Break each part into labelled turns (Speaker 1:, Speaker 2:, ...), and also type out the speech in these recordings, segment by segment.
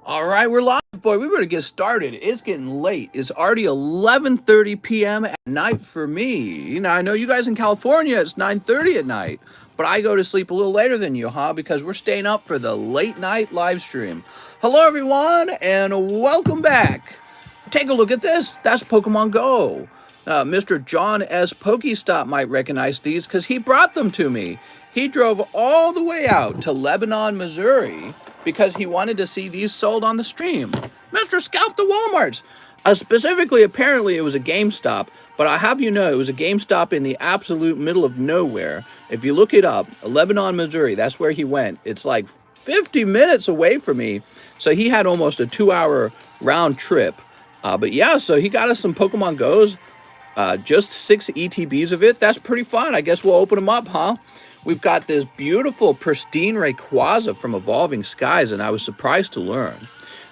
Speaker 1: All right, we're live, boy. We better get started. It's getting late. It's already 11:30 p.m. at night for me. I know you guys in California, it's 9:30 at night, but I go to sleep a little later than you, huh? Because we're staying up for the late night live stream. Hello, everyone, and welcome back. Take a look at this. That's Pokemon Go. Mr. John S. Pokestop might recognize these because he brought them to me. He drove all the way out to Lebanon, Missouri, because he wanted to see these sold on the stream. Mr. Scalp the Walmarts. Specifically, apparently, it was a GameStop, but I have you know it was a GameStop in the absolute middle of nowhere. If you look it up, Lebanon, Missouri, that's where he went. It's like 50 minutes away from me, so he had almost a 2-hour round trip. But yeah, so he got us some Pokemon Go's, just 6 ETBs of it. That's pretty fun. I guess we'll open them up, huh? We've got this beautiful, pristine Rayquaza from Evolving Skies, and I was surprised to learn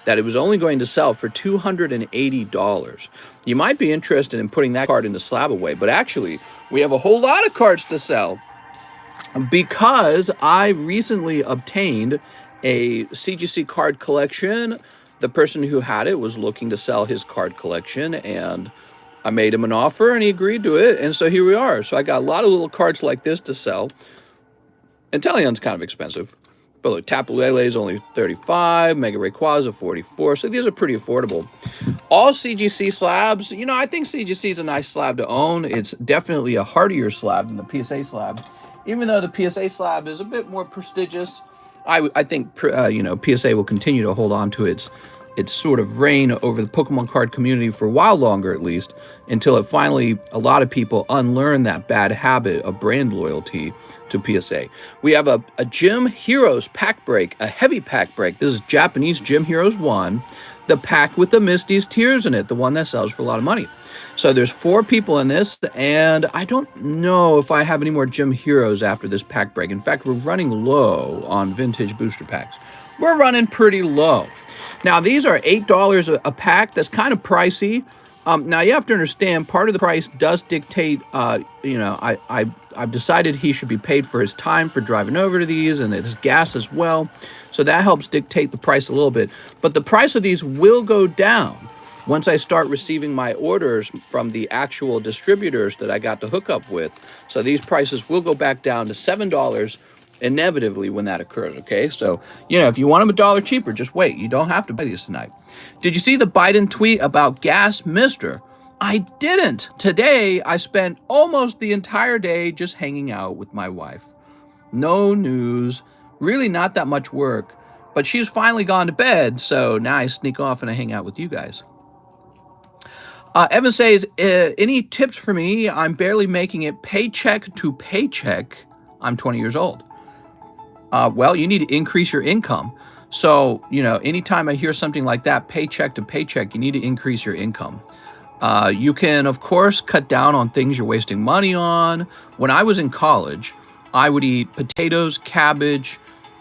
Speaker 1: that it was only going to sell for $280. You might be interested in putting that card into SLAB-AWAY, but actually, we have a whole lot of cards to sell because I recently obtained a CGC card collection. The person who had it was looking to sell his card collection, and I made him an offer, and he agreed to it, and so here we are. So I got a lot of little cards like this to sell. Inteleon's kind of expensive, but look, Tapu Lele is only 35, Mega Rayquaza 44, so these are pretty affordable. All CGC slabs, I think CGC is a nice slab to own. It's definitely a hardier slab than the PSA slab, even though the PSA slab is a bit more prestigious. I think PSA will continue to hold on to its sort of reign over the Pokemon card community for a while longer, at least, until it finally, a lot of people unlearn that bad habit of brand loyalty to PSA. We have a Gym Heroes pack break, a heavy pack break. This is Japanese Gym Heroes 1, the pack with the Misty's Tears in it, the one that sells for a lot of money. So there's 4 people in this, and I don't know if I have any more Gym Heroes after this pack break. In fact, we're running low on vintage booster packs. We're running pretty low. Now, these are $8 a pack. That's kind of pricey. Now, you have to understand, part of the price does dictate, I've decided he should be paid for his time for driving over to these and his gas as well. So that helps dictate the price a little bit. But the price of these will go down once I start receiving my orders from the actual distributors that I got to hook up with. So these prices will go back down to $7 inevitably when that occurs, okay? So, if you want them $1 cheaper, just wait. You don't have to buy these tonight. Did you see the Biden tweet about gas mister? I didn't. Today, I spent almost the entire day just hanging out with my wife. No news, really not that much work, but she's finally gone to bed, so now I sneak off and I hang out with you guys. Evan says, any tips for me? I'm barely making it paycheck to paycheck. I'm 20 years old. Well, you need to increase your income. So, anytime I hear something like that, paycheck to paycheck, you need to increase your income. You can, of course, cut down on things you're wasting money on. When I was in college, I would eat potatoes, cabbage,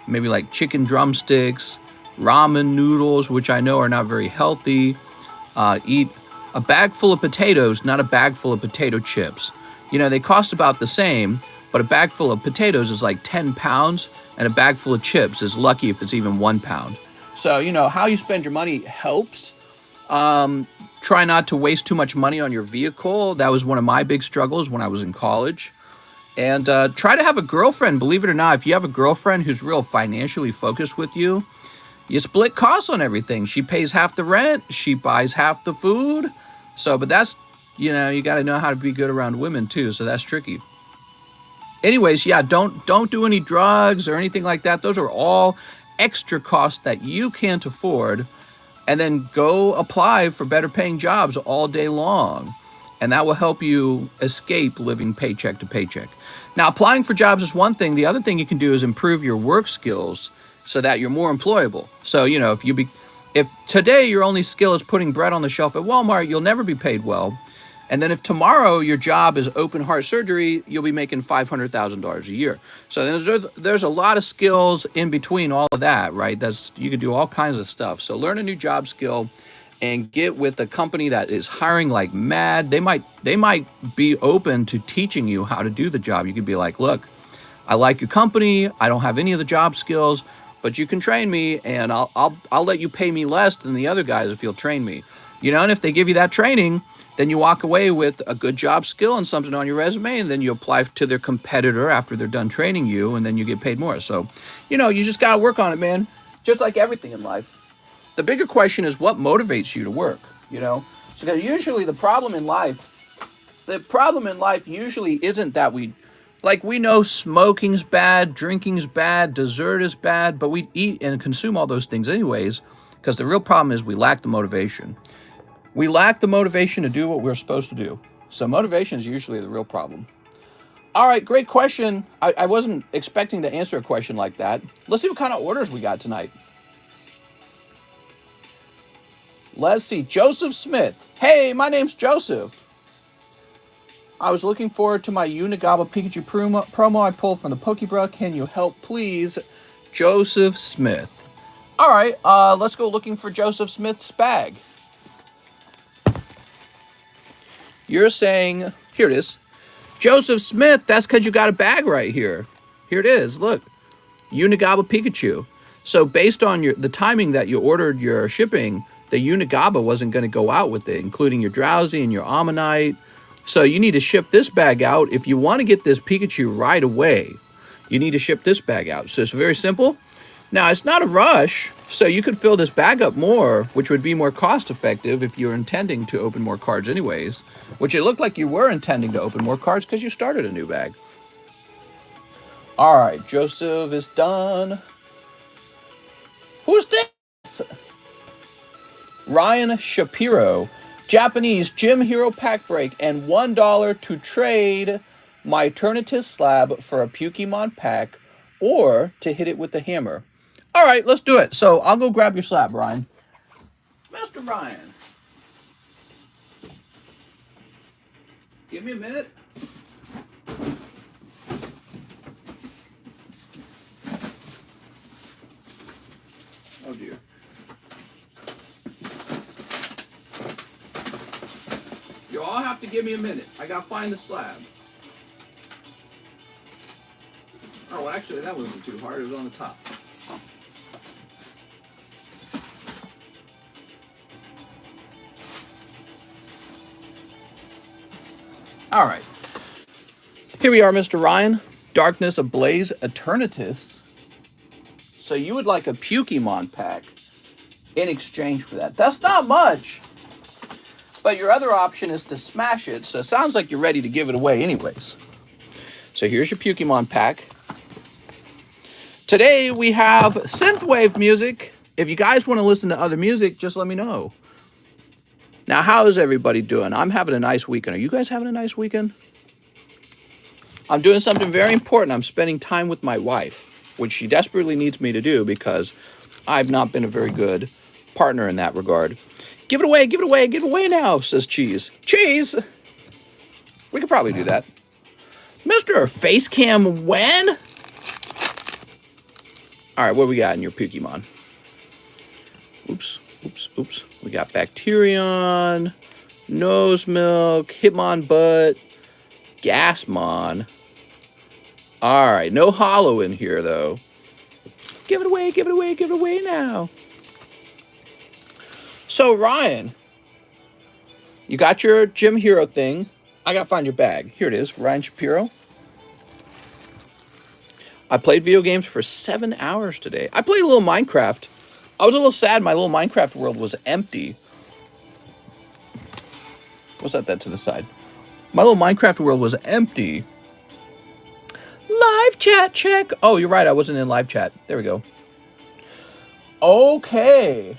Speaker 1: maybe like chicken drumsticks, ramen noodles, which I know are not very healthy. Eat a bag full of potatoes, not a bag full of potato chips. They cost about the same, but a bag full of potatoes is like 10 pounds, and a bag full of chips is lucky if it's even 1 pound. So, how you spend your money helps. Try not to waste too much money on your vehicle. That was one of my big struggles when I was in college. And try to have a girlfriend. Believe it or not, if you have a girlfriend who's real financially focused with you, you split costs on everything. She pays half the rent. She buys half the food. So, but that's, you got to know how to be good around women too. So that's tricky. Anyways, yeah, don't do any drugs or anything like that. Those are all extra costs that you can't afford. And then go apply for better paying jobs all day long. And that will help you escape living paycheck to paycheck. Now, applying for jobs is one thing. The other thing you can do is improve your work skills so that you're more employable. So, if today your only skill is putting bread on the shelf at Walmart, you'll never be paid well. And then if tomorrow your job is open heart surgery, you'll be making $500,000 a year. So there's a lot of skills in between all of that, right? You can do all kinds of stuff. So learn a new job skill and get with a company that is hiring like mad. They might be open to teaching you how to do the job. You could be like, look, I like your company. I don't have any of the job skills, but you can train me, and I'll let you pay me less than the other guys if you'll train me. You know, and if they give you that training, then you walk away with a good job skill and something on your resume, and then you apply to their competitor after they're done training you, and then you get paid more. So, you know, you just got to work on it, man. Just like everything in life. The bigger question is what motivates you to work, you know? So usually the problem in life usually isn't that we know smoking's bad, drinking's bad, dessert is bad, but we eat and consume all those things anyways, because the real problem is we lack the motivation. We lack the motivation to do what we're supposed to do. So motivation is usually the real problem. All right, great question. I wasn't expecting to answer a question like that. Let's see what kind of orders we got tonight. Let's see. Joseph Smith. Hey, my name's Joseph. I was looking forward to my Unigaba Pikachu promo I pulled from the Pokebra. Can you help, please? Joseph Smith. All right, let's go looking for Joseph Smith's bag. You're saying, here it is. Joseph Smith, that's because you got a bag right here. Here it is, look. Unigaba Pikachu. So based on the timing that you ordered your shipping, the Unigaba wasn't going to go out with it, including your Drowsy and your Ammonite. So you need to ship this bag out. If you want to get this Pikachu right away, you need to ship this bag out. So it's very simple. Now, it's not a rush, so you could fill this bag up more, which would be more cost-effective if you're intending to open more cards anyways, which it looked like you were intending to open more cards because you started a new bag. All right, Joseph is done. Who's this? Ryan Shapiro. Japanese Gym Hero Pack Break and $1 to trade my Eternatus slab for a Pokemon pack or to hit it with the hammer. All right, let's do it. So I'll go grab your slab, Ryan. Mr. Ryan. Give me a minute. Oh, dear. You all have to give me a minute. I gotta find the slab. Oh, well, actually, that wasn't too hard. It was on the top. All right. Here we are, Mr. Ryan. Darkness Ablaze Eternatus. So you would like a Pokemon pack in exchange for that. That's not much. But your other option is to smash it. So it sounds like you're ready to give it away anyways. So here's your Pokemon pack. Today we have synthwave music. If you guys want to listen to other music, just let me know. Now, how is everybody doing? I'm having a nice weekend. Are you guys having a nice weekend? I'm doing something very important. I'm spending time with my wife, which she desperately needs me to do because I've not been a very good partner in that regard. Give it away, give it away, give it away now, says Cheese. Cheese! We could probably do that. Mr. Facecam when? All right, what we got in your Pokemon? Oops. We got Bacterion, Nosemilk, Hitmonbutt, Gasmon. All right, no hollow in here, though. Give it away, give it away, give it away now. So, Ryan, you got your Gym Hero thing. I got to find your bag. Here it is, Ryan Shapiro. I played video games for 7 hours today. I played a little Minecraft. I was a little sad my little Minecraft world was empty. What's that to the side? My little Minecraft world was empty. Live chat check. Oh, you're right. I wasn't in live chat. There we go. Okay.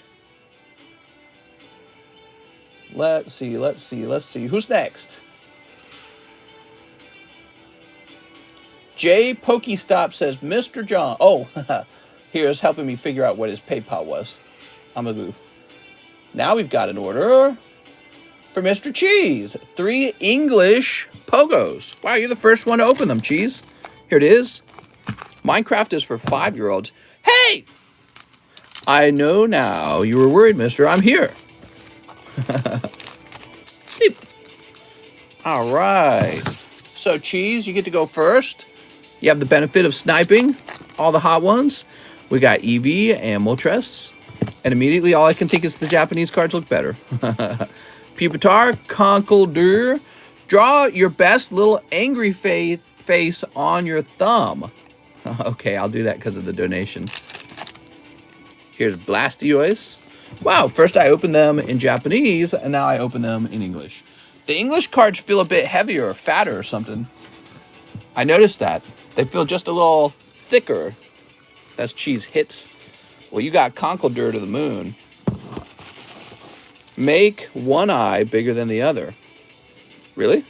Speaker 1: Let's see. Who's next? Jay Pokestop says, Mr. John. Oh, here's helping me figure out what his PayPal was. I'm a goof. Now we've got an order for Mr. Cheese. 3 English Pogos. Wow, you're the first one to open them, Cheese. Here it is. Minecraft is for 5-year-olds. Hey! I know now. You were worried, mister. I'm here. Sleep. All right. So, Cheese, you get to go first. You have the benefit of sniping all the hot ones. We got Eevee and Moltres. And immediately all I can think is the Japanese cards look better. Pupitar, Conkeldurr. Draw your best little angry face on your thumb. Okay, I'll do that because of the donation. Here's Blastoise. Wow, first I opened them in Japanese, and now I open them in English. The English cards feel a bit heavier or fatter or something. I noticed that. They feel just a little thicker. That's cheese hits. Well, you got Conkeldurr to the moon. Make one eye bigger than the other. Really?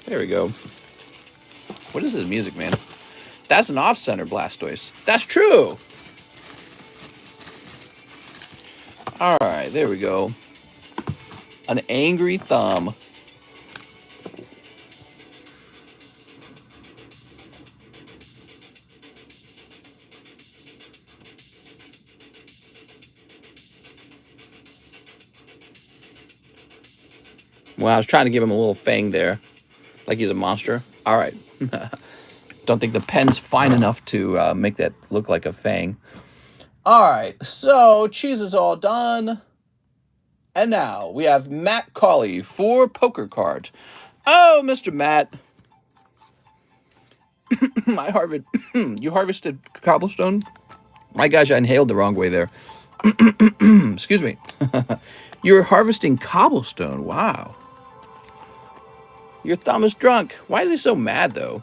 Speaker 1: There we go. What is this music, man? That's an off-center Blastoise. That's true! Alright, there we go. An angry thumb. Well, I was trying to give him a little fang there. Like he's a monster. Alright. Don't think the pen's fine enough to make that look like a fang. Alright, so cheese is all done. And now we have Matt Colley for poker cards. Oh, Mr. Matt. You harvested cobblestone? My gosh, I inhaled the wrong way there. Excuse me. You're harvesting cobblestone. Wow. Your thumb is drunk. Why is he so mad, though?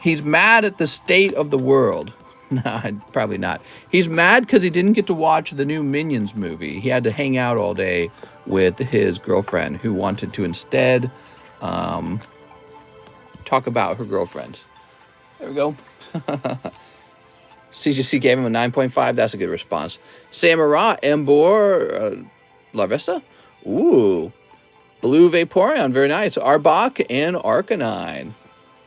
Speaker 1: He's mad at the state of the world. Nah, probably not. He's mad because he didn't get to watch the new Minions movie. He had to hang out all day with his girlfriend, who wanted to instead talk about her girlfriends. There we go. CGC gave him a 9.5. That's a good response. Samara, Embor, Larvesta. Ooh. Blue Vaporeon. Very nice. Arbok and Arcanine.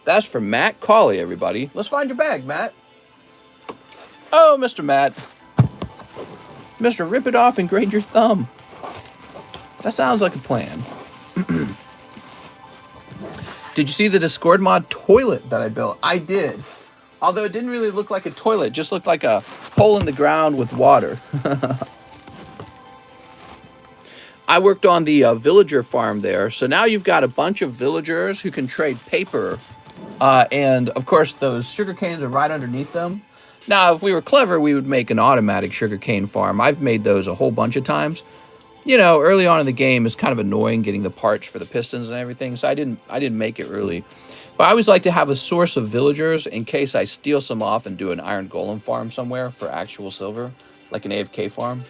Speaker 1: That's for Matt Colley, everybody. Let's find your bag, Matt. Oh, Mr. Matt. Mr. Rip it off and grade your thumb. That sounds like a plan. Did you see the Discord mod toilet that I built? I did. Although it didn't really look like a toilet. It just looked like a hole in the ground with water. I worked on the villager farm there. So now you've got a bunch of villagers who can trade paper. And, of course, those sugar canes are right underneath them. Now, if we were clever, we would make an automatic sugarcane farm. I've made those a whole bunch of times. You know, early on in the game, it's kind of annoying getting the parts for the pistons and everything, so I didn't make it early. But I always like to have a source of villagers in case I steal some off and do an iron golem farm somewhere for actual silver, like an AFK farm.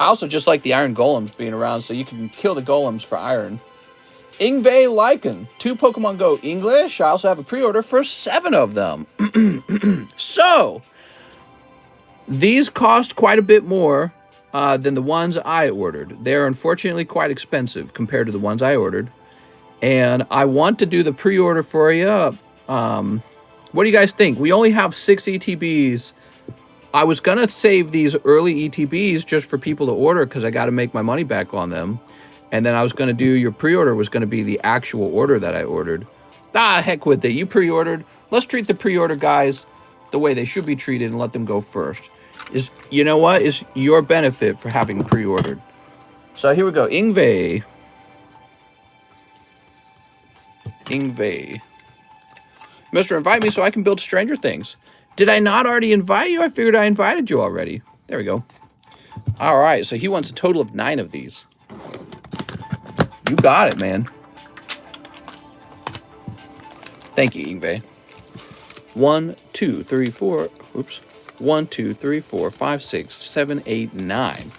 Speaker 1: I also just like the iron golems being around, so you can kill the golems for iron. Ingve Lycan, 2 Pokemon Go English. I also have a pre-order for 7 of them. So, these cost quite a bit more than the ones I ordered. They're unfortunately quite expensive compared to the ones I ordered. And I want to do the pre-order for you. What do you guys think? We only have 6 ETBs. I was going to save these early ETBs just for people to order because I got to make my money back on them. And then I was going to do your pre-order was going to be the actual order that I ordered. Ah, heck with it. You pre-ordered. Let's treat the pre-order guys the way they should be treated and let them go first. You know what? It's your benefit for having pre-ordered. So here we go. Ingve. Mr. Invite me so I can build Stranger Things. Did I not already invite you? I figured I invited you already. There we go. All right. So he wants a total of 9 of these. You got it, man. Thank you, Ingve. 1, 2, 3, 4. Oops. 1, 2, 3, 4, 5, 6, 7, 8, 9.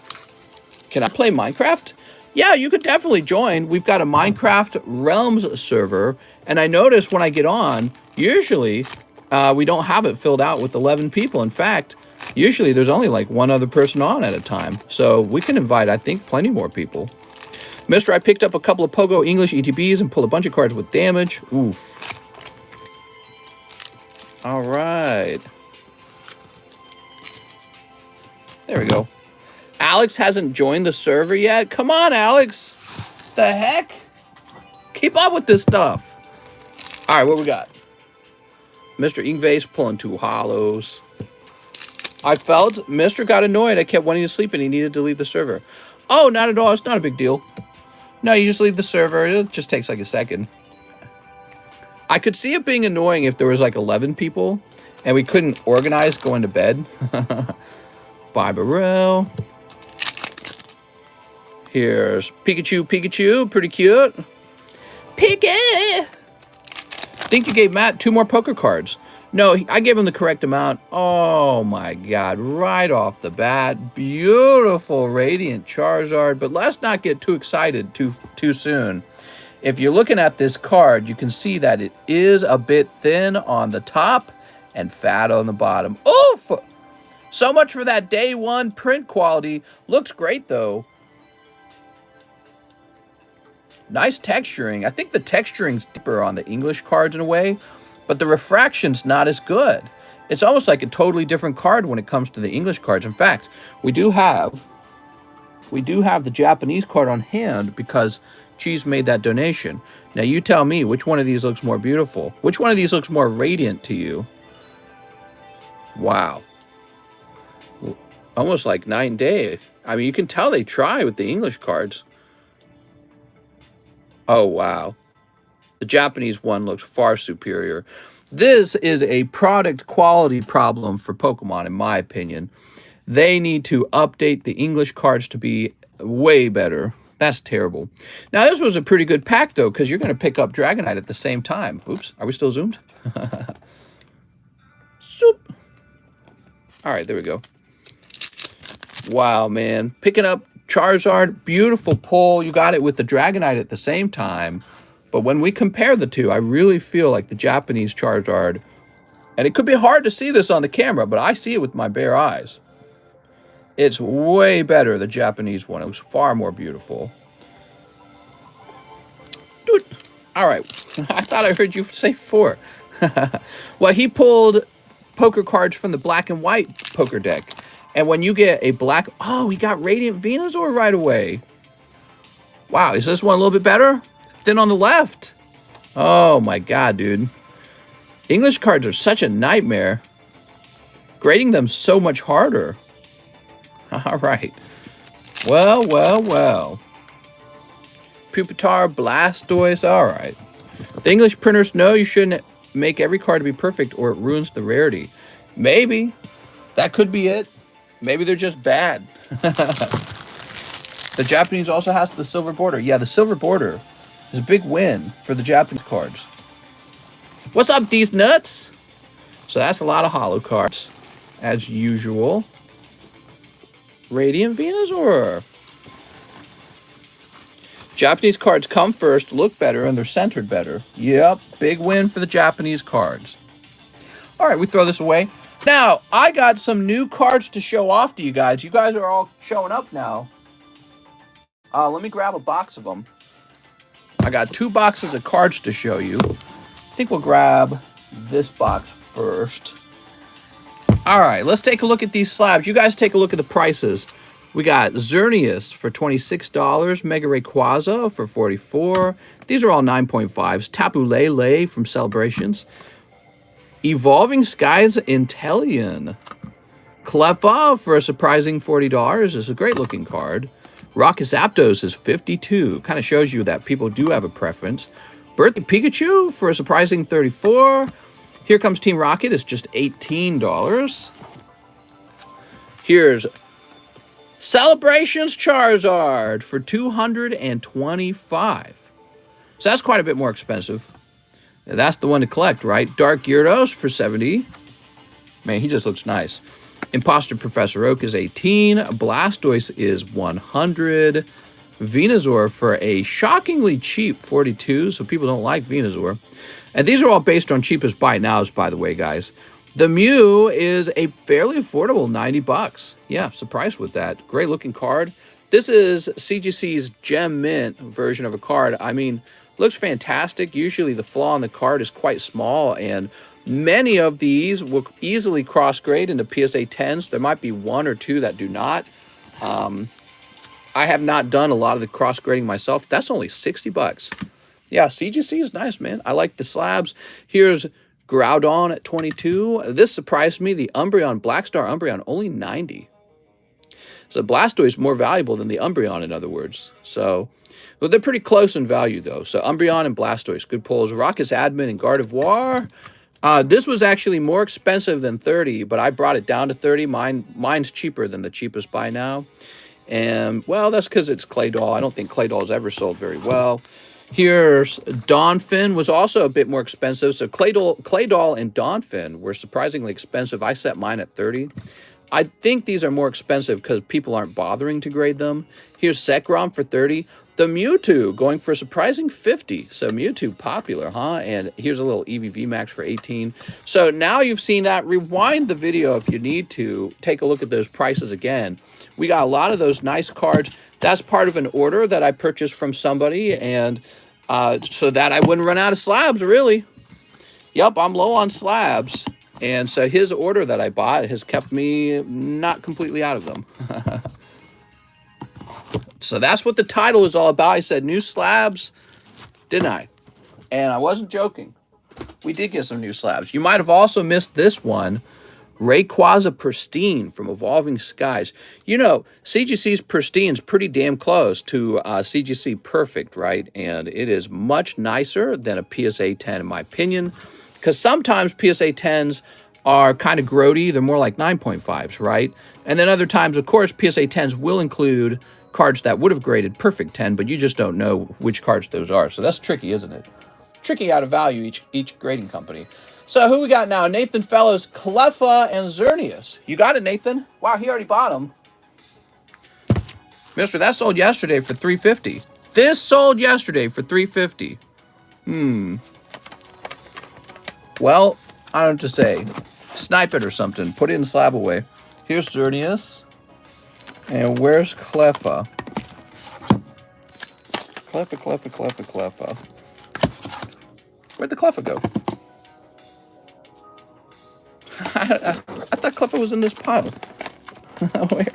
Speaker 1: Can I play Minecraft? Yeah, you could definitely join. We've got a Minecraft Realms server, and I noticed when I get on, usually we don't have it filled out with 11 people. In fact, usually there's only like 1 other person on at a time. So we can invite, I think, plenty more people. Mister, I picked up a couple of Pogo English ETBs and pulled a bunch of cards with damage. Oof. All right. There we go. Alex hasn't joined the server yet. Come on, Alex. The heck? Keep up with this stuff. All right, what we got? Mr. Ingves pulling 2 hollows. I felt Mr. got annoyed. I kept wanting to sleep and he needed to leave the server. Oh, not at all. It's not a big deal. No, you just leave the server. It just takes like a second. I could see it being annoying if there was like 11 people and we couldn't organize going to bed. Bye, Burrell. Here's Pikachu. Pretty cute. Pikachu! Think you gave Matt 2 more poker cards. No, I gave him the correct amount. Oh my god, right off the bat. Beautiful Radiant Charizard, but let's not get too excited too soon. If you're looking at this card, you can see that it is a bit thin on the top and fat on the bottom. Oof! So much for that day 1 print quality. Looks great though. Nice texturing. I think the texturing's deeper on the English cards in a way, but the refraction's not as good. It's almost like a totally different card when it comes to the English cards. In fact, we do have the Japanese card on hand because Cheese made that donation. Now you tell me which one of these looks more beautiful. Which one of these looks more radiant to you? Wow. Almost like night and day. I mean, you can tell they try with the English cards. Oh, wow. The Japanese one looks far superior. This is a product quality problem for Pokemon, in my opinion. They need to update the English cards to be way better. That's terrible. Now, this was a pretty good pack, though, because you're going to pick up Dragonite at the same time. Oops, are we still zoomed? Soup. All right, there we go. Wow, man. Picking up Charizard, beautiful pull. You got it with the Dragonite at the same time. But when we compare the two, I really feel like the Japanese Charizard, and it could be hard to see this on the camera, but I see it with my bare eyes. It's way better, the Japanese one. It looks far more beautiful. Dude. All right. I thought I heard you say 4. Well, he pulled poker cards from the black and white poker deck. And when you get a black... Oh, he got Radiant Venusaur right away. Wow, is this one a little bit better? Thin on the left. Oh, my God, dude. English cards are such a nightmare. Grading them so much harder. All right. Well. Pupitar, Blastoise. All right. The English printers know you shouldn't make every card to be perfect or it ruins the rarity. Maybe. That could be it. Maybe they're just bad. The Japanese also has the silver border. Yeah, the silver border is a big win for the Japanese cards. What's up, these nuts? So that's a lot of holo cards, as usual. Radiant Venusaur. Japanese cards come first, look better, and they're centered better. Yep, big win for the Japanese cards. All right, we throw this away. Now, I got some new cards to show off to you guys. You guys are all showing up now. Let me grab a box of them. I got 2 boxes of cards to show you. I think we'll grab this box first. All right, let's take a look at these slabs. You guys take a look at the prices. We got Xerneas for $26, Mega Rayquaza for $44. These are all 9.5s. Tapu Lele from Celebrations. Evolving Skies Inteleon. Cleffa for a surprising $40 is a great looking card. Rocket Zapdos is $52. Kind of shows you that people do have a preference. Birthday Pikachu for a surprising $34. Here Comes Team Rocket is just $18. Here's Celebrations Charizard for $225. So that's quite a bit more expensive. That's the one to collect, right? Dark Gyarados for $70. Man, he just looks nice. Imposter Professor Oak is $18. Blastoise is $100. Venusaur for a shockingly cheap $42, so people don't like Venusaur. And these are all based on cheapest buy nows, by the way, guys. The Mew is a fairly affordable $90. Yeah, surprised with that. Great looking card. This is CGC's Gem Mint version of a card. I mean, looks fantastic. Usually the flaw on the card is quite small, and many of these will easily cross-grade into PSA 10s. There might be 1 or 2 that do not. I have not done a lot of the cross-grading myself. That's only $60. Yeah, CGC is nice, man. I like the slabs. Here's Groudon at 22. This surprised me. The Umbreon, Black Star Umbreon, only 90. So Blastoise is more valuable than the Umbreon, in other words. So, well, they're pretty close in value, though. So Umbreon and Blastoise, good pulls. Raucous Admin and Gardevoir. This was actually more expensive than 30, but I brought it down to 30. Mine's cheaper than the cheapest buy now. And, well, that's because it's Claydol. I don't think Claydol's ever sold very well. Here's Donphin, was also a bit more expensive. So Claydol and Donphin were surprisingly expensive. I set mine at 30. I think these are more expensive because people aren't bothering to grade them. Here's Zekrom for 30. The Mewtwo going for a surprising 50. So Mewtwo popular, huh? And here's a little EVV Max for 18. So now you've seen that. Rewind the video if you need to. Take a look at those prices again. We got a lot of those nice cards. That's part of an order that I purchased from somebody, and so that I wouldn't run out of slabs, really. Yep, I'm low on slabs. And so his order that I bought has kept me not completely out of them. So that's what the title is all about. I said new slabs, didn't I? And I wasn't joking. We did get some new slabs. You might have also missed this one. Rayquaza Pristine from Evolving Skies. You know, CGC's Pristine is pretty damn close to CGC Perfect, right? And it is much nicer than a PSA 10, in my opinion. Because sometimes PSA 10s are kind of grody. They're more like 9.5s, right? And then other times, of course, PSA 10s will include cards that would have graded Perfect 10, but you just don't know which cards those are. So that's tricky, isn't it? Tricky how to value each grading company. So who we got now? Nathan Fellows, Cleffa, and Xerneas. You got it, Nathan? Wow, he already bought them. Mister, that sold yesterday for $350. This sold yesterday for $350. Well, I don't know what to say. Snipe it or something. Put it in Slab-AWAY. Here's Xerneas. And where's Cleffa? Cleffa. Where'd the Cleffa go? I thought Cleffa was in this pile.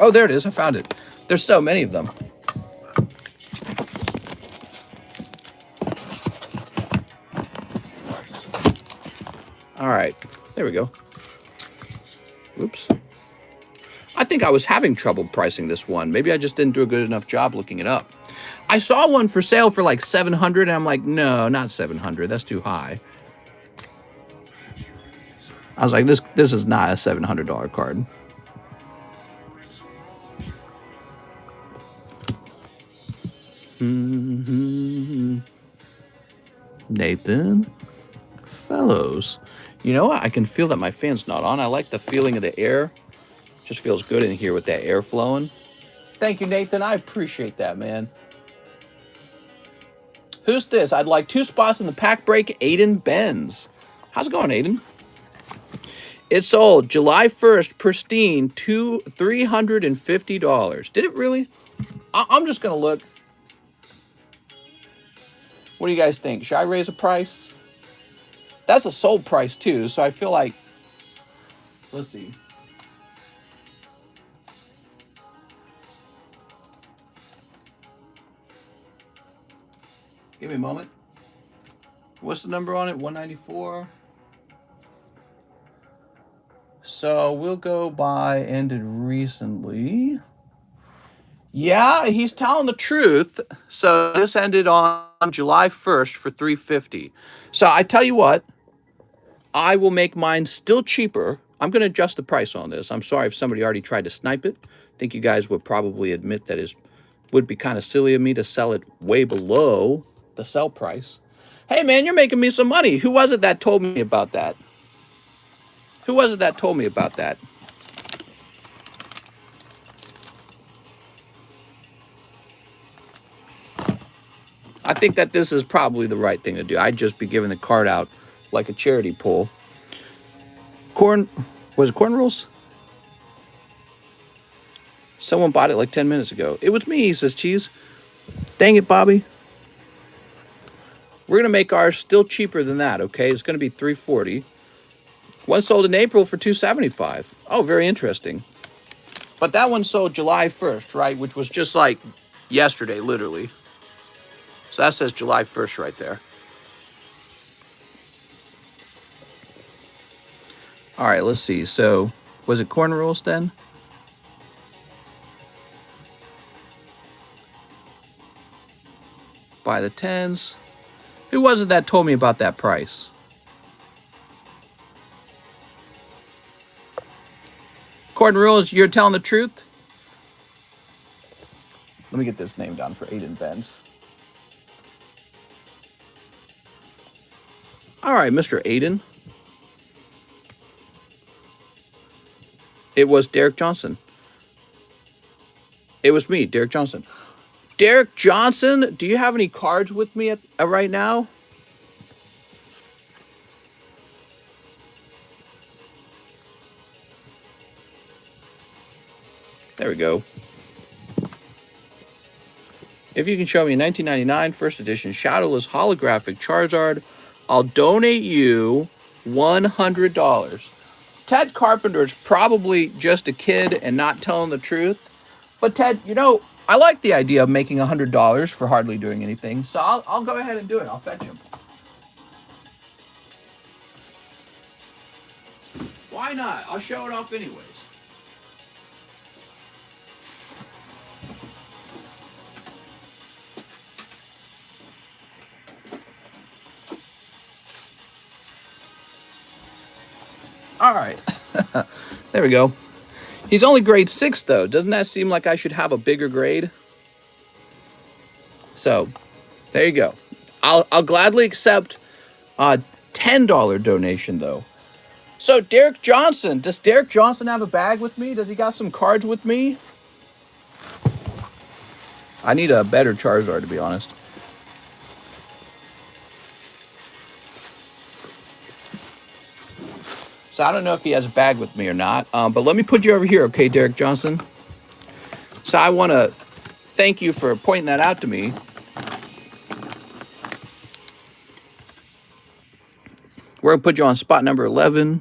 Speaker 1: Oh, there it is. I found it. There's so many of them. All right. There we go. Oops. I think I was having trouble pricing this one. Maybe I just didn't do a good enough job looking it up. I saw one for sale for like $700, and I'm like, no, not $700. That's too high. I was like, this is not a $700 card. Nathan Fellows. You know what? I can feel that my fan's not on. I like the feeling of the air. Just feels good in here with that air flowing. Thank you, Nathan. I appreciate that, man. Who's this? I'd like 2 spots in the pack break. Aiden Benz. How's it going, Aiden? It sold July 1st, pristine, $350. Did it really? I'm just going to look. What do you guys think? Should I raise a price? That's a sold price, too, so I feel like... Let's see. Give me a moment. What's the number on it? 194. So we'll go by ended recently. Yeah, he's telling the truth. So this ended on July 1st for $350. So I tell you what, I will make mine still cheaper. I'm going to adjust the price on this. I'm sorry if somebody already tried to snipe it. I think you guys would probably admit that it would be kind of silly of me to sell it way below the sell price. Hey, man, you're making me some money. Who was it that told me about that? Who was it that told me about that? I think that this is probably the right thing to do. I'd just be giving the card out like a charity pull. Was it Corn Rules? Someone bought it like 10 minutes ago. It was me, says Cheese. Dang it, Bobby. We're going to make ours still cheaper than that, okay? It's going to be $340. One sold in April for $275. Oh, very interesting. But that one sold July 1st, right? Which was just like yesterday, literally. So that says July 1st right there. All right, let's see. So, was it corn rules then? By the tens. Who was it that told me about that price? Corn rules, you're telling the truth? Let me get this name down for Aiden Benz. All right, Mr. Aiden. It was Derek Johnson. It was me, Derek Johnson. Derek Johnson, do you have any cards with me right now? There we go. If you can show me a 1999 first edition Shadowless holographic Charizard, I'll donate you $100. Ted Carpenter's probably just a kid and not telling the truth. But Ted, you know, I like the idea of making $100 for hardly doing anything. So I'll go ahead and do it. I'll fetch him. Why not? I'll show it off anyways. All right. There we go. He's only grade 6, though. Doesn't that seem like I should have a bigger grade? So, there you go. I'll gladly accept a $10 donation, though. So, Derek Johnson. Does Derek Johnson have a bag with me? Does he got some cards with me? I need a better Charizard, to be honest. So I don't know if he has a bag with me or not. But let me put you over here, okay, Derek Johnson? So I want to thank you for pointing that out to me. We're going to put you on spot number 11.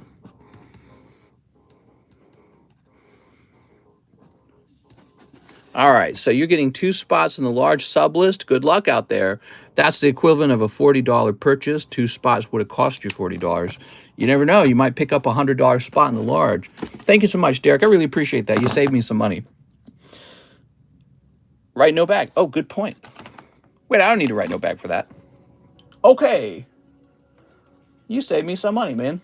Speaker 1: All right, so you're getting 2 spots in the large Sublist. Good luck out there. That's the equivalent of a $40 purchase. 2 spots would have cost you $40. You never know. You might pick up a $100 spot in the large. Thank you so much, Derek. I really appreciate that. You saved me some money. Write no bag. Oh, good point. Wait, I don't need to write no bag for that. Okay. You saved me some money, man.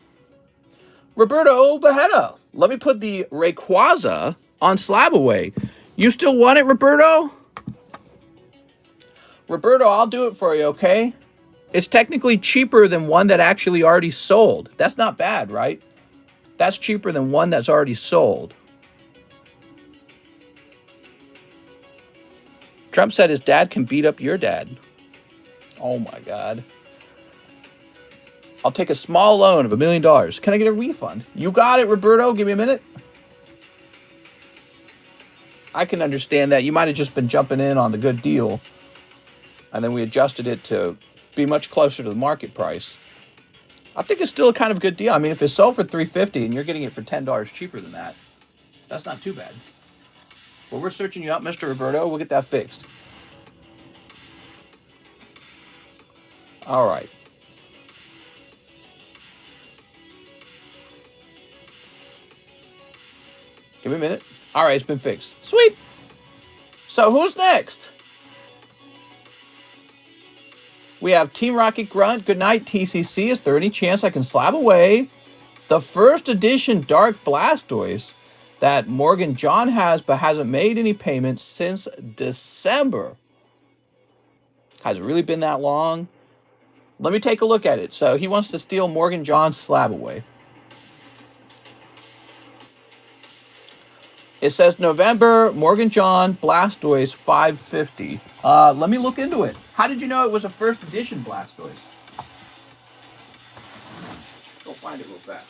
Speaker 1: Roberto Bajetta. Let me put the Rayquaza on SLAB-AWAY. You still want it, Roberto? Roberto, I'll do it for you, okay? It's technically cheaper than one that actually already sold. That's not bad, right? That's cheaper than one that's already sold. Trump said his dad can beat up your dad. Oh my God. I'll take a small loan of $1 million. Can I get a refund? You got it, Roberto. Give me a minute. I can understand that. You might have just been jumping in on the good deal, and then we adjusted it to be much closer to the market price. I think it's still a kind of good deal. I mean, if it's sold for $350 and you're getting it for $10 cheaper than that, that's not too bad. Well, we're searching you up, Mr. Roberto. We'll get that fixed. All right. Give me a minute. All right, it's been fixed. Sweet. So who's next? We have Team Rocket Grunt. Good night, TCC. Is there any chance I can SLAB-AWAY the first edition Dark Blastoise that Morgan John has but hasn't made any payments since December? Has it really been that long? Let me take a look at it. So he wants to steal Morgan John's SLAB-AWAY. It says November, Morgan John, Blastoise, $550. Let me look into it. How did you know it was a first edition Blastoise? Go find it real fast.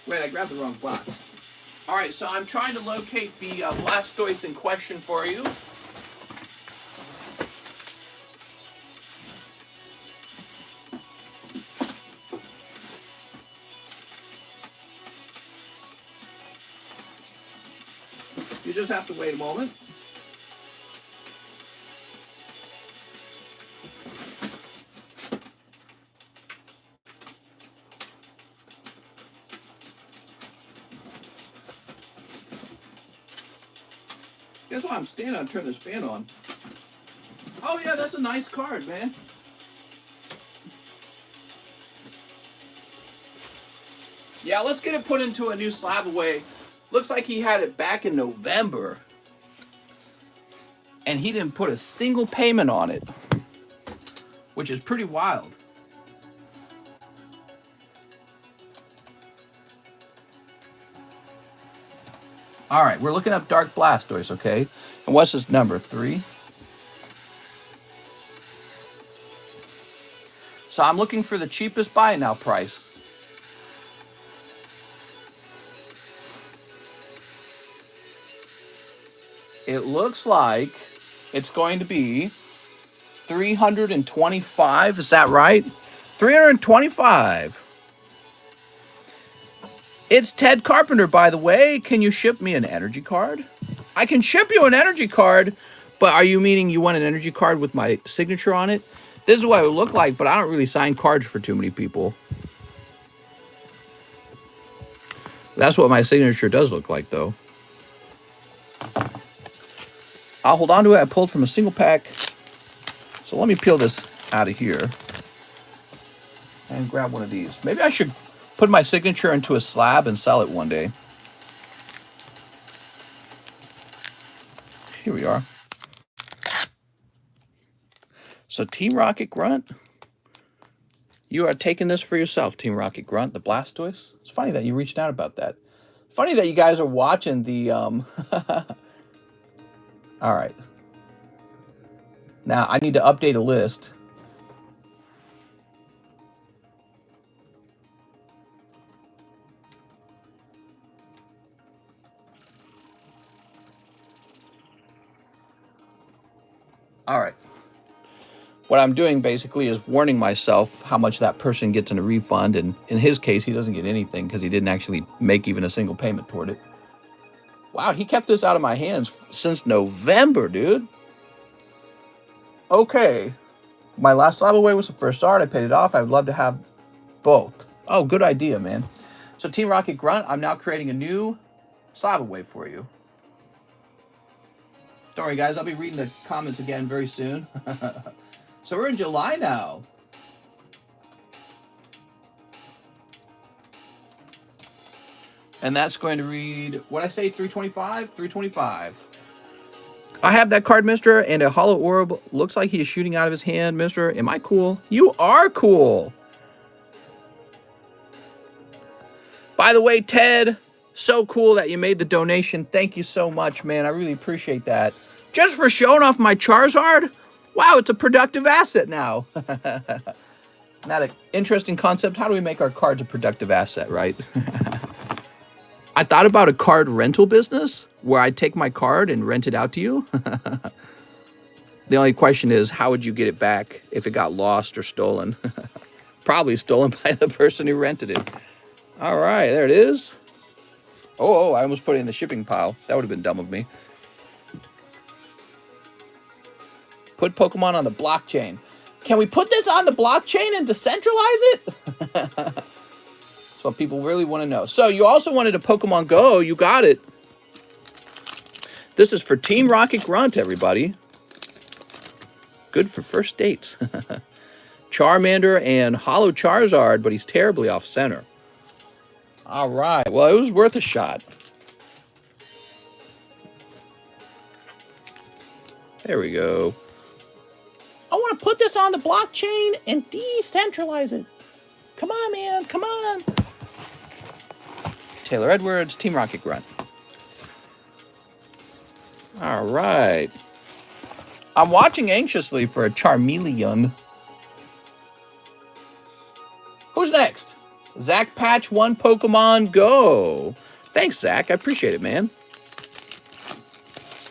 Speaker 1: Wait, I grabbed the wrong box. All right, so I'm trying to locate the Blastoise in question for you. You just have to wait a moment. Guess why I'm standing? I'll turn this fan on. Oh yeah, that's a nice card, man. Yeah, let's get it put into a new Slab-AWAY. Looks like he had it back in November. And he didn't put a single payment on it, which is pretty wild. All right, we're looking up Dark Blastoise, okay? And what's his number? 3? So I'm looking for the cheapest buy now price. It looks like it's going to be 325. Is that right? 325. It's Ted Carpenter, by the way. Can you ship me an energy card? I can ship you an energy card, but are you meaning you want an energy card with my signature on it? This is what it would look like, but I don't really sign cards for too many people. That's what my signature does look like, though. I'll hold on to it. I pulled from a single pack. So let me peel this out of here and grab one of these. Maybe I should put my signature into a slab and sell it one day. Here we are. So Team Rocket Grunt, you are taking this for yourself, Team Rocket Grunt, the Blastoise. It's funny that you reached out about that. Funny that you guys are watching the... All right. Now, I need to update a list. All right. What I'm doing basically is warning myself how much that person gets in a refund. And in his case, he doesn't get anything because he didn't actually make even a single payment toward it. Wow, he kept this out of my hands since November, dude. Okay. My last Slab-AWAY was the first art. I paid it off. I would love to have both. Oh, good idea, man. So Team Rocket Grunt, I'm now creating a new Slab-AWAY for you. Don't worry, guys. I'll be reading the comments again very soon. So we're in July now. And that's going to read, what'd I say, 325? 325. I have that card, mister, and a hollow orb. Looks like he is shooting out of his hand, mister. Am I cool? You are cool. By the way, Ted, so cool that you made the donation. Thank you so much, man. I really appreciate that. Just for showing off my Charizard? Wow, it's a productive asset now. Not an interesting concept. How do we make our cards a productive asset, right? I thought about a card rental business where I'd take my card and rent it out to you. The only question is, how would you get it back if it got lost or stolen? Probably stolen by the person who rented it. All right, there it is. Oh, I almost put it in the shipping pile. That would have been dumb of me. Put Pokemon on the blockchain. Can we put this on the blockchain and decentralize it? That's what people really want to know. So you also wanted a Pokemon Go. You got it. This is for Team Rocket Grunt, everybody. Good for first dates. Charmander and Hollow Charizard, but he's terribly off center. All right. Well, it was worth a shot. There we go. I want to put this on the blockchain and decentralize it. Come on, man. Come on. Taylor Edwards, Team Rocket Grunt. All right. I'm watching anxiously for a Charmeleon. Who's next? Zach Patch, one Pokemon Go. Thanks, Zach. I appreciate it, man.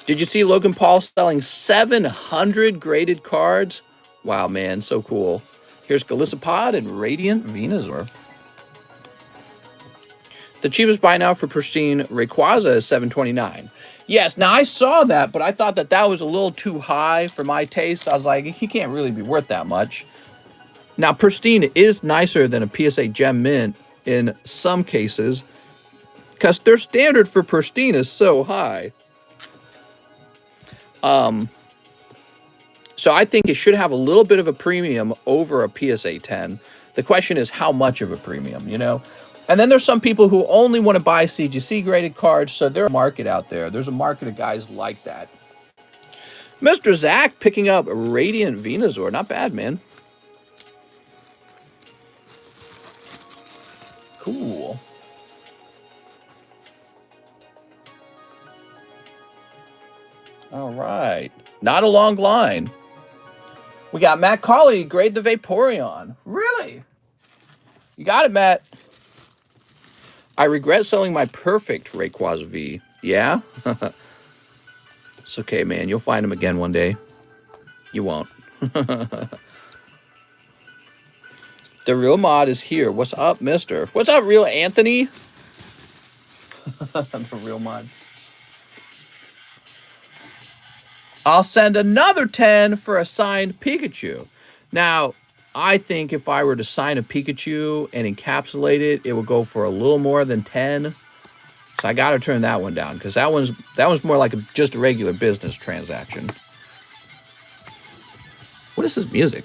Speaker 1: Did you see Logan Paul selling 700 graded cards? Wow, man, so cool. Here's Golisopod and Radiant Venusaur. The cheapest buy now for pristine Rayquaza is $7.29. Yes, now I saw that, but I thought that that was a little too high for my taste. I was like, he can't really be worth that much. Now, pristine is nicer than a PSA Gem Mint in some cases, because their standard for pristine is so high. So I think it should have a little bit of a premium over a PSA 10. The question is how much of a premium, you know? And then there's some people who only want to buy CGC graded cards, so there's a market out there. There's a market of guys like that. Mr. Zach picking up Radiant Venusaur. Not bad, man. Cool. All right. Not a long line. We got Matt Colley, grade the Vaporeon. Really? You got it, Matt. I regret selling my perfect Rayquaza V. Yeah? It's okay, man. You'll find him again one day. You won't. The real mod is here. What's up, mister? What's up, real Anthony? The real mod. I'll send another 10 for a signed Pikachu. Now, I think if I were to sign a Pikachu and encapsulate it, it would go for a little more than 10. So I got to turn that one down because that one's more like just a regular business transaction. What is this music?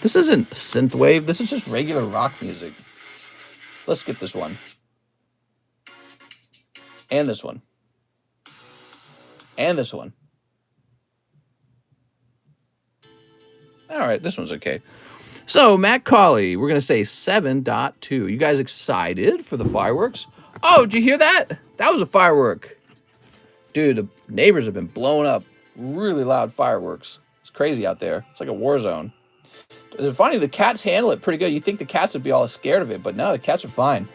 Speaker 1: This isn't synthwave. This is just regular rock music. Let's skip this one. And this one. And this one. All right, this one's okay. So, Matt Colley, we're going to say 7.2. You guys excited for the fireworks? Oh, did you hear that? That was a firework. Dude, the neighbors have been blowing up really loud fireworks. It's crazy out there. It's like a war zone. It's funny, the cats handle it pretty good. You'd think the cats would be all scared of it, but no, the cats are fine.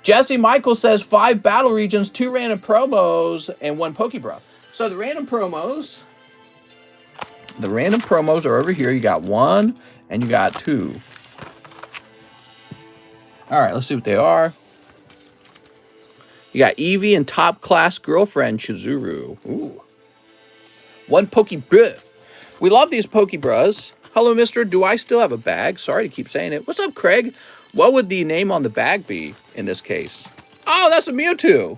Speaker 1: Jesse Michael says 5 battle regions, 2 random promos, and 1 Pokebra. So the random promos are over here. You got 1 and you got 2. All right, let's see what they are. You got Eevee and top class girlfriend Chizuru. Ooh. 1 Pokebra. We love these Pokebras. Hello, mister. Do I still have a bag? Sorry to keep saying it. What's up, Craig? What would the name on the bag be in this case? Oh, that's a Mewtwo.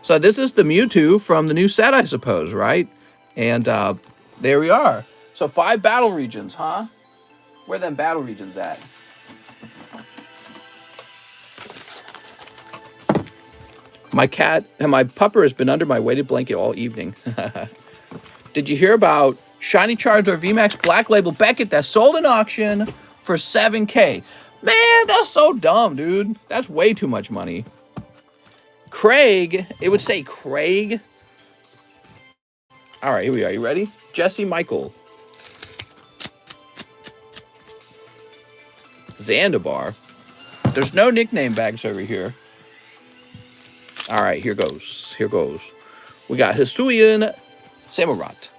Speaker 1: So this is the Mewtwo from the new set, I suppose, right? And there we are. So 5 battle regions, huh? Where them battle regions at? My cat and my pupper has been under my weighted blanket all evening. Did you hear about Shiny Charizard VMAX Black Label Beckett that sold in auction for $7K? Man, that's so dumb, dude. That's way too much money. Craig, it would say Craig. All right, here we are. You ready? Jesse Michael. Zandabar. There's no nickname bags over here. All right, here goes. Here goes. We got Hisuian Samurott.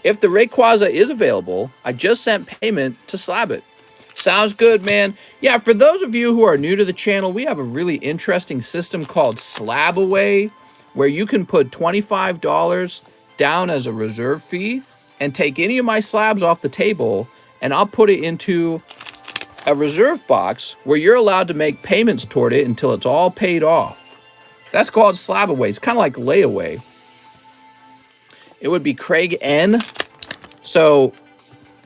Speaker 1: If the Rayquaza is available, I just sent payment to Slab It. Sounds good, man. Yeah, for those of you who are new to the channel, we have a really interesting system called SLAB-AWAY, where you can put $25 down as a reserve fee and take any of my slabs off the table, and I'll put it into a reserve box where you're allowed to make payments toward it until it's all paid off. That's called SLAB-AWAY. It's kind of like layaway. It would be Craig N. So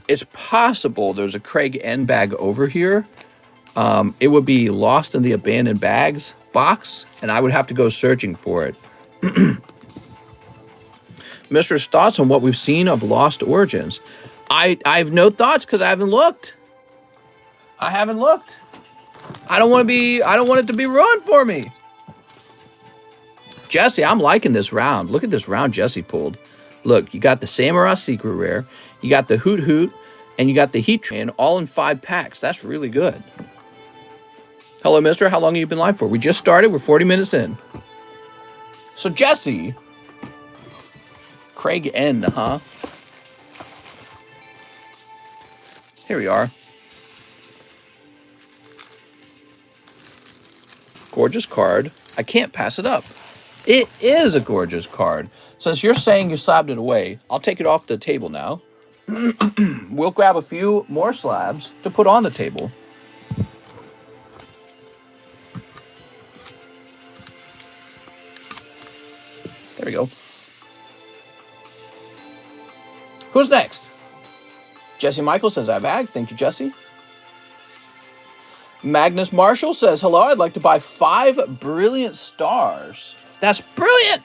Speaker 1: it's possible there's a Craig N bag over here. It would be lost in the abandoned bags box, and I would have to go searching for it. Mr.'s thoughts on what we've seen of Lost Origins. I have no thoughts because I haven't looked. I haven't looked. I don't want it to be ruined for me. Jesse, I'm liking this round. Look at this round Jesse pulled. Look, you got the Samurott Secret Rare, you got the Hoot Hoot, and you got the Heat Train all in 5 packs. That's really good. Hello, mister. How long have you been live for? We just started. We're 40 minutes in. So, Jesse. Craig N, huh? Here we are. Gorgeous card. I can't pass it up. It is a gorgeous card. Since you're saying you slabbed it away, I'll take it off the table now. We'll grab a few more slabs to put on the table. There we go. Who's next? Jesse Michael says, I've ag. Thank you, Jesse. Magnus Marshall says, hello, I'd like to buy 5 brilliant stars. That's brilliant.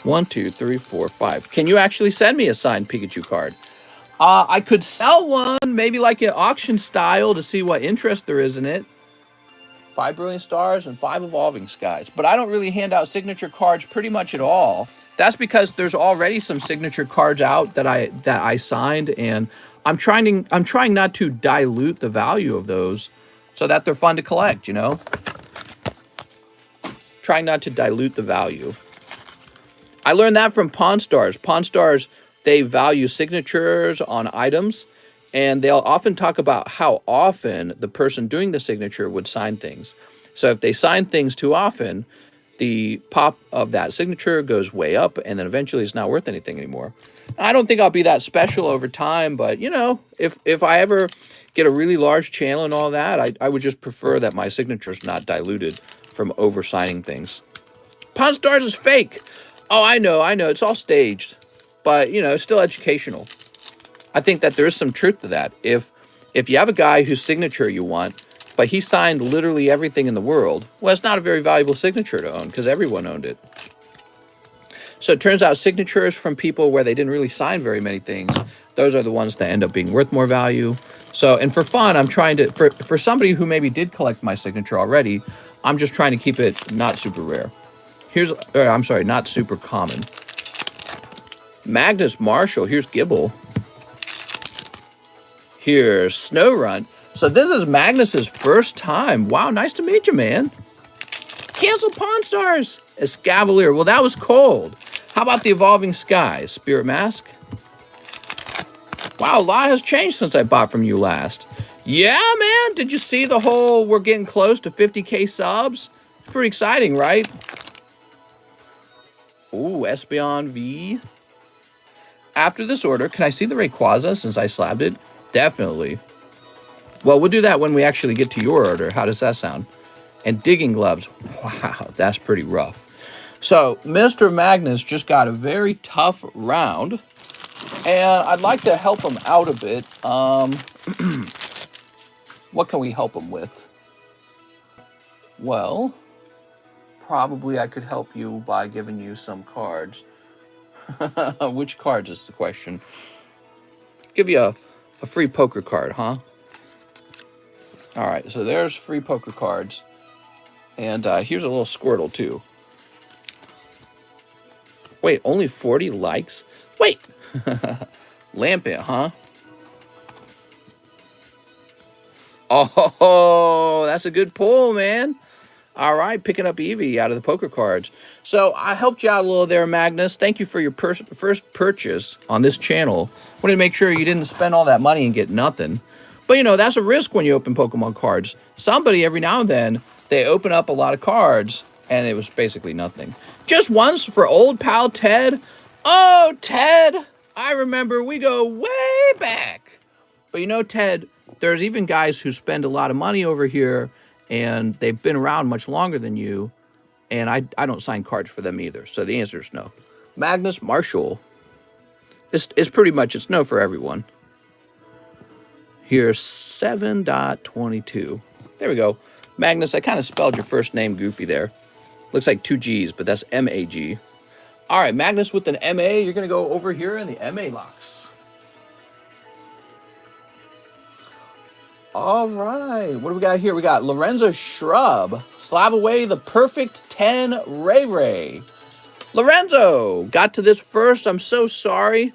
Speaker 1: 1, 2, 3, 4, 5. Can you actually send me a signed Pikachu card? I could sell one, maybe like an auction style, to see what interest there is in it. 5 brilliant stars and 5 evolving skies. But I don't really hand out signature cards pretty much at all. That's because there's already some signature cards out that I signed, and I'm trying not to dilute the value of those so that they're fun to collect, you know? Trying not to dilute the value. I learned that from Pawn Stars. Pawn Stars, they value signatures on items, and they'll often talk about how often the person doing the signature would sign things. So if they sign things too often, the pop of that signature goes way up, and then eventually it's not worth anything anymore. I don't think I'll be that special over time, but, you know, if I ever get a really large channel and all that, I would just prefer that my signature's not diluted from over-signing things. Pawn Stars is fake. Oh, I know. It's all staged. But, you know, it's still educational. I think that there is some truth to that. If you have a guy whose signature you want, but he signed literally everything in the world, well, it's not a very valuable signature to own because everyone owned it. So it turns out signatures from people where they didn't really sign very many things, those are the ones that end up being worth more value. So, and for fun, I'm trying to, for somebody who maybe did collect my signature already, I'm just trying to keep it not super rare. Not super common. Magnus Marshall, here's Gibble. Here's Snowrun. So this is Magnus's first time. Wow, nice to meet you, man. Cancel Pawn Stars. Escavalier. Well, that was cold. How about the Evolving Skies? Spirit Mask. Wow, a lot has changed since I bought from you last. Yeah, man. Did you see the whole we're getting close to 50K subs? Pretty exciting, right? Ooh, Espeon V. After this order, can I see the Rayquaza since I slabbed it? Definitely. Well, we'll do that when we actually get to your order. How does that sound? And Digging Gloves. Wow, that's pretty rough. So, Mr. Magnus just got a very tough round, and I'd like to help him out a bit. What can we help him with? Well, probably I could help you by giving you some cards. Which cards is the question? Give you a free poker card, huh? All right, so there's free poker cards. And here's a little Squirtle, too. Wait, only 40 likes? Wait! Lampent, huh? Oh, that's a good pull, man. All right, picking up Eevee out of the poker cards. So I helped you out a little there, Magnus. Thank you for your first purchase on this channel. Wanted to make sure you didn't spend all that money and get nothing. But, you know, that's a risk when you open Pokemon cards. Somebody, every now and then, they open up a lot of cards, and it was basically nothing. Just once for old pal Ted. Oh, Ted! I remember we go way back. But, you know, Ted, there's even guys who spend a lot of money over here, and they've been around much longer than you, and I don't sign cards for them either. So the answer is no. Magnus Marshall. It's pretty much, it's no for everyone. Here's 7.22. There we go. Magnus, I kind of spelled your first name goofy there. Looks like 2 G's, but that's M-A-G. All right, Magnus with an M-A. You're going to go over here in the M-A locks. All right, what do we got here? We got Lorenzo Shrub. SLAB-AWAY, the perfect 10 Ray. Lorenzo got to this first. I'm so sorry.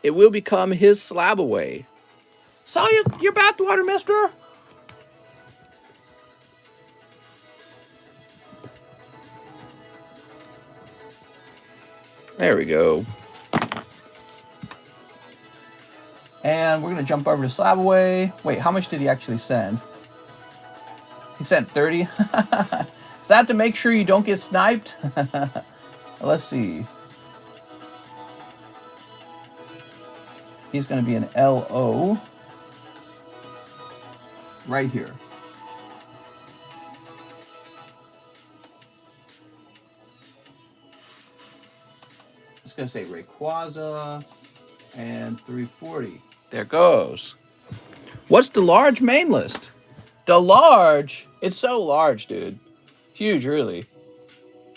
Speaker 1: It will become his SLAB-AWAY. Sell your bathwater, mister. There we go. And we're going to jump over to SLAB-AWAY. Wait, how much did he actually send? He sent 30. Is that to make sure you don't get sniped? Let's see. He's going to be an LO. Right here. It's going to say Rayquaza and 340. There goes. What's the large main list? The large? It's so large, dude. Huge, really.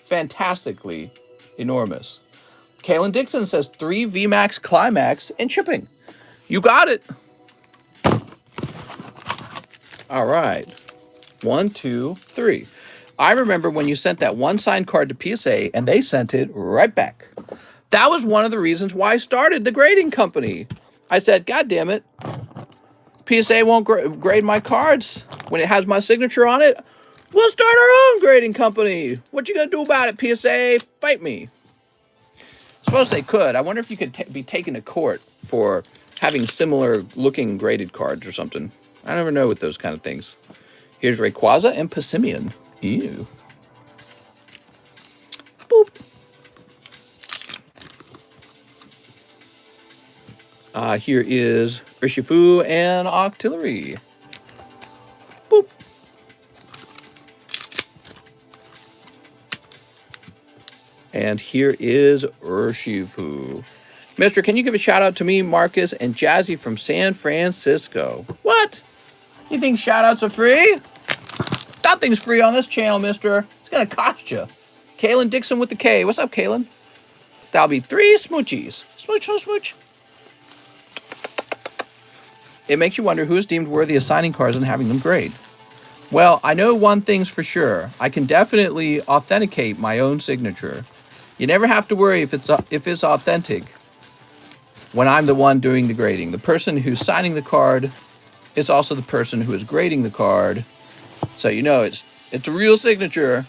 Speaker 1: Fantastically enormous. Kalen Dixon says 3 VMAX Climax and shipping. You got it. All right. 1, 2, 3. I remember when you sent that one signed card to PSA and they sent it right back. That was one of the reasons why I started the grading company. I said, God damn it. PSA won't grade my cards when it has my signature on it. We'll start our own grading company. What you gonna do about it, PSA? Fight me. Suppose they could. I wonder if you could be taken to court for having similar looking graded cards or something. I never know with those kind of things. Here's Rayquaza and Passimian. Ew. Boop. Here is Urshifu and Octillery. Boop. And here is Urshifu. Mister, can you give a shout out to me, Marcus, and Jazzy from San Francisco? What? You think shout outs are free? Nothing's free on this channel, mister. It's going to cost you. Kalen Dixon with the K. What's up, Kalen? That'll be 3 smoochies. Smooch, no smooch. It makes you wonder who is deemed worthy of signing cards and having them grade. Well, I know one thing's for sure. I can definitely authenticate my own signature. You never have to worry if it's authentic when I'm the one doing the grading. The person who's signing the card is also the person who is grading the card. So you know it's a real signature.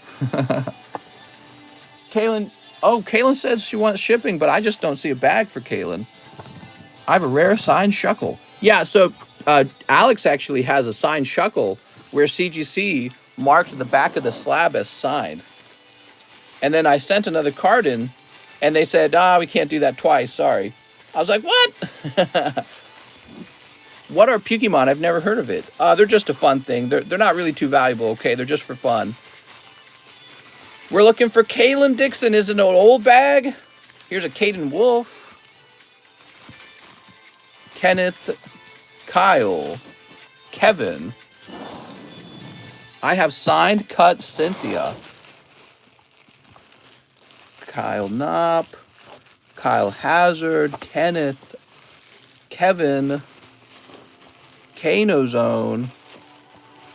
Speaker 1: Kaylin, Kaylin says she wants shipping, but I just don't see a bag for Kaylin. I have a rare signed Shuckle. Yeah, so Alex actually has a signed Shuckle where CGC marked the back of the slab as signed. And then I sent another card in, and they said, we can't do that twice, sorry. I was like, what? What are Pokemon? I've never heard of it. They're just a fun thing. They're not really too valuable, okay? They're just for fun. We're looking for Kalen Dixon. Is it an old bag? Here's a Caden Wolf. Kenneth, Kyle, Kevin. I have signed cut Cynthia. Kyle Knopp, Kyle Hazard, Kenneth, Kevin, Kano Zone,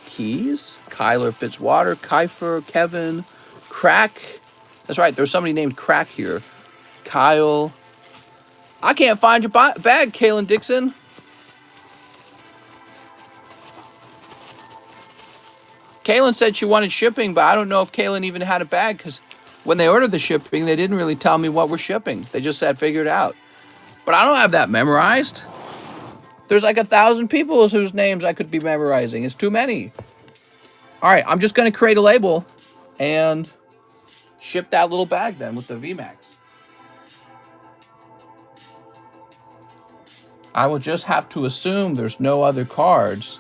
Speaker 1: Keys, Kyler Fitzwater, Kiefer, Kevin, Crack. That's right, there's somebody named Crack here. Kyle. I can't find your bag, Kalen Dixon. Kaylin said she wanted shipping, but I don't know if Kaylin even had a bag because when they ordered the shipping, they didn't really tell me what we're shipping. They just said figure it out. But I don't have that memorized. There's like 1,000 people whose names I could be memorizing. It's too many. All right, I'm just going to create a label and ship that little bag then with the VMAX. I will just have to assume there's no other cards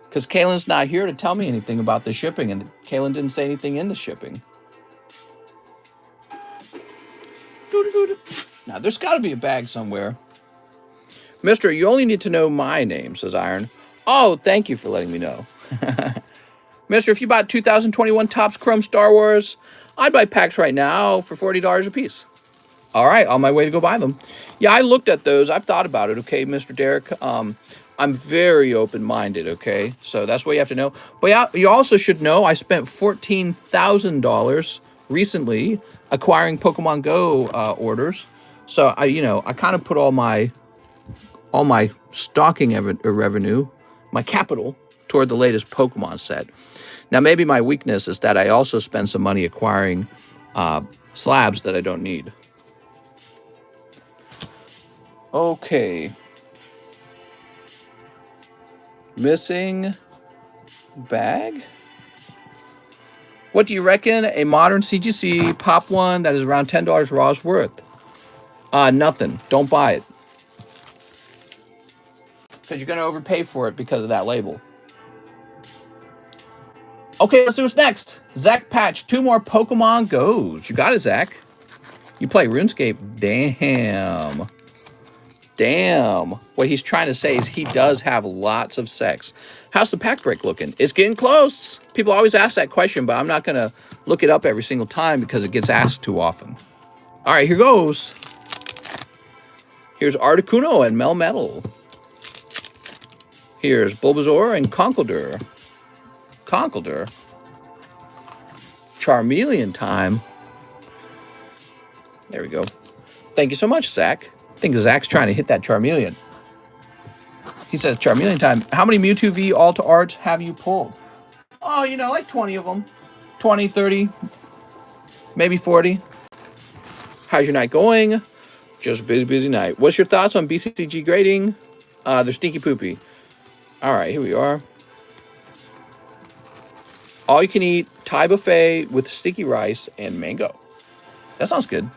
Speaker 1: because Kaylin's not here to tell me anything about the shipping, and Kaylin didn't say anything in the shipping. Now, there's got to be a bag somewhere. Mister, you only need to know my name, says Iron. Oh, thank you for letting me know. Mister, if you bought 2021 Topps Chrome Star Wars, I'd buy packs right now for $40 a piece. All right, on my way to go buy them. Yeah, I looked at those. I've thought about it, okay, Mr. Derek. I'm very open-minded, okay? So that's what you have to know. But yeah, you also should know I spent $14,000 recently acquiring Pokemon Go orders. So I kind of put all my stocking revenue, my capital, toward the latest Pokemon set. Now, maybe my weakness is that I also spend some money acquiring slabs that I don't need. Okay. Missing bag? What do you reckon a modern CGC Pop 1 that is around $10 raw is worth? Nothing. Don't buy it. Because you're going to overpay for it because of that label. Okay, let's see what's next. Zach Patch, 2 more Pokemon Goes. You got it, Zach. You play RuneScape? Damn. Damn. What he's trying to say is he does have lots of sex. How's the pack break looking? It's getting close. People always ask that question, but I'm not going to look it up every single time because it gets asked too often. All right, here goes. Here's Articuno and Melmetal. Here's Bulbasaur and Conkeldurr. Conkeldurr. Charmeleon time. There we go. Thank you so much, Zach. I think Zach's trying to hit that Charmeleon. He says, Charmeleon time. How many Mewtwo V Alta Arts have you pulled? Oh, you know, like 20 of them. 20, 30, maybe 40. How's your night going? Just a busy night. What's your thoughts on BCG grading? They're stinky poopy. All right, here we are. All you can eat Thai buffet with sticky rice and mango. That sounds good.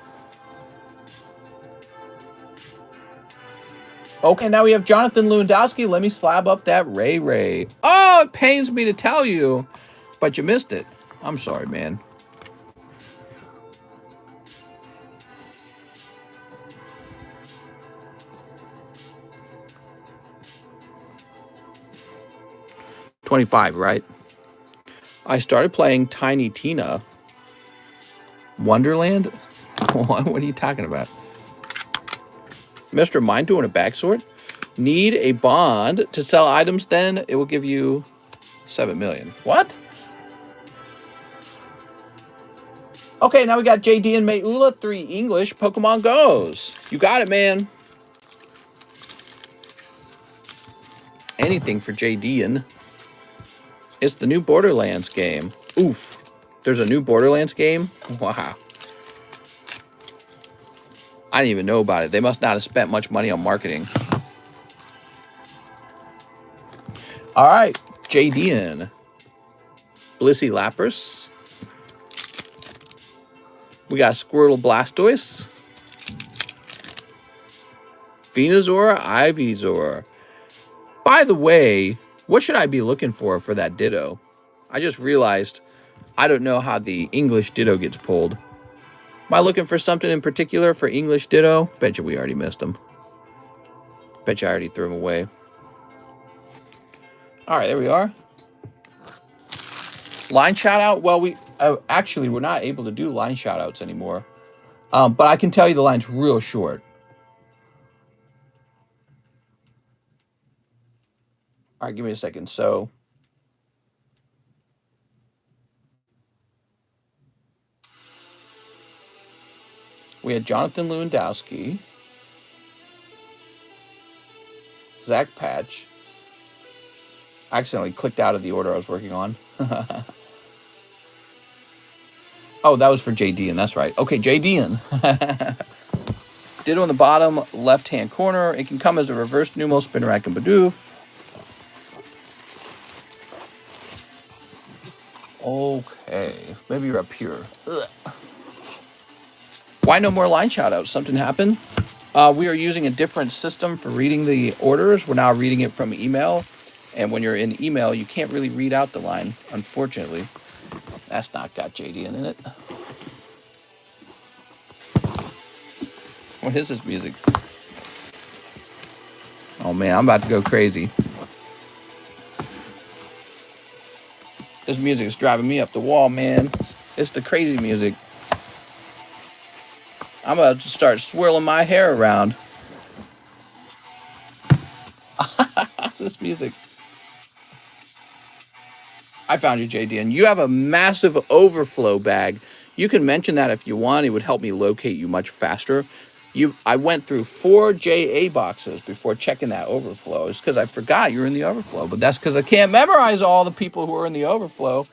Speaker 1: Okay, now we have Jonathan Lewandowski. Let me slab up that Ray. Oh, it pains me to tell you, but you missed it. I'm sorry, man. $25, right? I started playing Tiny Tina. Wonderland? What are you talking about? Mr. Mind doing a backsword? Need a bond to sell items, then it will give you 7 million. What? Okay, now we got JD and Mayula, 3 English. Pokemon Goes. You got it, man. Anything for JD and it's the new Borderlands game. Oof. There's a new Borderlands game? Wow. I didn't even know about it. They must not have spent much money on marketing. All right, JDN. Blissey Lapras. We got Squirtle Blastoise. Venusaur, Ivysaur. By the way, what should I be looking for that Ditto? I just realized I don't know how the English Ditto gets pulled. Am I looking for something in particular for English Ditto? Bet you we already missed them. Bet you I already threw them away. All right, there we are. Line shout out. Well, actually we're not able to do line shout outs anymore. But I can tell you the line's real short. All right, give me a second. So we had Jonathan Lewandowski, Zach Patch. I accidentally clicked out of the order I was working on. Oh, that was for JD, and that's right. Okay, JD. Ditto in the bottom left-hand corner. It can come as a reverse Numel, Spinarak, and Bidoof. Okay, maybe you're up here. Ugh. Why no more line shoutouts? Something happened? We are using a different system for reading the orders. We're now reading it from email. And when you're in email, you can't really read out the line, unfortunately. That's not got JD in it. What is this music? Oh man, I'm about to go crazy. This music is driving me up the wall, man. It's the crazy music. I'm about to start swirling my hair around. This music. I found you, JD, and you have a massive overflow bag. You can mention that if you want. It would help me locate you much faster. I went through 4 JA boxes before checking that overflow. It's because I forgot you were in the overflow, but that's because I can't memorize all the people who are in the overflow.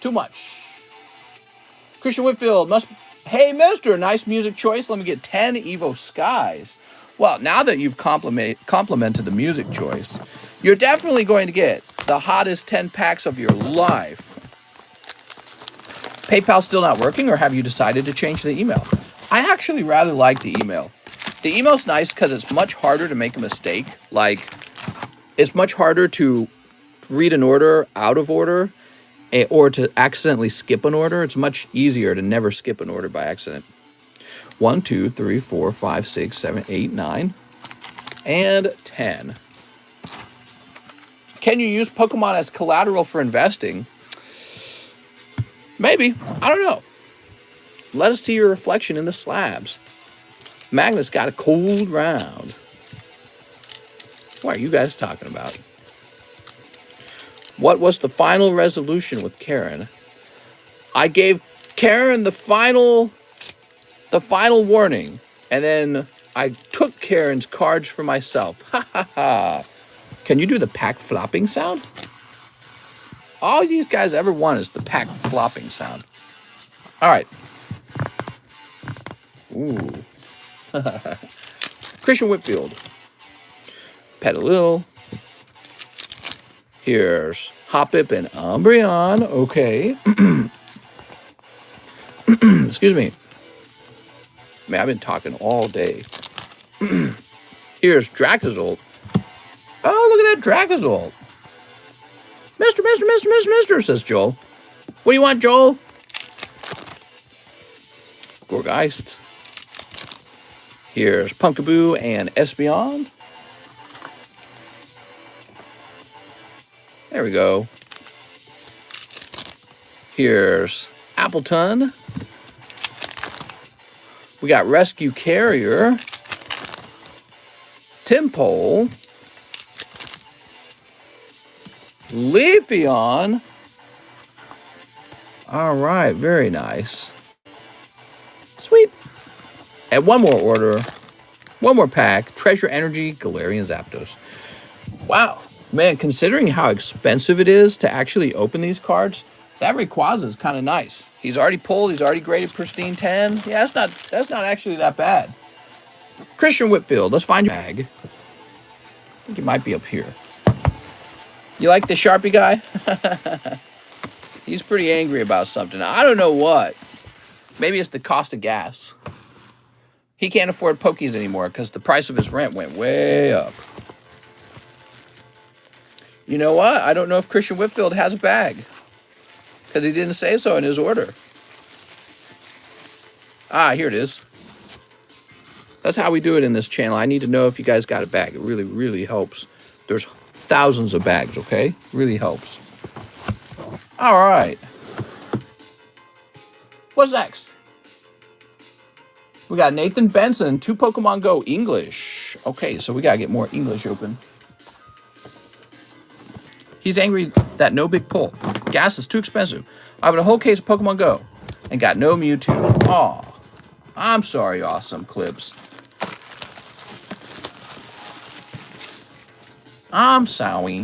Speaker 1: Too much. Christian Whitfield must... Hey, mister, nice music choice. Let me get 10 Evo Skies. Well, now that you've complimented the music choice, you're definitely going to get the hottest 10 packs of your life. PayPal's still not working, or have you decided to change the email? I actually rather like the email. The email's nice because it's much harder to make a mistake. Like, it's much harder to read an order out of order. or to accidentally skip an order. It's much easier to never skip an order by accident. 1, 2, 3, 4, 5, 6, 7, 8, 9, and 10. Can you use Pokemon as collateral for investing? Maybe. I don't know. Let us see your reflection in the slabs. Magnus got a cold round. What are you guys talking about? What was the final resolution with Karen? I gave Karen the final warning, and then I took Karen's cards for myself. Ha ha ha. Can you do the pack flopping sound? All these guys ever want is the pack flopping sound. All right. Ooh. Christian Whitfield. Petalil. Here's Hoppip and Umbreon. Okay. Excuse me. Man, I've been talking all day. Here's Dracozolt. Oh, look at that Dracozolt. Mister, says Joel. What do you want, Joel? Gorgeist. Here's Pumpkaboo and Espeon. There we go. Here's Appleton. We got Rescue Carrier. Timpole. Leafeon. All right, very nice. Sweet. And one more order. One more pack. Treasure Energy, Galarian Zapdos. Wow. Man, considering how expensive it is to actually open these cards, that Rayquaza is kind of nice. He's already pulled. He's already graded pristine 10. Yeah, that's not actually that bad. Christian Whitfield, let's find your bag. I think he might be up here. You like the Sharpie guy? He's pretty angry about something. I don't know what. Maybe it's the cost of gas. He can't afford Pokies anymore because the price of his rent went way up. You know what? I don't know if Christian Whitfield has a bag because he didn't say so in his order. Ah, here it is. That's how we do it in this channel. I need to know if you guys got a bag. It really, really helps. There's thousands of bags, okay? Really helps. All right. What's next? We got Nathan Benson, 2 Pokemon Go English. Okay, so we got to get more English open. He's angry that no big pull. Gas is too expensive. I have a whole case of Pokemon Go and got no Mewtwo. Aw. I'm sorry, Awesome Clips. I'm sorry.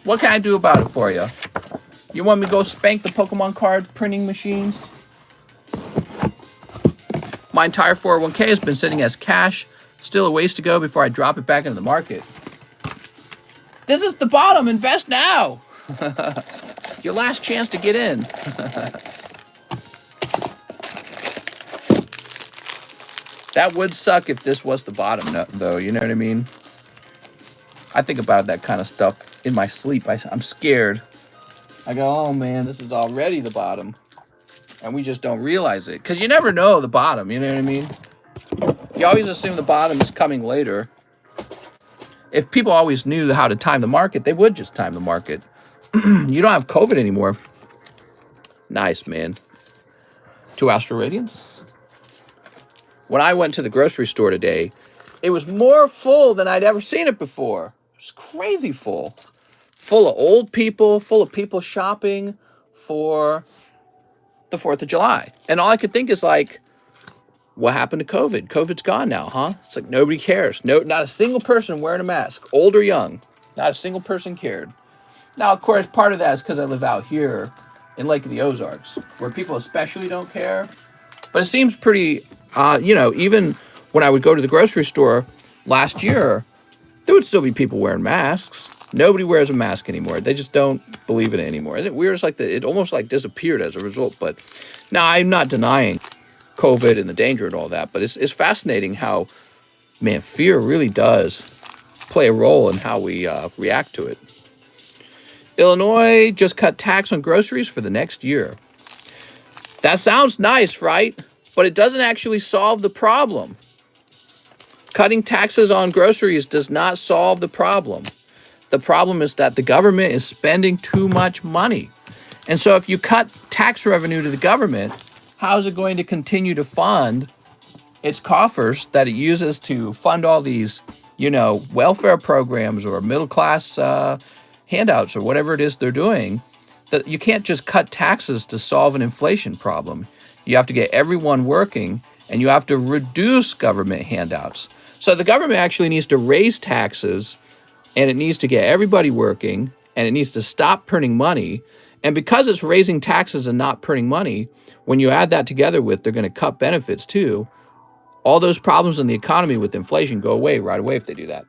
Speaker 1: What can I do about it for you? You want me to go spank the Pokemon card printing machines? My entire 401k has been sitting as cash. Still a ways to go before I drop it back into the market. This is the bottom. Invest now. Your last chance to get in. That would suck if this was the bottom, though. You know what I mean? I think about that kind of stuff in my sleep. I'm scared. I go, oh man, this is already the bottom. And we just don't realize it. Because you never know the bottom, you know what I mean? You always assume the bottom is coming later. If people always knew how to time the market, they would just time the market. You don't have COVID anymore. Nice, man. 2 Astral Radiance. When I went to the grocery store today, it was more full than I'd ever seen it before. It was crazy full. Full of old people, full of people shopping for the 4th of July. And all I could think is like, what happened to COVID? COVID's gone now, huh? It's like nobody cares. No, not a single person wearing a mask, old or young. Not a single person cared. Now, of course, part of that is because I live out here in Lake of the Ozarks, where people especially don't care. But it seems pretty, even when I would go to the grocery store last year, there would still be people wearing masks. Nobody wears a mask anymore. They just don't believe in it anymore. It almost like disappeared as a result. But now I'm not denying COVID and the danger and all that, but it's fascinating how, man, fear really does play a role in how we react to it. Illinois just cut tax on groceries for the next year. That sounds nice, right? But it doesn't actually solve the problem. Cutting taxes on groceries does not solve the problem. The problem is that the government is spending too much money. And so if you cut tax revenue to the government, how is it going to continue to fund its coffers that it uses to fund all these, welfare programs or middle class handouts or whatever it is they're doing? That you can't just cut taxes to solve an inflation problem. You have to get everyone working, and you have to reduce government handouts. So the government actually needs to raise taxes, and it needs to get everybody working, and it needs to stop printing money. And because it's raising taxes and not printing money, when you add that together with they're going to cut benefits too, all those problems in the economy with inflation go away right away if they do that.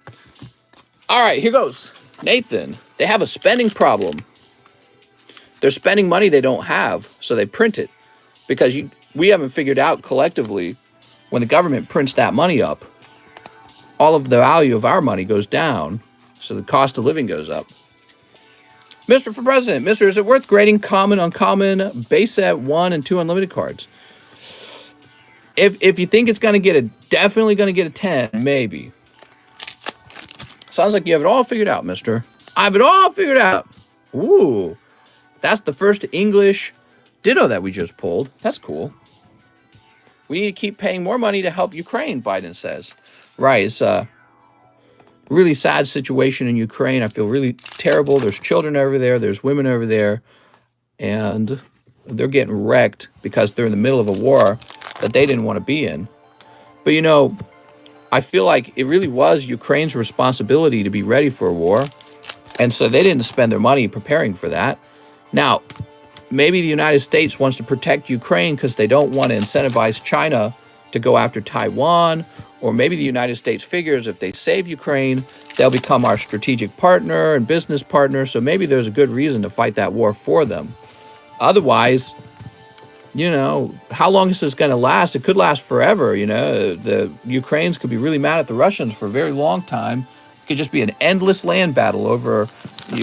Speaker 1: All right, here goes. Nathan, they have a spending problem. They're spending money they don't have, so they print it. Because we haven't figured out collectively, when the government prints that money up, all of the value of our money goes down, so the cost of living goes up. Mr. for President, Mr. Is it worth grading common, uncommon, base set 1 and 2 unlimited cards? If you think it's definitely going to get a 10, maybe. Sounds like you have it all figured out, mister. I have it all figured out. Ooh, that's the first English ditto that we just pulled. That's cool. We need to keep paying more money to help Ukraine, Biden says. Right, it's a really sad situation in Ukraine. I feel really terrible. There's children over there. There's women over there. And they're getting wrecked because they're in the middle of a war that they didn't want to be in. But, I feel like it really was Ukraine's responsibility to be ready for a war. And so they didn't spend their money preparing for that. Now, maybe the United States wants to protect Ukraine because they don't want to incentivize China to go after Taiwan. Or maybe the United States figures if they save Ukraine, they'll become our strategic partner and business partner. So maybe there's a good reason to fight that war for them. Otherwise, how long is this going to last? It could last forever. The Ukrainians could be really mad at the Russians for a very long time. It could just be an endless land battle over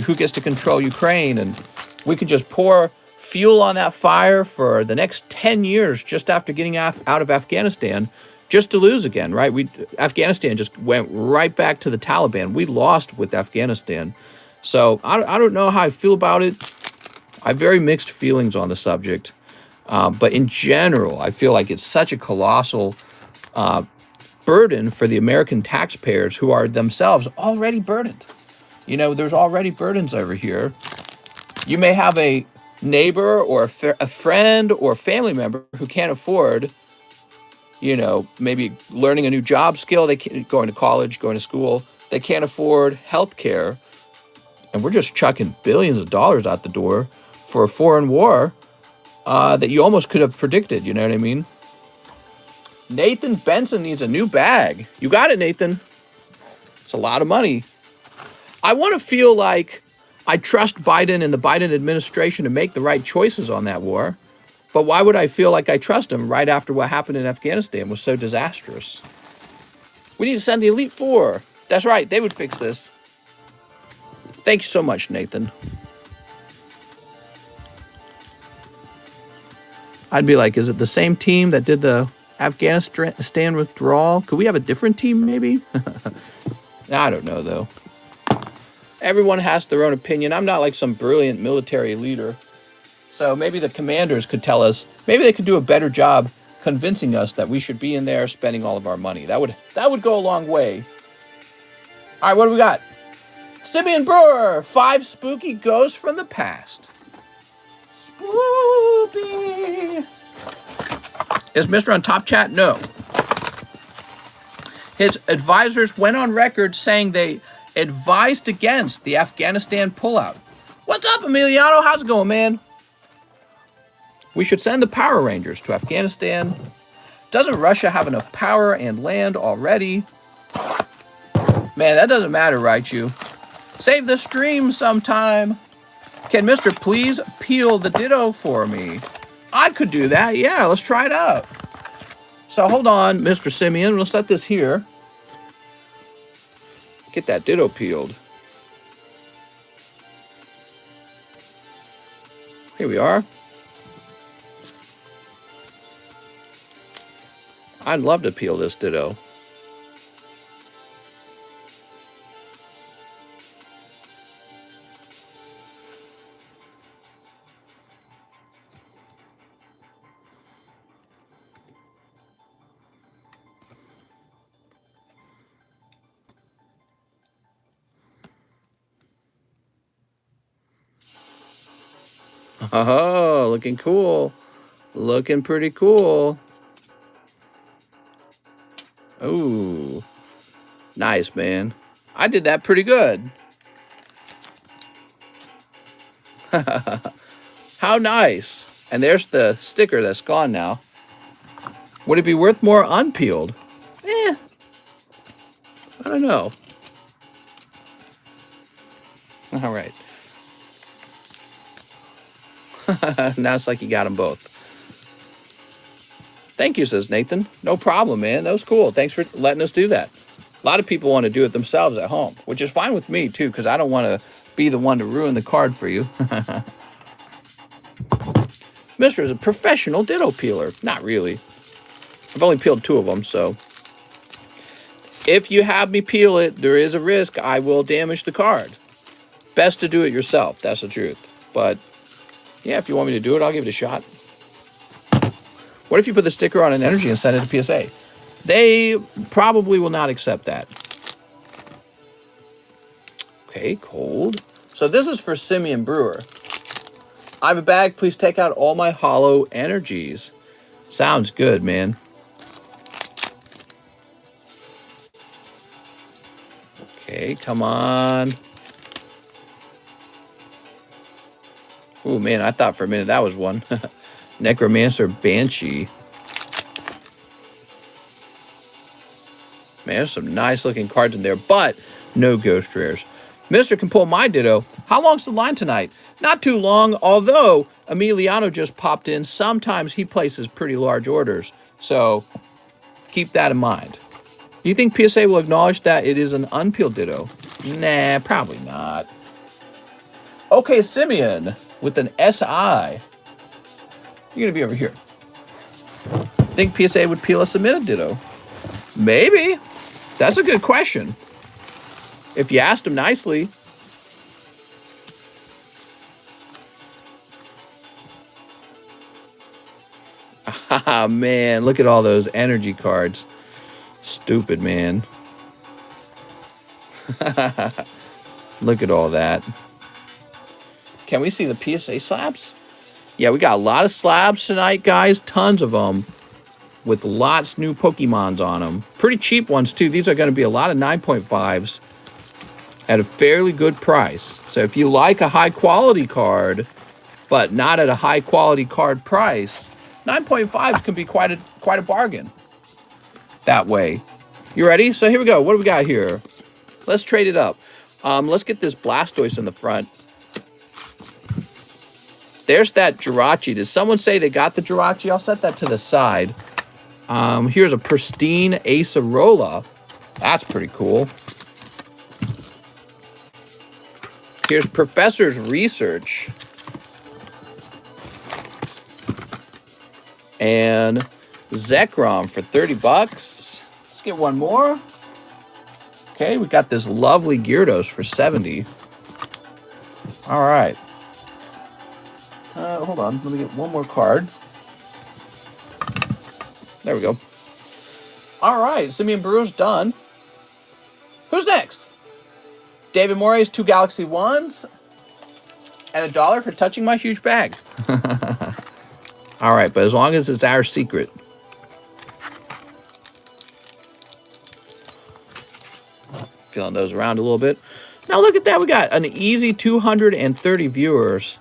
Speaker 1: who gets to control Ukraine. And we could just pour fuel on that fire for the next 10 years just after getting out of Afghanistan, just to lose again, right? Afghanistan just went right back to the Taliban. We lost with Afghanistan. So I don't know how I feel about it. I have very mixed feelings on the subject. But in general, I feel like it's such a colossal burden for the American taxpayers who are themselves already burdened. There's already burdens over here. You may have a neighbor or a friend or family member who can't afford, maybe learning a new job skill. They can't, going to college, going to school. They can't afford health care. And we're just chucking billions of dollars out the door for a foreign war that you almost could have predicted. You know what I mean? Nathan Benson needs a new bag. You got it, Nathan. It's a lot of money. I want to feel like I trust Biden and the Biden administration to make the right choices on that war. But why would I feel like I trust him right after what happened in Afghanistan was so disastrous? We need to send the Elite Four. That's right. They would fix this. Thank you so much, Nathan. I'd be like, is it the same team that did the Afghanistan withdrawal? Could we have a different team, maybe? I don't know, though. Everyone has their own opinion. I'm not like some brilliant military leader. So maybe the commanders could tell us, maybe they could do a better job convincing us that we should be in there spending all of our money. That would go a long way. All right, what do we got? Simeon Brewer, 5 spooky ghosts from the past. Spoopy. Is Mr. on Top Chat? No. His advisors went on record saying they advised against the Afghanistan pullout. What's up, Emiliano? How's it going, man? We should send the Power Rangers to Afghanistan. Doesn't Russia have enough power and land already? Man, that doesn't matter, right, you? Save the stream sometime. Can Mr. please peel the ditto for me? I could do that. Yeah, let's try it out. So hold on, Mr. Simeon. We'll set this here. Get that ditto peeled. Here we are. I'd love to peel this ditto. Oh, looking cool. Looking pretty cool. Ooh, nice, man. I did that pretty good. How nice. And there's the sticker that's gone now. Would it be worth more unpeeled? I don't know. All right. Now it's like you got them both. Thank you, says Nathan. No problem, man. That was cool. Thanks for letting us do that. A lot of people want to do it themselves at home, which is fine with me, too, because I don't want to be the one to ruin the card for you. Mister is a professional ditto peeler. Not really. I've only peeled 2 of them, so. If you have me peel it, there is a risk I will damage the card. Best to do it yourself. That's the truth. But, yeah, if you want me to do it, I'll give it a shot. What if you put the sticker on an energy and send it to PSA? They probably will not accept that. Okay, cold. So this is for Simeon Brewer. I have a bag. Please take out all my hollow energies. Sounds good, man. Okay, come on. Oh, man, I thought for a minute that was one. Necromancer Banshee. Man, there's some nice looking cards in there, but no ghost rares. Mister can pull my ditto. How long's the line tonight? Not too long, although Emiliano just popped in. Sometimes he places pretty large orders, so keep that in mind. Do you think PSA will acknowledge that it is an unpeeled ditto? Nah, probably not. Okay, Simeon with an SI. You're going to be over here. Think PSA would peel a submitted ditto? Maybe. That's a good question. If you asked him nicely. Ah, man, look at all those energy cards. Stupid, man. Look at all that. Can we see the PSA slabs? Yeah, we got a lot of slabs tonight, guys. Tons of them. With lots new Pokemons on them. Pretty cheap ones, too. These are going to be a lot of 9.5s at a fairly good price. So if you like a high-quality card, but not at a high-quality card price, 9.5s can be quite a bargain that way. You ready? So here we go. What do we got here? Let's trade it up. Let's get this Blastoise in the front. There's that Jirachi. Did someone say they got the Jirachi? I'll set that to the side. Here's a pristine Acerola. That's pretty cool. Here's Professor's Research. And Zekrom for 30 bucks. Let's get one more. Okay, we got this lovely Gyarados for 70. All right. Hold on. Let me get one more card. There we go. All right, Simeon Brewer's done. Who's next? David Morey's 2 Galaxy 1s and $1 for touching my huge bag. All right, but as long as it's our secret. Feeling those around a little bit. Now look at that. We got an easy 230 viewers.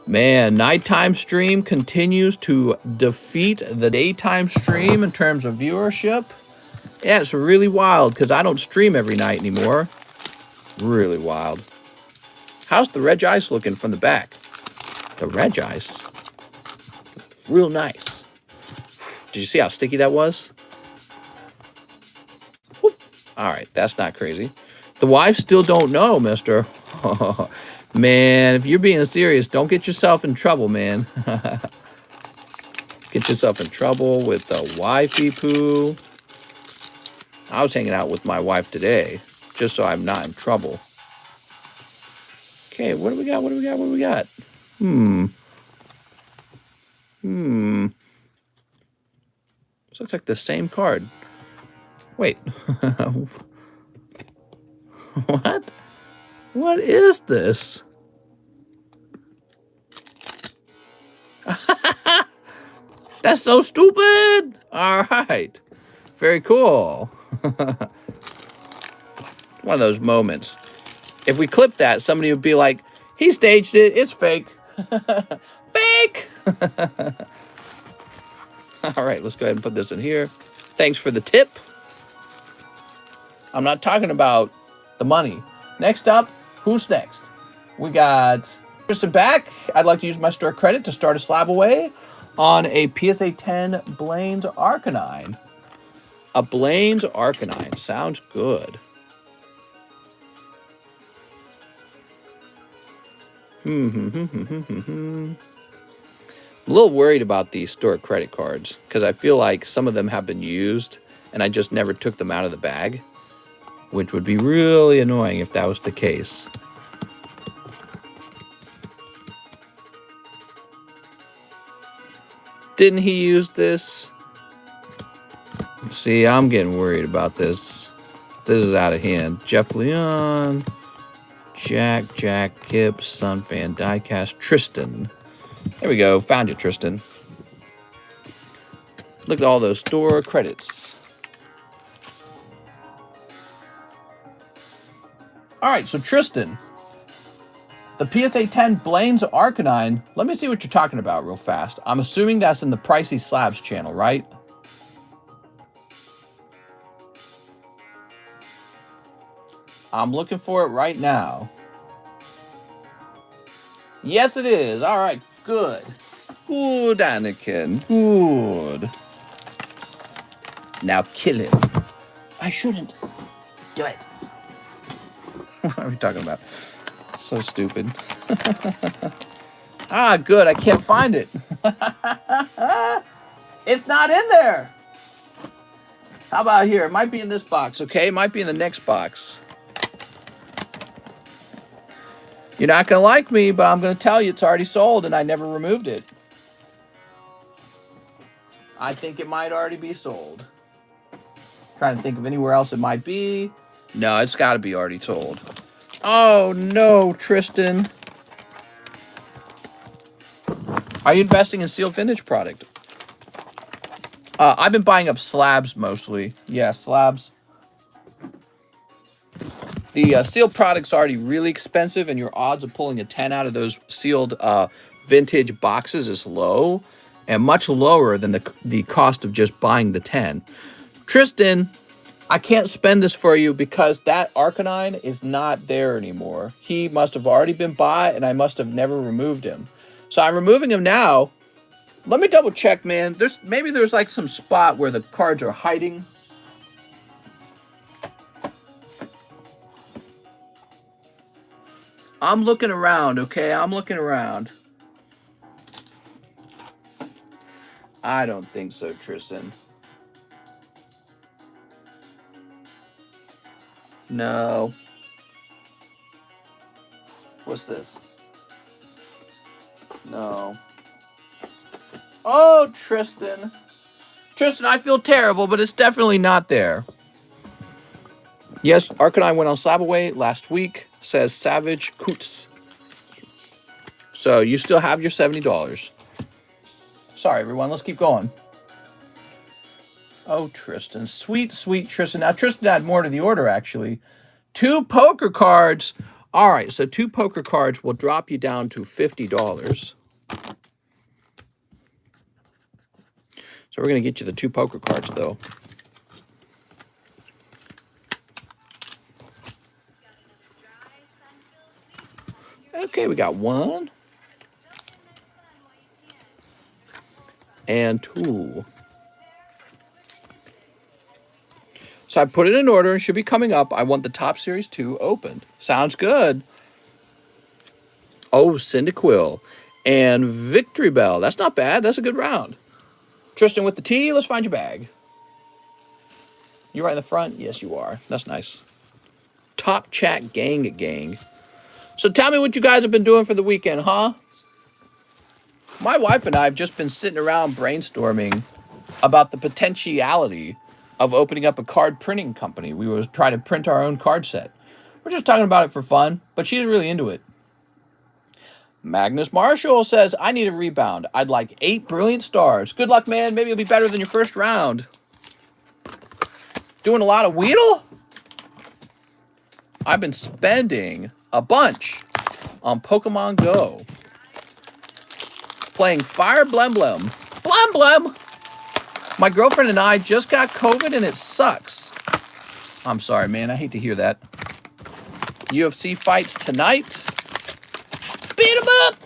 Speaker 1: Man, nighttime stream continues to defeat the daytime stream in terms of viewership. Yeah, it's really wild because I don't stream every night anymore. Really wild. How's the Regice looking from the back? The Regice. Real nice. Did you see how sticky that was? Whoop. All right, that's not crazy. The wives still don't know, mister. Man, if you're being serious, don't get yourself in trouble, man. Get yourself in trouble with the wifey poo. I was hanging out with my wife today, just so I'm not in trouble. Okay, what do we got? What do we got? What do we got? This looks like the same card. Wait. What? What is this? That's so stupid. All right. Very cool. One of those moments. If we clip that, somebody would be like, he staged it. It's fake. Fake. All right, let's go ahead and put this in here. Thanks for the tip. I'm not talking about the money. Next up, who's next? We got Tristan back. I'd like to use my store credit to start a SLAB-AWAY on a PSA 10 Blaine's Arcanine. A Blaine's Arcanine. Sounds good. I'm a little worried about these store credit cards because I feel like some of them have been used and I just never took them out of the bag, which would be really annoying if that was the case. Didn't he use this? See, I'm getting worried about this. This is out of hand. Jeff Leon, Jack, Kip, Sunfan, Diecast, Tristan. There we go. Found you, Tristan. Look at all those store credits. All right, so Tristan, the PSA 10 Blaine's Arcanine. Let me see what you're talking about real fast. I'm assuming that's in the Pricey Slabs channel, right? I'm looking for it right now. Yes, it is. All right, good. Good, Anakin. Good. Now kill him. I shouldn't. Do it. What are we talking about? So stupid. Ah, good. I can't find it. It's not in there. How about here? It might be in this box, okay? It might be in the next box. You're not going to like me, but I'm going to tell you it's already sold and I never removed it. I think it might already be sold. Trying to think of anywhere else it might be. No, it's got to be already sold. Oh, no, Tristan. Are you investing in sealed vintage product? I've been buying up slabs mostly. Yeah, slabs. The sealed product's already really expensive, and your odds of pulling a 10 out of those sealed vintage boxes is low, and much lower than the cost of just buying the 10. Tristan, I can't spend this for you because that Arcanine is not there anymore. He must have already been bought, and I must have never removed him. So I'm removing him now. Let me double check, man. Maybe there's like some spot where the cards are hiding. I'm looking around, okay? I'm looking around. I don't think so, Tristan. No. What's this? No. Oh, Tristan. Tristan, I feel terrible, but it's definitely not there. Yes, Arcanine went on SLAB-AWAY last week, says Savage Coots. So you still have your $70. Sorry, everyone. Let's keep going. Oh, Tristan. Sweet, sweet Tristan. Now, Tristan had more to the order, actually. 2 poker cards. All right, so 2 poker cards will drop you down to $50. So we're going to get you the 2 poker cards, though. Okay, we got 1 and 2. So I put it in order and should be coming up. I want the top series 2 opened. Sounds good. Oh, Cyndaquil and Victory Bell. That's not bad. That's a good round. Tristan with the T. Let's find your bag. You right in the front? Yes, you are. That's nice. Top chat gang. So tell me what you guys have been doing for the weekend, huh? My wife and I have just been sitting around brainstorming about the potentiality of opening up a card printing company. We were trying to print our own card set. We're just talking about it for fun, but she's really into it. Magnus Marshall says, I need a rebound. I'd like 8 brilliant stars. Good luck, man. Maybe it'll be better than your first round. Doing a lot of Weedle? I've been spending a bunch on Pokemon Go. Playing Fire Blem. My girlfriend and I just got COVID and it sucks. I'm sorry, man. I hate to hear that. UFC fights tonight. Beat 'em up!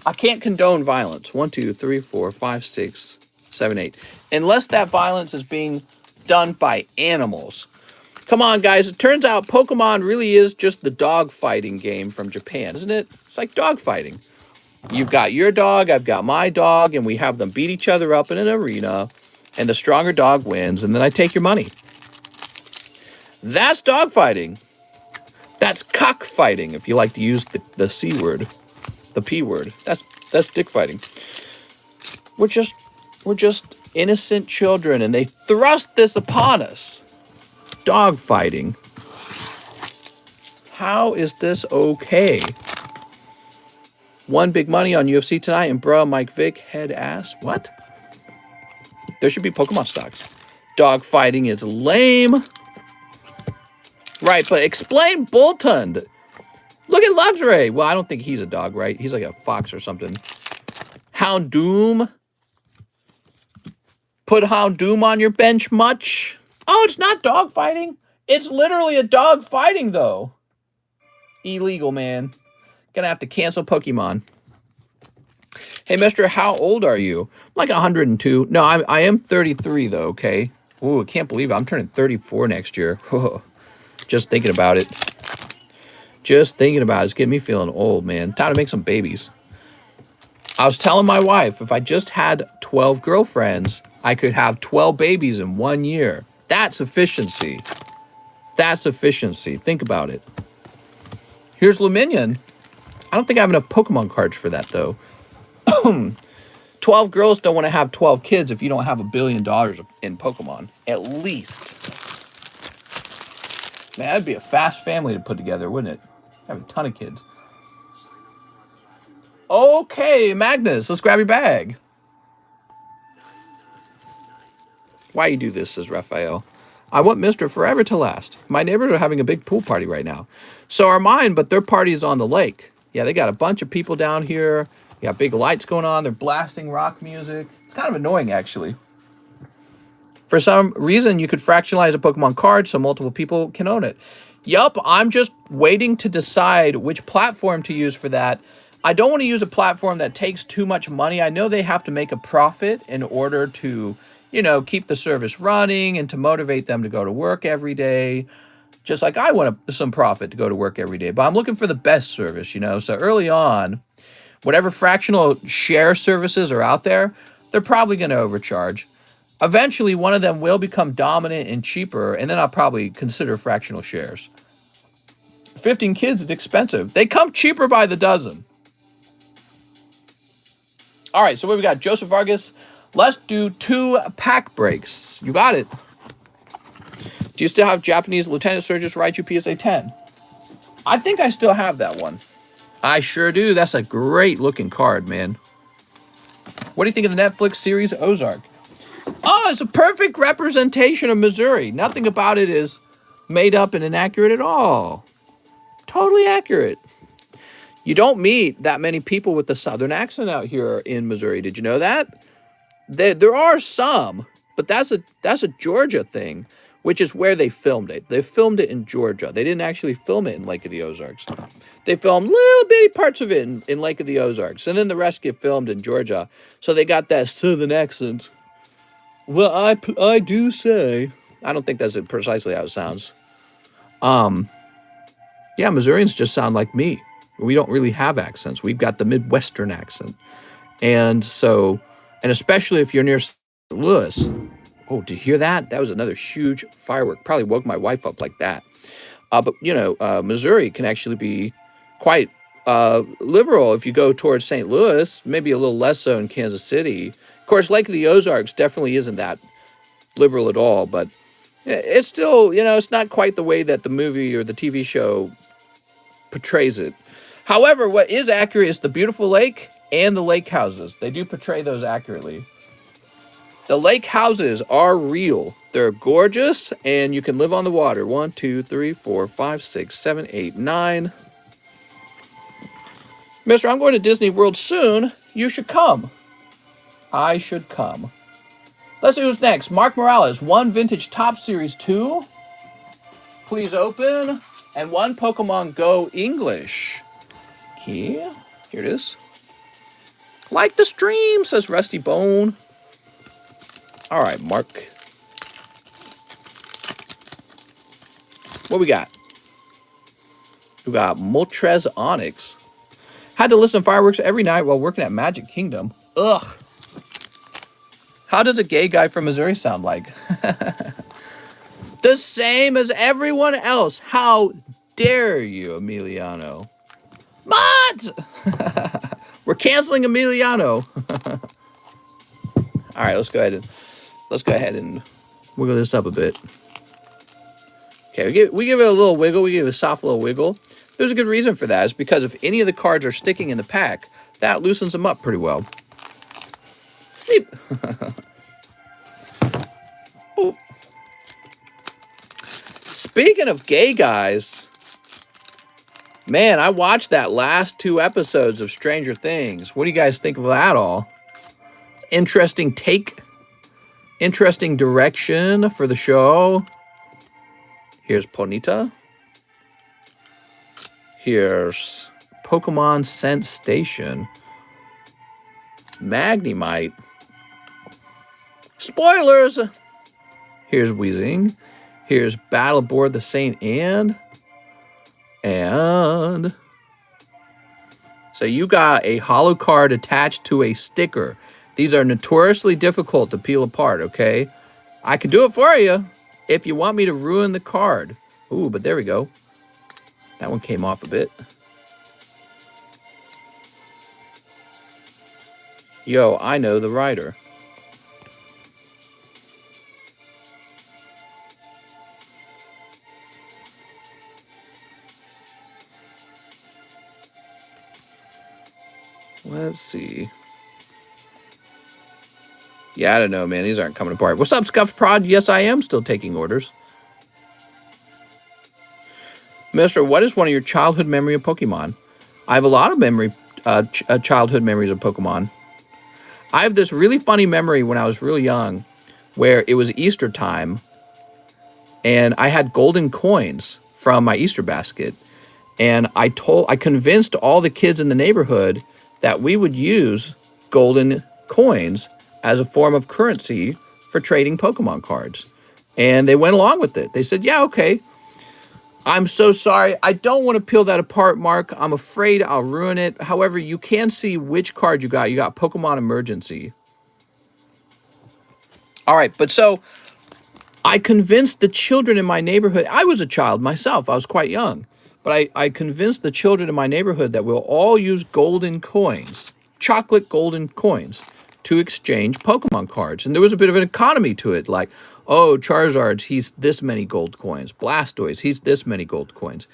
Speaker 1: I can't condone violence. 1, 2, 3, 4, 5, 6, 7, 8. Unless that violence is being done by animals. Come on, guys. It turns out Pokemon really is just the dog fighting game from Japan, isn't it? It's like dog fighting. You've got your dog, I've got my dog, and we have them beat each other up in an arena, and the stronger dog wins, and then I take your money. That's dog fighting. That's cockfighting, if you like to use the C word, the P word. That's dick fighting. We're just innocent children, and they thrust this upon us. Dog fighting. How is this okay? One big money on UFC tonight, and bruh, Mike Vick, head ass. What? There should be Pokemon stocks. Dog fighting is lame. Right, but explain Boltund. Look at Luxray. Well, I don't think he's a dog, right? He's like a fox or something. Houndoom. Put Houndoom on your bench much? Oh, it's not dog fighting. It's literally a dog fighting, though. Illegal, man. Gonna have to cancel Pokemon. Hey, mister, how old are you? I'm like 102. No, I am 33, though, okay? Ooh, I can't believe it. I'm turning 34 next year. Just thinking about it. It's getting me feeling old, man. Time to make some babies. I was telling my wife, if I just had 12 girlfriends, I could have 12 babies in 1 year. That's efficiency. Think about it. Here's Luminion. I don't think I have enough Pokemon cards for that, though. 12 girls don't want to have 12 kids if you don't have $1 billion in Pokemon. At least. Man, that'd be a fast family to put together, wouldn't it? Have a ton of kids. Okay, Magnus, let's grab your bag. Why you do this, says Raphael. I want Mr. Forever to last. My neighbors are having a big pool party right now. So are mine, but their party is on the lake. Yeah, they got a bunch of people down here. They got big lights going on. They're blasting rock music. It's kind of annoying, actually. For some reason, you could fractionalize a Pokemon card so multiple people can own it. Yup, I'm just waiting to decide which platform to use for that. I don't want to use a platform that takes too much money. I know they have to make a profit in order to, keep the service running and to motivate them to go to work every day. Just like I want some profit to go to work every day. But I'm looking for the best service, So early on, whatever fractional share services are out there, they're probably going to overcharge. Eventually, one of them will become dominant and cheaper, and then I'll probably consider fractional shares. 15 kids is expensive. They come cheaper by the dozen. All right, so what we got? Joseph Vargas. Let's do 2 pack breaks. You got it. Do you still have Japanese Lieutenant Surgeons Raichu PSA 10? I think I still have that one. I sure do. That's a great looking card, man. What do you think of the Netflix series Ozark? Oh, it's a perfect representation of Missouri. Nothing about it is made up and inaccurate at all. Totally accurate. You don't meet that many people with the southern accent out here in Missouri. Did you know that? There are some, but that's a Georgia thing, which is where they filmed it. They filmed it in Georgia. They didn't actually film it in Lake of the Ozarks. They filmed little bitty parts of it in Lake of the Ozarks, and then the rest get filmed in Georgia. So they got that southern accent. Well, I do say. I don't think that's precisely how it sounds. Yeah, Missourians just sound like me. We don't really have accents. We've got the Midwestern accent. And so, and especially if you're near St. Louis. Oh, did you hear that? That was another huge firework. Probably woke my wife up like that. But, Missouri can actually be quite liberal if you go towards St. Louis, maybe a little less so in Kansas City. Of course, Lake of the Ozarks definitely isn't that liberal at all, but it's still, it's not quite the way that the movie or the TV show portrays it. However, what is accurate is the beautiful lake and the lake houses. They do portray those accurately. The lake houses are real. They're gorgeous, and you can live on the water. 1, 2, 3, 4, 5, 6, 7, 8, 9. Mister, I'm going to Disney World soon. You should come. I should come. Let's see who's next. Mark Morales, 1 Vintage Top Series 2. Please open. And 1 Pokemon Go English. Here it is. Like the stream, says Rusty Bone. All right, Mark. What we got? We got Moltres Onyx. Had to listen to fireworks every night while working at Magic Kingdom. Ugh. How does a gay guy from Missouri sound like? The same as everyone else. How dare you, Emiliano? Mods! We're canceling Emiliano. All right, let's go ahead and wiggle this up a bit. Okay, we give it a little wiggle. We give it a soft little wiggle. There's a good reason for that. It's because if any of the cards are sticking in the pack, that loosens them up pretty well. Sleep. Speaking of gay guys, man, I watched that last 2 episodes of Stranger Things. What do you guys think of that all? Interesting take. Interesting direction for the show. Here's Ponyta. Here's Pokemon Scent Station. Magnemite. Spoilers! Here's Weezing. Here's Battle Aboard the Saint Anne. And so you got a holo card attached to a sticker. These are notoriously difficult to peel apart, okay? I can do it for you if you want me to ruin the card. Ooh, but there we go. That one came off a bit. Yo, I know the writer. Let's see. Yeah, I don't know, man. These aren't coming apart. What's up, Scuffed Prod? Yes, I am still taking orders. Mister, what is one of your childhood memory of Pokemon? I have a lot of childhood memories of Pokemon. I have this really funny memory when I was really young where it was Easter time and I had golden coins from my Easter basket. And I convinced all the kids in the neighborhood that we would use golden coins as a form of currency for trading Pokemon cards. And they went along with it. They said, yeah, okay. I'm so sorry. I don't want to peel that apart, Mark. I'm afraid I'll ruin it. However, you can see which card you got. You got Pokemon Emergency. All right, but so I convinced the children in my neighborhood. I was a child myself. I was quite young. But I convinced the children in my neighborhood that we'll all use golden coins, chocolate golden coins, to exchange Pokemon cards. And there was a bit of an economy to it, like, oh, Charizard's, he's this many gold coins. Blastoise, he's this many gold coins.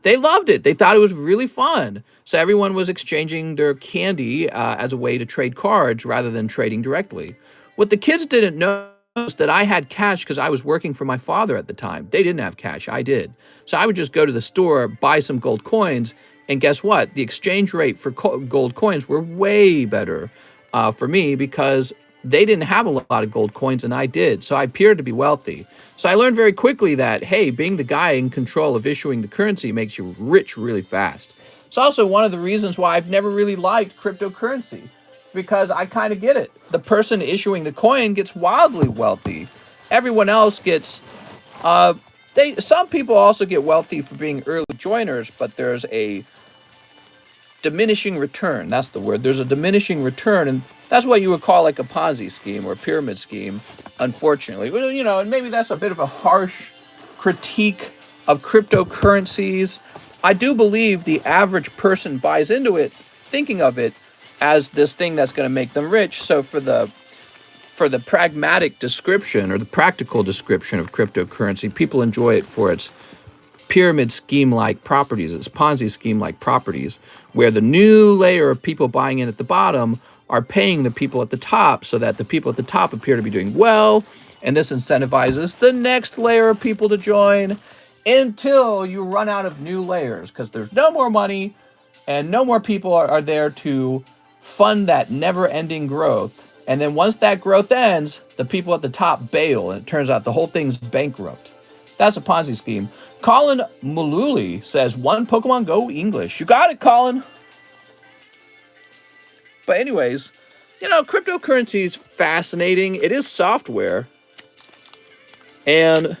Speaker 1: They loved it. They thought it was really fun. So everyone was exchanging their candy as a way to trade cards rather than trading directly. What the kids didn't know is that I had cash because I was working for my father at the time. They didn't have cash. I did. So I would just go to the store, buy some gold coins, and guess what? The exchange rate for gold coins were way better for me because they didn't have a lot of gold coins and I did. So I appeared to be wealthy. So I learned very quickly that, hey, being the guy in control of issuing the currency makes you rich really fast. It's also one of the reasons why I've never really liked cryptocurrency, because I kind of get it. The person issuing the coin gets wildly wealthy. Everyone else gets Some people also get wealthy for being early joiners, but there's a diminishing return. That's the word. There's a diminishing return, and that's what you would call like a Ponzi scheme or a pyramid scheme, unfortunately. Well, and maybe that's a bit of a harsh critique of cryptocurrencies. I do believe the average person buys into it, thinking of it as this thing that's going to make them rich. So for the pragmatic description or the practical description of cryptocurrency, people enjoy it for its pyramid scheme-like properties, its Ponzi scheme-like properties, where the new layer of people buying in at the bottom are paying the people at the top so that the people at the top appear to be doing well, and this incentivizes the next layer of people to join until you run out of new layers because there's no more money and no more people are there to fund that never-ending growth. And then once that growth ends, the people at the top bail, and it turns out the whole thing's bankrupt. That's a Ponzi scheme. Colin Mululi says, one Pokemon Go English. You got it, Colin. But anyways, cryptocurrency is fascinating. It is software. And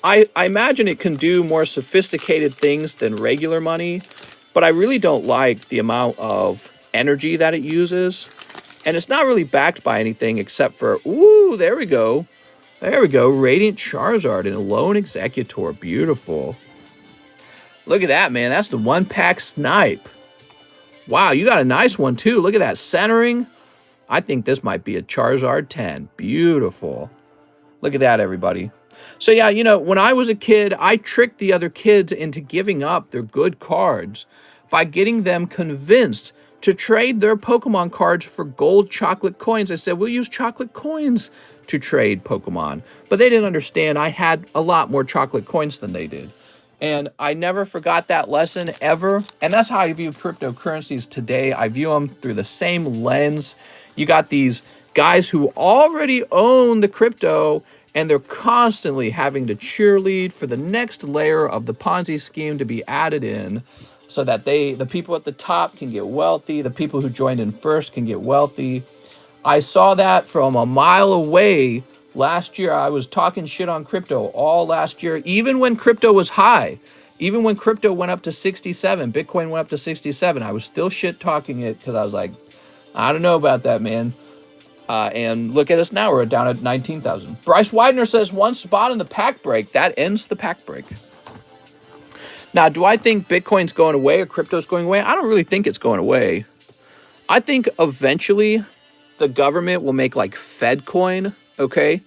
Speaker 1: I imagine it can do more sophisticated things than regular money. But I really don't like the amount of energy that it uses. And it's not really backed by anything except for, ooh, there we go. There we go. Radiant Charizard and a Lone Executor. Beautiful. Look at that, man. That's the one-pack snipe. Wow, you got a nice one, too. Look at that centering. I think this might be a Charizard 10. Beautiful. Look at that, everybody. So, yeah, when I was a kid, I tricked the other kids into giving up their good cards by getting them convinced to trade their Pokemon cards for gold chocolate coins. I said, we'll use chocolate coins to trade Pokemon. But they didn't understand I had a lot more chocolate coins than they did. And I never forgot that lesson ever. And that's how I view cryptocurrencies today. I view them through the same lens. You got these guys who already own the crypto, and they're constantly having to cheerlead for the next layer of the Ponzi scheme to be added in, so that the people at the top can get wealthy, the people who joined in first can get wealthy. I saw that from a mile away last year. I was talking shit on crypto all last year, even when crypto was high. Even when crypto went up to 67, Bitcoin went up to 67, I was still shit talking it because I was like, I don't know about that, man. And look at us now, we're down at 19,000. Bryce Widener says one spot in the pack break. That ends the pack break. Now, do I think Bitcoin's going away or crypto's going away? I don't really think it's going away. I think eventually the government will make like FedCoin, okay?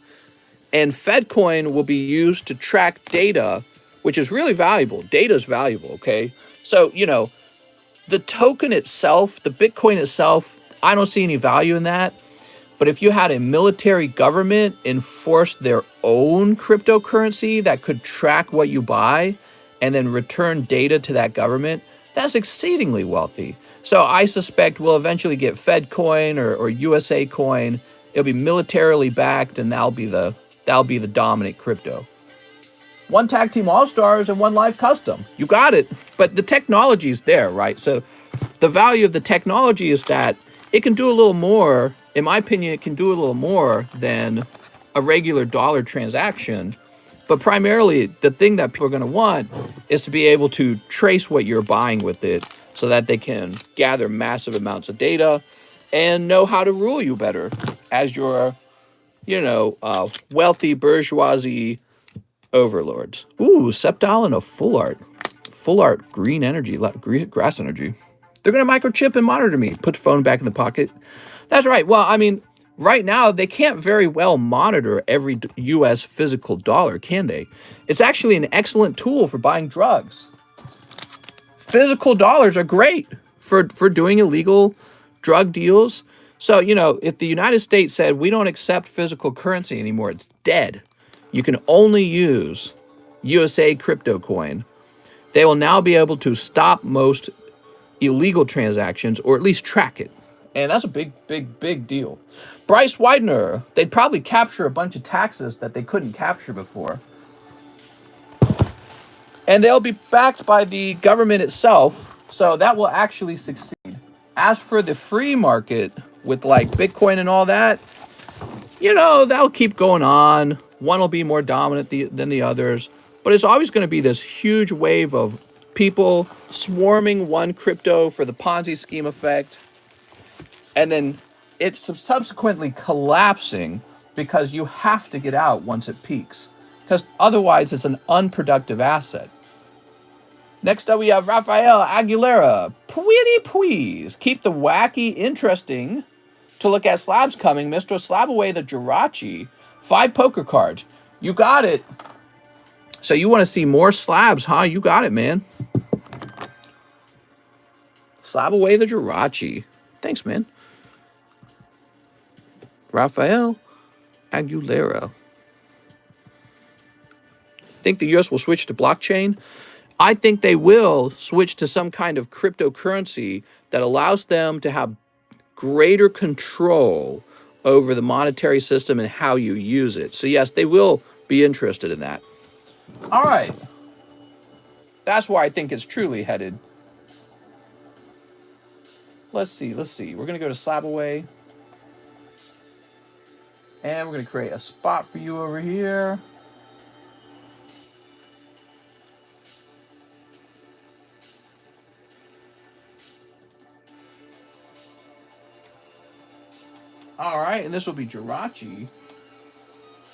Speaker 1: And FedCoin will be used to track data, which is really valuable. Data is valuable, okay? So, the token itself, the Bitcoin itself, I don't see any value in that. But if you had a military government enforce their own cryptocurrency that could track what you buy and then return data to that government, that's exceedingly wealthy. So I suspect we'll eventually get Fed coin or USA coin. It'll be militarily backed, and that'll be the dominant crypto. One tag team all-stars and one live custom. You got it. But the technology's there, right? So the value of the technology is that it can do a little more. In my opinion, it can do a little more than a regular dollar transaction. But primarily, the thing that people are going to want is to be able to trace what you're buying with it so that they can gather massive amounts of data and know how to rule you better as your, wealthy bourgeoisie overlords. Ooh, Septile and a full art. Full art, green energy, grass energy. They're going to microchip and monitor me. Put the phone back in the pocket. That's right. Well, I mean, right now, they can't very well monitor every U.S. physical dollar, can they? It's actually an excellent tool for buying drugs. Physical dollars are great for doing illegal drug deals. So, if the United States said, we don't accept physical currency anymore, it's dead. You can only use USA crypto coin. They will now be able to stop most illegal transactions, or at least track it. And that's a big, big, big deal. Bryce Widener, they'd probably capture a bunch of taxes that they couldn't capture before. And they'll be backed by the government itself, so that will actually succeed. As for the free market with like Bitcoin and all that, that'll keep going on. One will be more dominant than the others. But But it's always going to be this huge wave of people swarming one crypto for the Ponzi scheme effect. And then it's subsequently collapsing because you have to get out once it peaks. Because otherwise it's an unproductive asset. Next up we have Rafael Aguilera. Pretty please. Keep the wacky interesting to look at slabs coming. Mr. Slab-AWAY the Jirachi. 5 poker cards. You got it. So you want to see more slabs, huh? You got it, man. Slab-AWAY the Jirachi. Thanks, man. Rafael Aguilera. Think the US will switch to blockchain? I think they will switch to some kind of cryptocurrency that allows them to have greater control over the monetary system and how you use it. So yes, they will be interested in that. All right. That's where I think it's truly headed. Let's see. We're going to go to Slab-AWAY. And we're going to create a spot for you over here. All right, and this will be Jirachi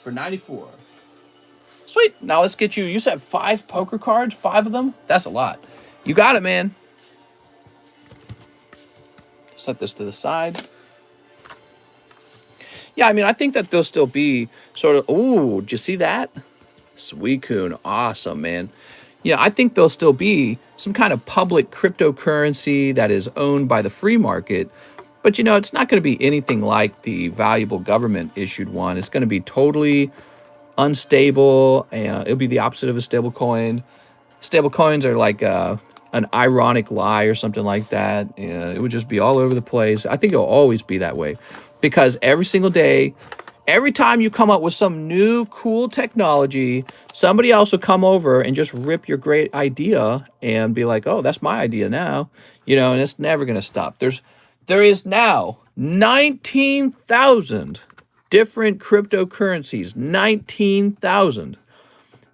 Speaker 1: for 94. Sweet. Now let's get you. You said 5 poker cards, 5 of them? That's a lot. You got it, man. Set this to the side. Yeah, I mean, I think that there'll still be sort of, ooh, did you see that? Suicune, awesome, man. Yeah, I think there'll still be some kind of public cryptocurrency that is owned by the free market. But, you know, it's not going to be anything like the valuable government issued one. It's going to be totally unstable. It'll be the opposite of a stable coin. Stable coins are like an ironic lie or something like that. It would just be all over the place. I think it'll always be that way because every single day, every time you come up with some new cool technology, somebody else will come over and just rip your great idea and be like, oh, that's my idea now. You know, and it's never going to stop. There is now 19,000 different cryptocurrencies. 19,000.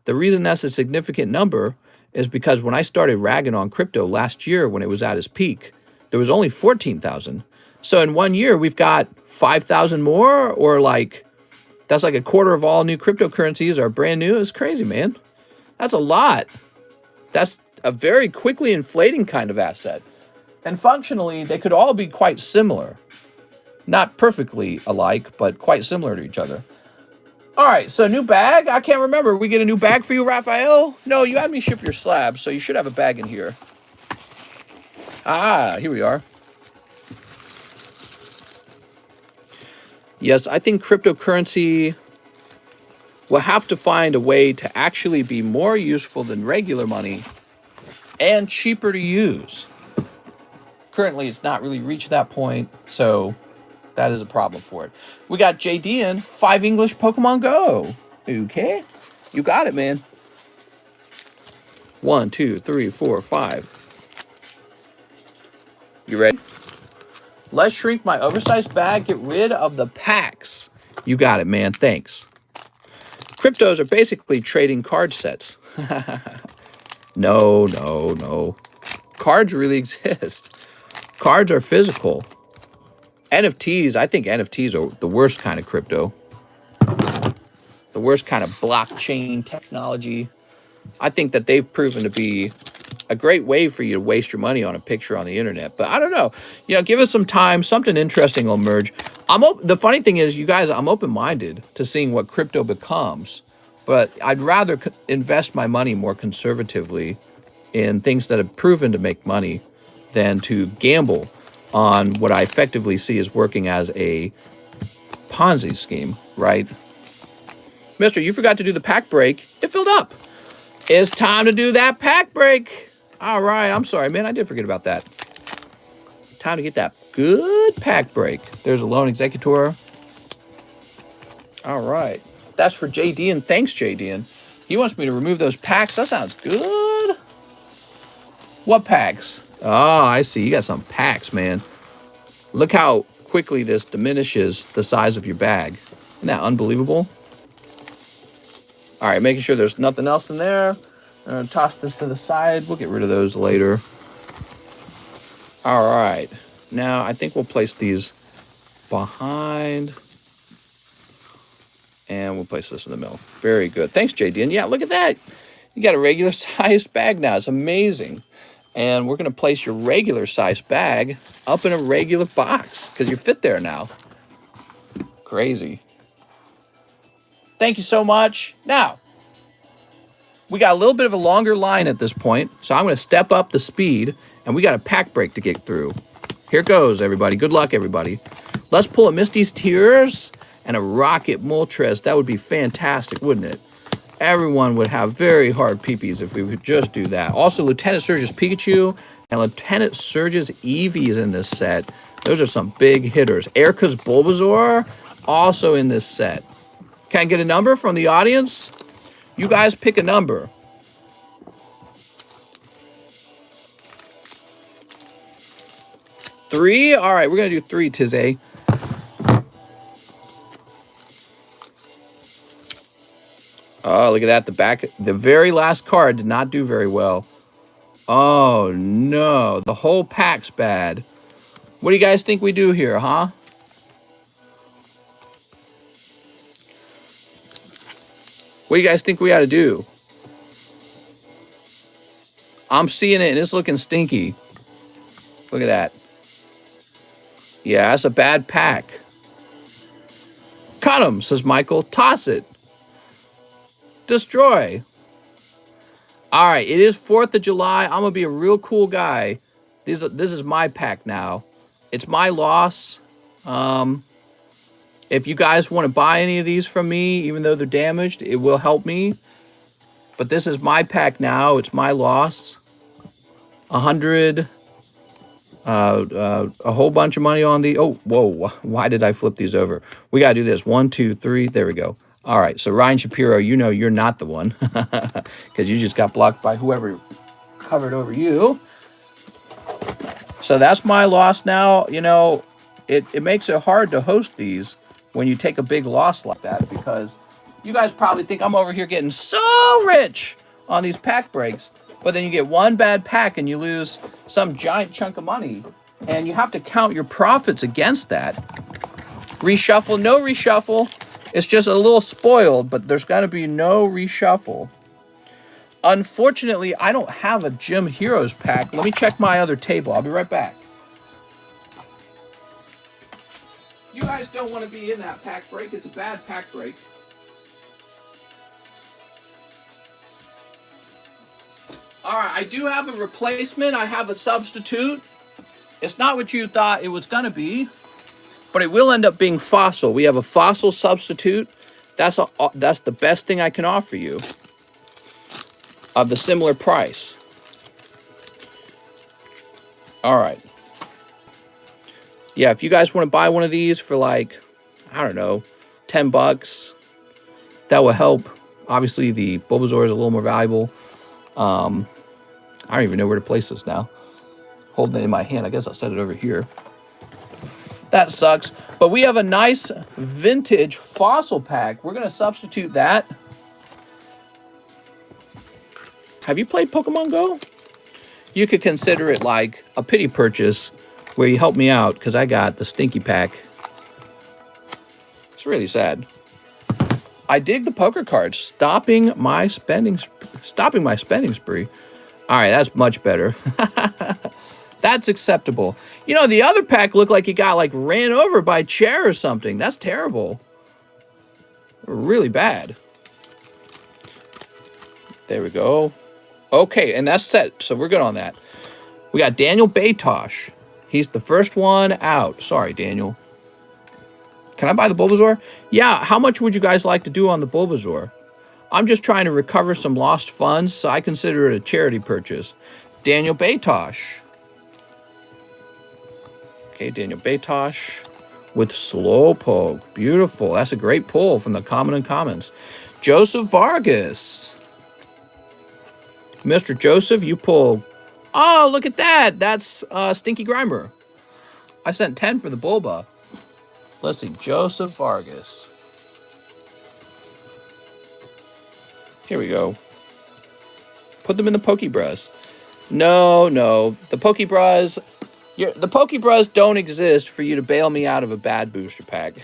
Speaker 1: The reason that's a significant number is because when I started ragging on crypto last year when it was at its peak, there was only 14,000. So in 1 year, we've got 5,000 more, or like, that's like a quarter of all new cryptocurrencies are brand new. It's crazy, man. That's a lot. That's a very quickly inflating kind of asset. And functionally, they could all be quite similar. Not perfectly alike, but quite similar to each other. All right, so new bag. I can't remember. We get a new bag for you, Raphael? No, you had me ship your slabs, so you should have a bag in here. Ah, here we are. Yes, I think cryptocurrency will have to find a way to actually be more useful than regular money and cheaper to use. Currently, it's not really reached that point, so that is a problem for it. We got JD 5 English Pokemon Go. Okay, you got it, man. 1, 2, 3, 4, 5. You ready? Let's shrink my oversized bag. Get rid of the packs. You got it, man. Thanks. Cryptos are basically trading card sets. No. Cards really exist. Cards are physical. NFTs, I think NFTs are the worst kind of crypto. The worst kind of blockchain technology. I think that they've proven to be a great way for you to waste your money on a picture on the internet. But I don't know. You know, give us some time. Something interesting will emerge. The funny thing is, you guys, I'm open-minded to seeing what crypto becomes. But I'd rather invest my money more conservatively in things that have proven to make money than to gamble on what I effectively see as working as a Ponzi scheme, right? Mister, you forgot to do the pack break. It filled up. It's time to do that pack break. All right, I'm sorry, man. I did forget about that. Time to get that good pack break. There's a loan executor. All right. That's for JD, thanks, JD. He wants me to remove those packs. That sounds good. What packs? Oh, I see. You got some packs, man. Look how quickly this diminishes the size of your bag. Isn't that unbelievable? All right, making sure there's nothing else in there. I'm going to toss this to the side. We'll get rid of those later. All right. Now, I think we'll place these behind. And we'll place this in the middle. Very good. Thanks, JD. And yeah, look at that. You got a regular sized bag now. It's amazing. And we're going to place your regular sized bag up in a regular box because you fit there now. Crazy. Thank you so much. Now, we got a little bit of a longer line at this point, so I'm going to step up the speed, and we got a pack break to get through. Here goes, everybody. Good luck, everybody. Let's pull a Misty's Tears and a Rocket Moltres. That would be fantastic, wouldn't it? Everyone would have very hard peepees if we could just do that. Also, Lieutenant Surge's Pikachu and Lieutenant Surge's Eevees in this set. Those are some big hitters. Erica's Bulbasaur also in this set. Can I get a number from the audience? You guys pick a number. 3? All right, we're going to do 3, Tizay. Oh, look at that. The back, the very last card did not do very well. Oh, no. The whole pack's bad. What do you guys think we do here, huh? What do you guys think we ought to do? I'm seeing it, and it's looking stinky. Look at that. Yeah, that's a bad pack. Cut him, says Michael. Toss it. Destroy. All right, it is 4th of July. I'm going to be a real cool guy. This is my pack now. It's my loss. If you guys want to buy any of these from me, even though they're damaged, it will help me. But this is my pack now. It's my loss. 100. A whole bunch of money on the... Oh, whoa. Why did I flip these over? We got to do this. 1, 2, 3. There we go. All right. So, Ryan Shapiro, you know you're not the one. Because you just got blocked by whoever covered over you. So, that's my loss now. You know, it makes it hard to host these when you take a big loss like that. Because you guys probably think I'm over here getting so rich on these pack breaks. But then you get one bad pack and you lose some giant chunk of money. And you have to count your profits against that. Reshuffle, no reshuffle. It's just a little spoiled, but there's got to be no reshuffle. Unfortunately, I don't have a Gym Heroes pack. Let me check my other table. I'll be right back. You guys don't want to be in that pack break. It's a bad pack break. All right, I do have a replacement. I have a substitute. It's not what you thought it was going to be, but it will end up being Fossil. We have a Fossil substitute. That's the best thing I can offer you of the similar price. All right. Yeah, if you guys want to buy one of these for like, I don't know, $10, that will help. Obviously, the Bulbasaur is a little more valuable. I don't even know where to place this now. Holding it in my hand. I guess I'll set it over here. That sucks. But we have a nice vintage Fossil pack. We're going to substitute that. Have you played Pokemon Go? You could consider it like a pity purchase where you help me out because I got the stinky pack. It's really sad. I dig the poker cards. Stopping my spending spree. All right, that's much better. That's acceptable. You know, the other pack looked like it got like ran over by a chair or something. That's terrible. Really bad. There we go. Okay, and that's set. So we're good on that. We got Daniel Baytosh. He's the first one out. Sorry, Daniel. Can I buy the Bulbasaur? Yeah, how much would you guys like to do on the Bulbasaur? I'm just trying to recover some lost funds, so I consider it a charity purchase. Daniel Baytosh. Okay, Daniel Baytosh with Slowpoke. Beautiful. That's a great pull from the Common and Commons. Joseph Vargas. Mr. Joseph, you pull. Oh, look at that. That's Stinky Grimer. I sent 10 for the Bulba. Let's see. Joseph Vargas. Here we go. Put them in the Pokebras. No, no. The Pokebras... The Pokebras don't exist for you to bail me out of a bad booster pack.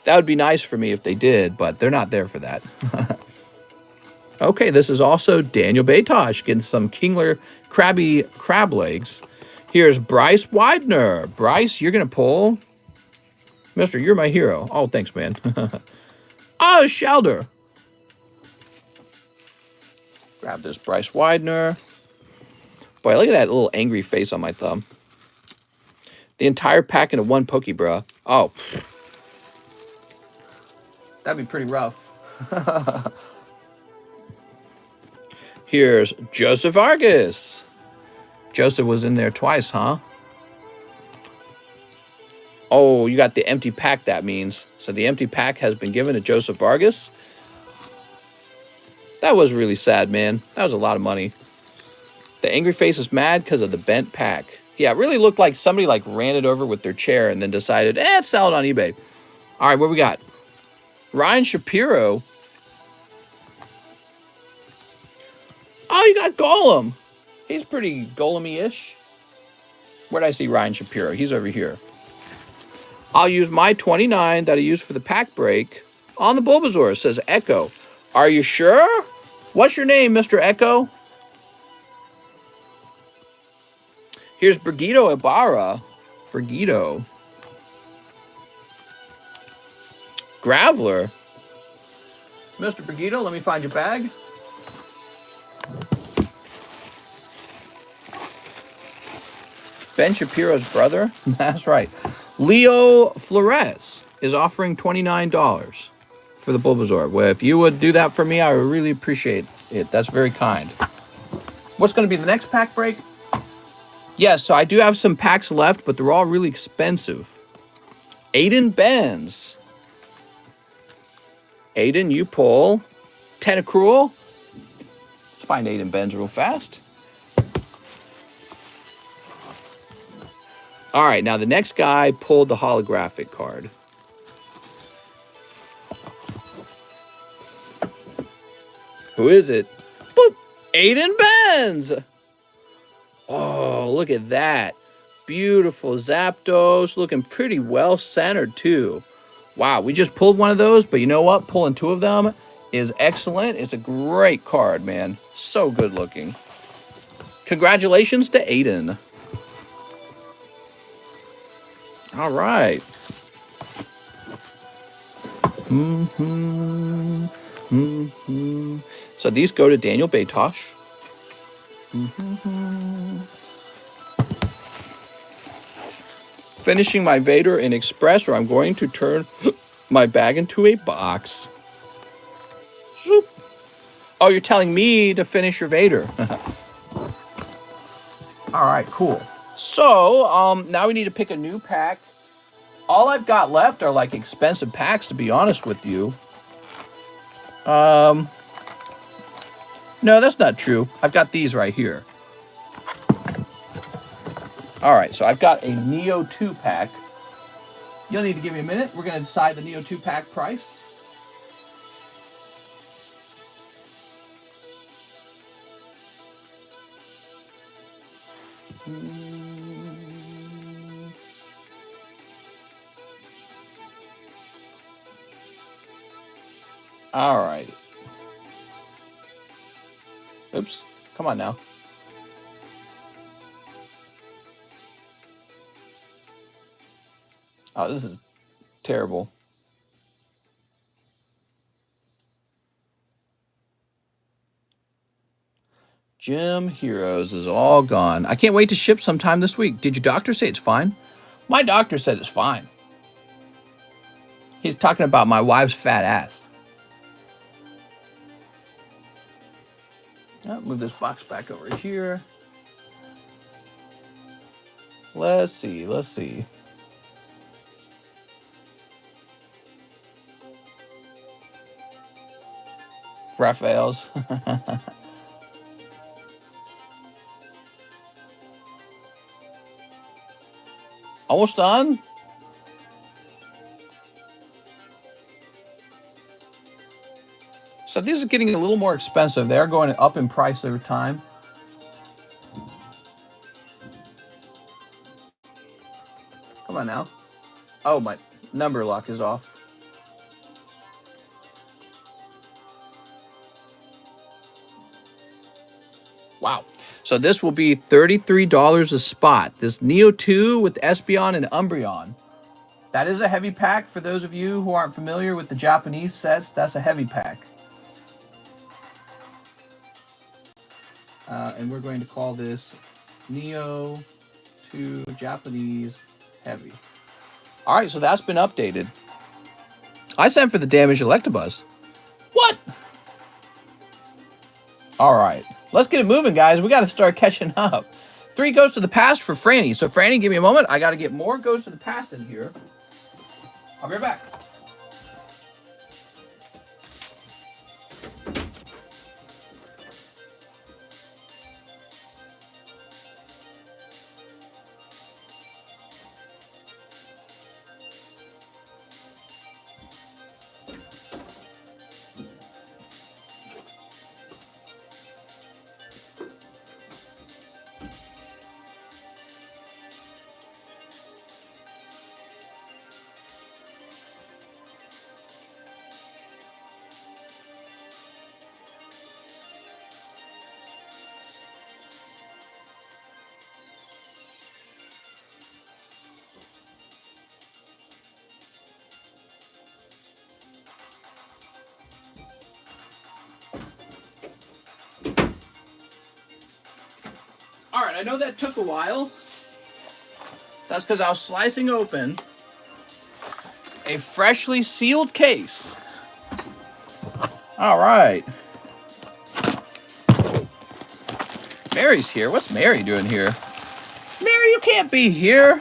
Speaker 1: That would be nice for me if they did, but they're not there for that. Okay, this is also Daniel Batosh getting some Kingler Krabby Crab Legs. Here's Bryce Widener. Bryce, you're going to pull. Mister, you're my hero. Oh, thanks, man. Oh, Shelder. Grab this Bryce Widener. Boy, look at that little angry face on my thumb. The entire pack into one Pokebra. Oh. That'd be pretty rough. Here's Joseph Argus. Joseph was in there twice, huh? Oh, you got the empty pack, that means. So the empty pack has been given to Joseph Argus. That was really sad, man. That was a lot of money. The angry face is mad because of the bent pack. Yeah, it really looked like somebody like ran it over with their chair and then decided, sell it on eBay. All right, what we got? Ryan Shapiro. Oh, you got Golem. He's pretty golem-y-ish. Where'd I see Ryan Shapiro? He's over here. I'll use my 29 that I used for the pack break on the Bulbasaur. It says Echo. Are you sure? What's your name, Mr. Echo? Here's Brigido Ibarra. Brigido. Graveler. Mr. Brigido, let me find your bag. Ben Shapiro's brother? That's right. Leo Flores is offering $29 for the Bulbasaur. Well, if you would do that for me, I would really appreciate it. That's very kind. What's going to be the next pack break? Yes, so I do have some packs left, but they're all really expensive. Aiden Benz. Aiden, you pull Tentacruel. Let's find Aiden Benz real fast. All right, now the next guy pulled the holographic card. Who is it? Boop! Aiden Benz! Oh, look at that. Beautiful Zapdos, looking pretty well centered too. Wow, we just pulled one of those, but you know what? Pulling two of them is excellent. It's a great card, man. So good looking. Congratulations to Aiden. All right. So these go to Daniel Batosh. Finishing my Vader in Express, or I'm going to turn my bag into a box. Zoop. Oh, you're telling me to finish your Vader. All right, cool. So, now we need to pick a new pack. All I've got left are, like, expensive packs, to be honest with you. No, that's not true. I've got these right here. All right, so I've got a Neo 2 pack. You'll need to give me a minute. We're going to decide the Neo 2 pack price. All right. Oops. Come on now. Oh, this is terrible. Gym Heroes is all gone. I can't wait to ship sometime this week. Did your doctor say it's fine? My doctor said it's fine. He's talking about my wife's fat ass. Oh, move this box back over here. Let's see. Raphael's. Almost done? So these are getting a little more expensive. They're going up in price over time. Come on now. Oh, my number lock is off. Wow. So this will be $33 a spot. This Neo 2 with Espeon and Umbreon. That is a heavy pack. For those of you who aren't familiar with the Japanese sets, that's a heavy pack. And we're going to call this Neo 2 Japanese Heavy. All right, so that's been updated. I sent for the damaged Electabuzz. What? All right, let's get it moving, guys. We got to start catching up. 3 goes to the past for Franny. So Franny, give me a moment. I got to get more goes to the past in here. I'll be right back. All right, I know that took a while. That's because I was slicing open a freshly sealed case. All right. Mary's here. What's Mary doing here? Mary, you can't be here.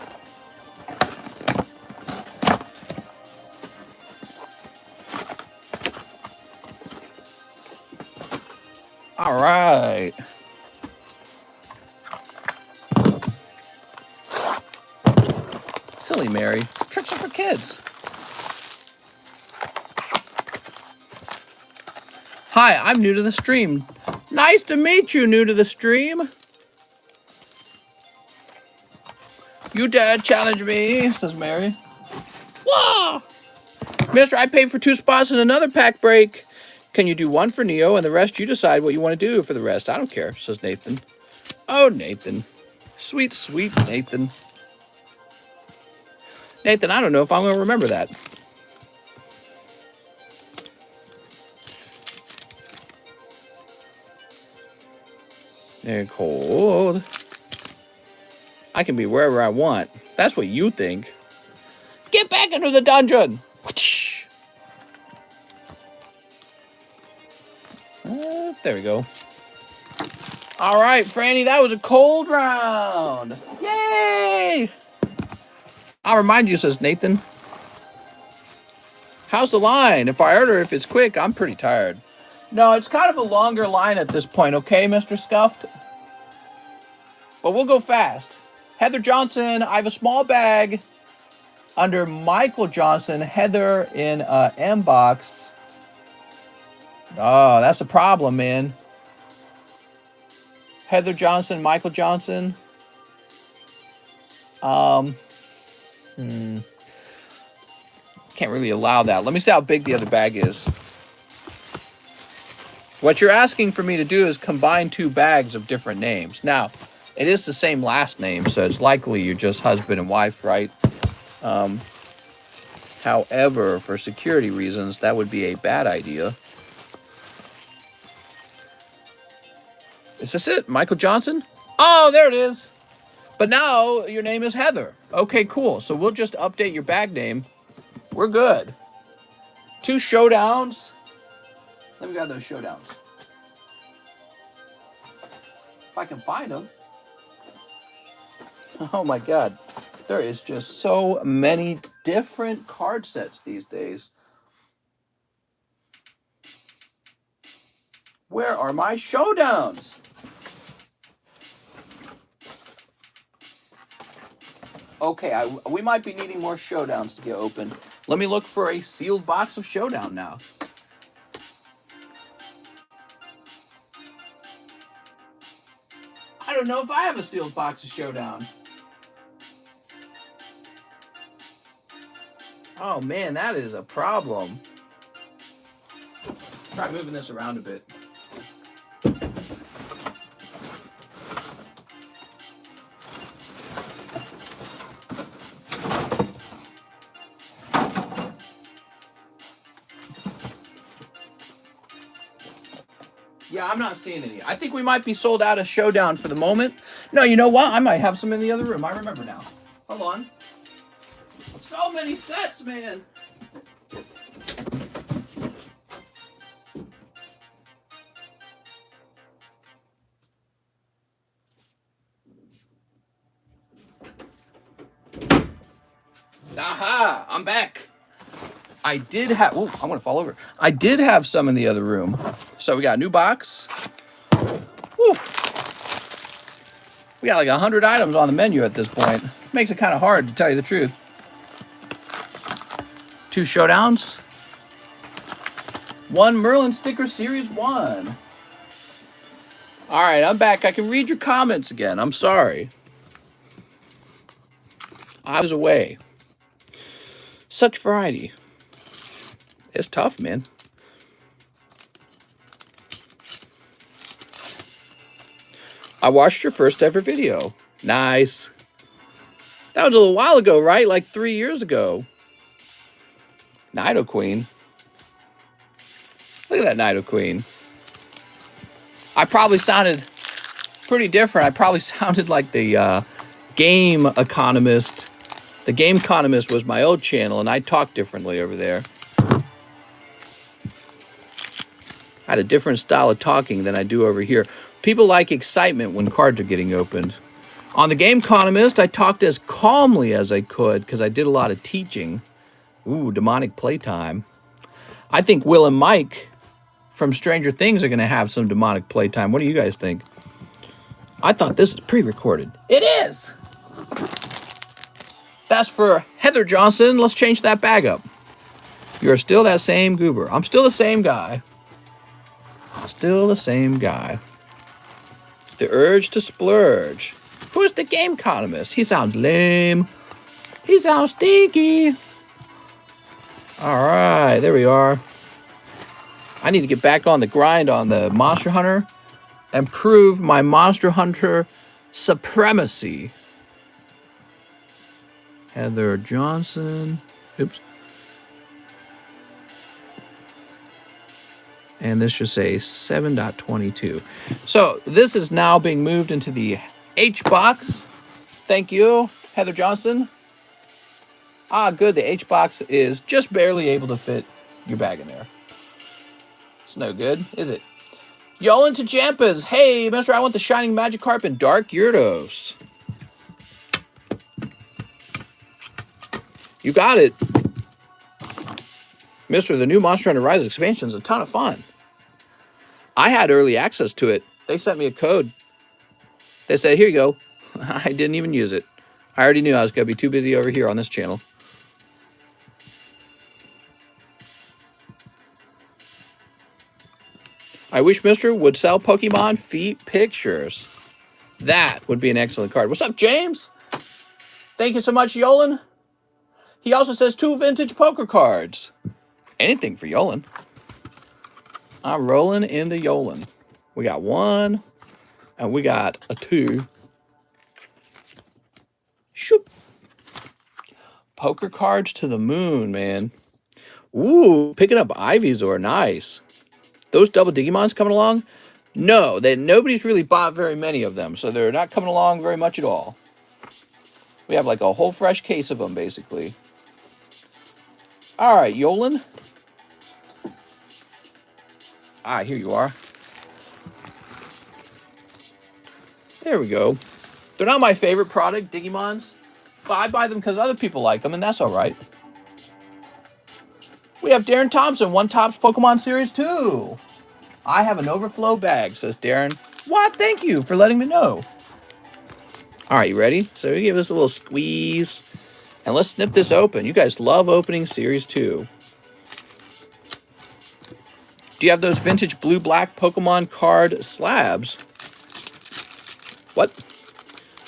Speaker 1: All right. Silly Mary. Tricks are for kids. Hi, I'm new to the stream. Nice to meet you, new to the stream. You dare challenge me, says Mary. Whoa! Mister, I paid for 2 spots in another pack break. Can you do 1 for Neo and the rest you decide what you want to do for the rest? I don't care, says Nathan. Oh, Nathan. Sweet, sweet Nathan. Nathan, I don't know if I'm going to remember that. They're cold. I can be wherever I want. That's what you think. Get back into the dungeon. There we go. All right, Franny, that was a cold round. Yay! I'll remind you, says Nathan. How's the line? If I order, if it's quick, I'm pretty tired. No, it's kind of a longer line at this point, okay, Mr. Scuffed? But we'll go fast. Heather Johnson, I have a small bag under Michael Johnson. Heather in M box. Oh, that's a problem, man. Heather Johnson, Michael Johnson. Can't really allow that. Let me see how big the other bag is. What you're asking for me to do is combine 2 bags of different names. Now, it is the same last name, so it's likely you're just husband and wife, right? However, for security reasons, that would be a bad idea. Is this it? Michael Johnson? Oh, there it is. But now your name is Heather. Okay, cool. So we'll just update your bag name. We're good. 2 showdowns. Let me grab those showdowns. If I can find them. Oh my God. There is just so many different card sets these days. Where are my showdowns? Okay, we might be needing more showdowns to get open. Let me look for a sealed box of showdown now. don't know if I have a sealed box of Showdown. Oh man, that is a problem. Try moving this around a bit. Yeah, I'm not seeing any. I think we might be sold out of Showdown for the moment. No, you know what? I might have some in the other room. I remember now. Hold on. So many sets, man. Aha! I'm back. I did have... Oh, I'm going to fall over. I did have some in the other room. So we got a new box. Whew. We got like 100 items on the menu at this point. Makes it kind of hard, to tell you the truth. 2 Showdowns. 1 Merlin sticker series 1. All right, I'm back. I can read your comments again. I'm sorry. I was away. Such variety. It's tough, man. I watched your first ever video. Nice. That was a little while ago, right? Like 3 years ago. Nido Queen. Look at that Nido Queen. I probably sounded pretty different. I probably sounded like the Game Economist. The Game Economist was my old channel, and I talked differently over there. I had a different style of talking than I do over here. People like excitement when cards are getting opened. On the Game Economist, I talked as calmly as I could because I did a lot of teaching. Ooh, demonic playtime. I think Will and Mike from Stranger Things are going to have some demonic playtime. What do you guys think? I thought this is pre-recorded. It is! That's for Heather Johnson. Let's change that bag up. You're still that same goober. I'm still the same guy. Still the same guy. The urge to splurge. Who's the Game Economist? He sounds lame. He sounds stinky. All right, there we are. I need to get back on the grind on the Monster Hunter and prove my Monster Hunter supremacy. Heather Johnson. Oops. And this should say 7.22. So this is now being moved into the H box. Thank you, Heather Johnson. Ah, good. The H box is just barely able to fit your bag in there. It's no good, is it? Y'all into Jampas. Hey, mister, I want the Shining Magikarp and Dark Gyarados. You got it. Mister, the new Monster Hunter Rise expansion is a ton of fun. I had early access to it. They sent me a code. They said, here you go. I didn't even use it. I already knew I was going to be too busy over here on this channel. I wish Mister would sell Pokemon feet pictures. That would be an excellent card. What's up, James? Thank you so much, Yolan. He also says 2 vintage poker cards. Anything for Yolan. I'm rolling in the Yolan. We got 1, and we got a 2. Shoop. Poker cards to the moon, man. Ooh, picking up Ivysaur, nice. Those double Digimons coming along? No, nobody's really bought very many of them, so they're not coming along very much at all. We have like a whole fresh case of them, basically. All right, Yolan. Ah, here you are. There we go. They're not my favorite product, Digimons, but I buy them because other people like them, and that's all right. We have Darren Thompson, One Topps Pokemon Series 2. I have an overflow bag, says Darren. What? Thank you for letting me know. All right, you ready? So we give this a little squeeze, and let's snip this open. You guys love opening Series 2. Do you have those vintage blue-black Pokemon card slabs? What?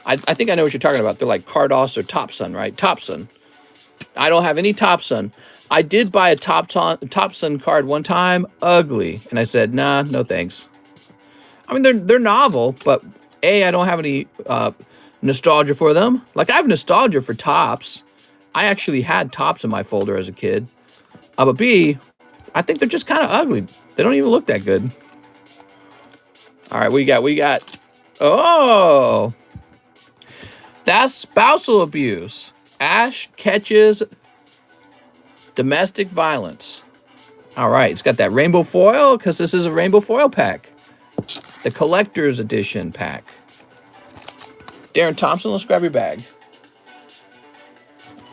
Speaker 1: I think I know what you're talking about. They're like Cardos or Topsun, right? Topsun. I don't have any Topsun. I did buy a Topsun card one time. Ugly. And I said, nah, no thanks. I mean, they're novel, but A, I don't have any nostalgia for them. Like, I have nostalgia for Tops. I actually had Tops in my folder as a kid. But B, I think they're just kind of ugly. They don't even look that good. All right, we got. Oh, that's spousal abuse. Ash catches domestic violence. All right, it's got that rainbow foil because this is a rainbow foil pack. The collector's edition pack. Darren Thompson, let's grab your bag.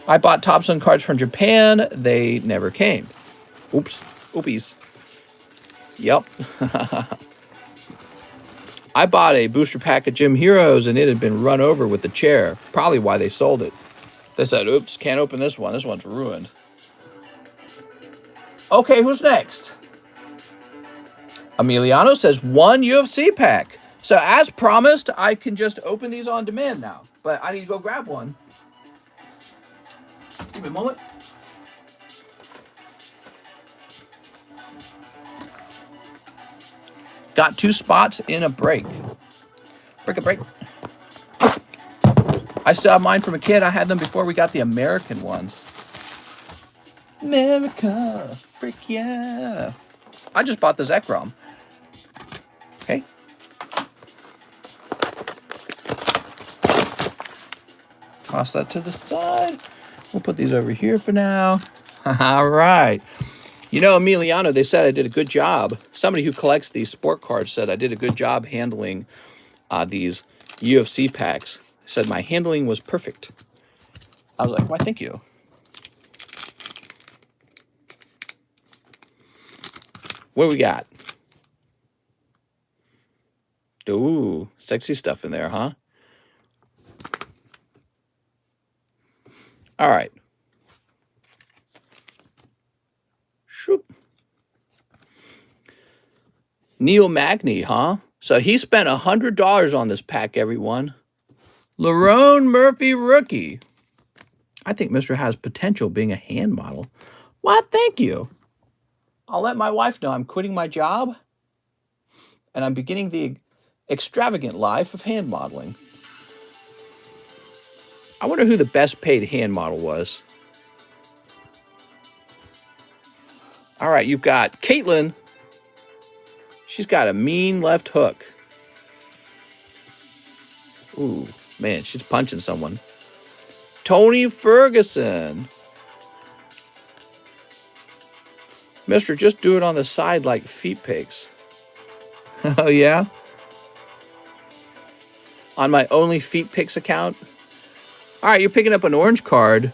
Speaker 1: I bought Topsun cards from Japan. They never came. Oops. Oopies. Yep. I bought a booster pack of Gym Heroes and it had been run over with the chair. Probably why they sold it. They said, oops, can't open this one. This one's ruined. Okay, who's next? Emiliano says 1 UFC pack. So as promised, I can just open these on demand now. But I need to go grab one. Give me a moment. Got 2 spots in a break. Break. I still have mine from a kid. I had them before we got the American ones. America. Frick yeah. I just bought the Zekrom. Okay. Toss that to the side. We'll put these over here for now. All right. You know, Emiliano, they said I did a good job. Somebody who collects these sport cards said I did a good job handling these UFC packs. They said my handling was perfect. I was like, why, thank you. What do we got? Ooh, sexy stuff in there, huh? All right. Shoot. Neil Magny, huh? So he spent $100 on this pack, everyone. Lerone Murphy rookie. I think Mr. has potential being a hand model. Why, thank you. I'll let my wife know I'm quitting my job and I'm beginning the extravagant life of hand modeling. I wonder who the best paid hand model was. All right, you've got Caitlin. She's got a mean left hook. Ooh, man, she's punching someone. Tony Ferguson. Mister, just do it on the side like feet pics. Oh, yeah? On my Only Feet Pics account? All right, you're picking up an orange card.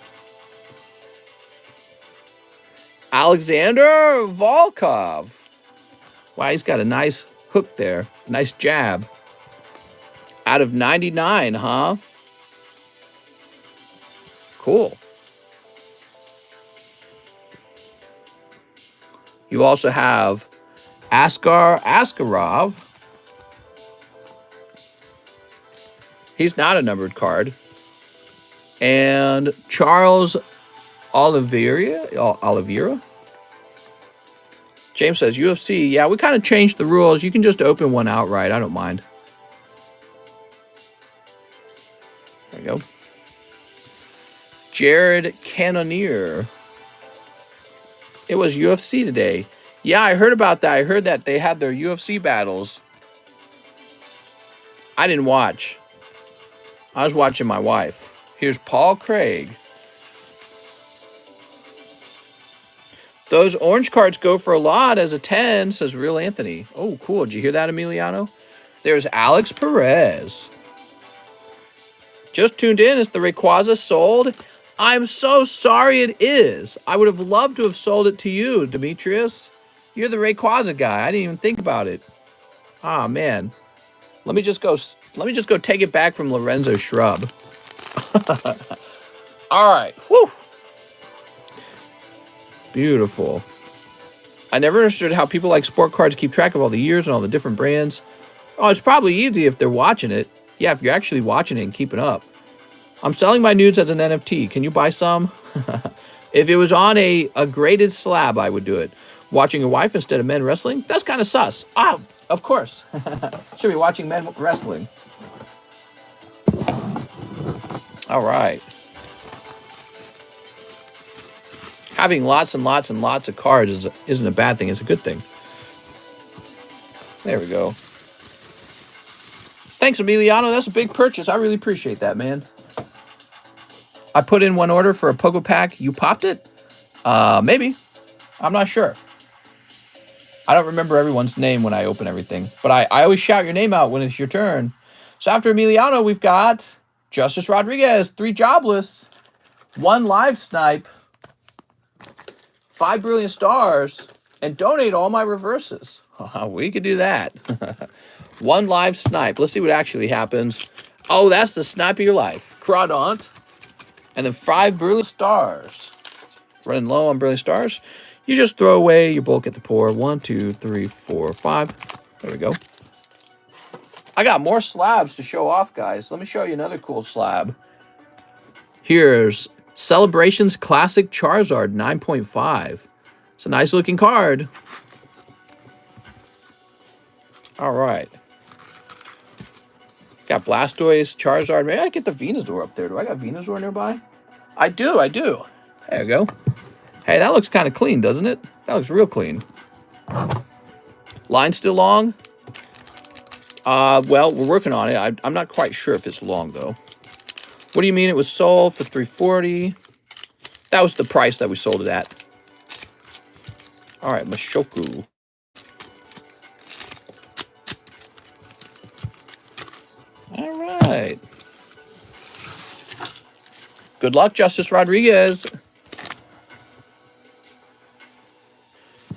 Speaker 1: Alexander Volkov. Wow, he's got a nice hook there. Nice jab. Out of 99, huh? Cool. You also have Askar Askarov. He's not a numbered card. And Charles Oliveira. James says, UFC, yeah, we kind of changed the rules. You can just open one outright. I don't mind. There you go. Jared Cannonier. It was UFC today. Yeah, I heard about that. I heard that they had their UFC battles. I didn't watch. I was watching my wife. Here's Paul Craig. Those orange cards go for a lot as a 10, says Real Anthony. Oh, cool. Did you hear that, Emiliano? There's Alex Perez. Just tuned in. Is the Rayquaza sold? I'm so sorry it is. I would have loved to have sold it to you, Demetrius. You're the Rayquaza guy. I didn't even think about it. Ah, man. Let me just go take it back from Lorenzo Shrub. All right. Woo. Beautiful. I never understood how people like sport cards keep track of all the years and all the different brands. Oh, it's probably easy if they're watching it. Yeah, if you're actually watching it and keeping up. I'm selling my nudes as an NFT. Can you buy some? If it was on a graded slab, I would do it. Watching your wife instead of men wrestling? That's kind of sus. Ah, of course. Should be watching men wrestling. All right. Having lots and lots and lots of cards isn't a bad thing. It's a good thing. There we go. Thanks, Emiliano. That's a big purchase. I really appreciate that, man. I put in one order for a Pogo Pack. You popped it? Maybe. I'm not sure. I don't remember everyone's name when I open everything. But I always shout your name out when it's your turn. So after Emiliano, we've got Justice Rodriguez, 3 jobless, 1 live snipe, 5 brilliant stars, and donate all my reverses. We could do that. 1 live snipe. Let's see what actually happens. Oh, that's the snipe of your life. Crawdaunt. And then 5 brilliant stars. Running low on brilliant stars. You just throw away your bulk at the pour. 1, 2, 3, 4, 5. There we go. I got more slabs to show off, guys. Let me show you another cool slab. Here's Celebrations Classic Charizard 9.5. It's a nice looking card. All right. Got Blastoise, Charizard. Maybe I get the Venusaur up there. Do I got Venusaur nearby? I do. There you go. Hey, that looks kind of clean, doesn't it? That looks real clean. Line still long? Well, we're working on it. I'm not quite sure if it's long, though. What do you mean it was sold for $340? That was the price that we sold it at. All right, Mashoku. All right. Good luck, Justice Rodriguez.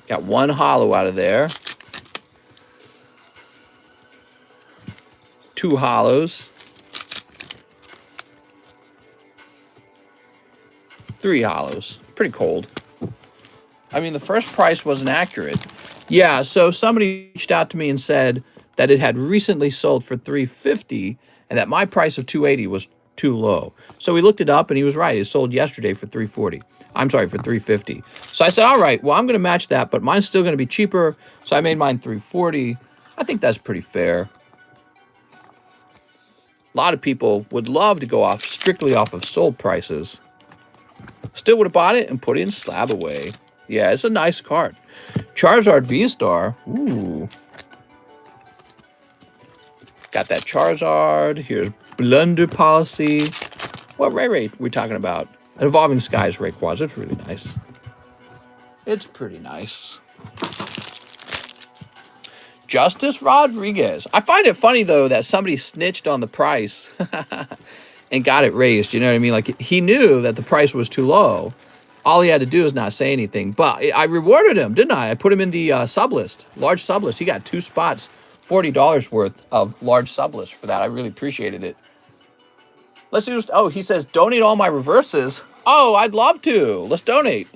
Speaker 1: Got 1 hollow out of there. 2 hollows. 3 hollows. Pretty cold. I mean, the first price wasn't accurate. Yeah, so somebody reached out to me and said that it had recently sold for $350 and that my price of $280 was too low. So we looked it up and he was right. It sold yesterday for $340. I'm sorry, for $350. So I said, all right, well, I'm going to match that, but mine's still going to be cheaper. So I made mine $340. I think that's pretty fair. A lot of people would love to go off strictly off of sold prices. Still would have bought it and put it in SLAB-AWAY. Yeah, it's a nice card. Charizard V-Star. Ooh. Got that Charizard. Here's Blunder Policy. What Ray we talking about? An Evolving Skies Rayquaza. It's really nice. It's pretty nice. Justice Rodriguez. I find it funny, though, that somebody snitched on the price and got it raised. You know what I mean? Like, he knew that the price was too low. All he had to do is not say anything. But I rewarded him, didn't I? I put him in the Sublist, large Sublist. He got 2 spots, $40 worth of large Sublist for that. I really appreciated it. Let's just, oh, he says, donate all my reverses. Oh, I'd love to. Let's donate.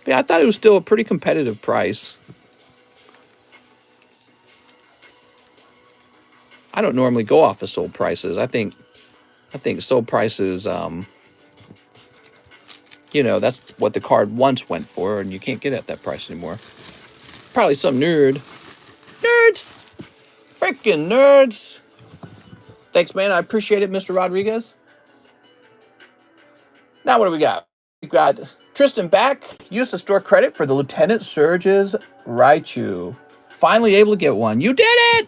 Speaker 1: Yeah, I thought it was still a pretty competitive price. I don't normally go off of sold prices. I think sold prices, you know, that's what the card once went for, and you can't get it at that price anymore. Probably some nerd. Nerds! Freaking nerds! Thanks, man. I appreciate it, Mr. Rodriguez. Now what do we got? We've got Tristan back. Used to store credit for the Lieutenant Surge's Raichu. Finally able to get one. You did it!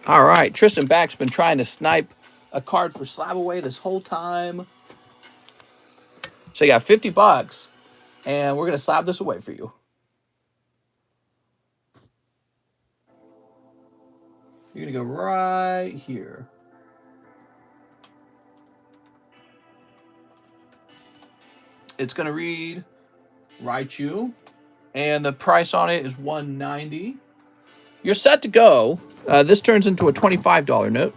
Speaker 1: All right. Tristan back's been trying to snipe a card for SLAB-AWAY this whole time. So you got $50, and we're going to slab this away for you. You're going to go right here. It's going to read Raichu, and the price on it is $190. You're set to go. This turns into a $25 note.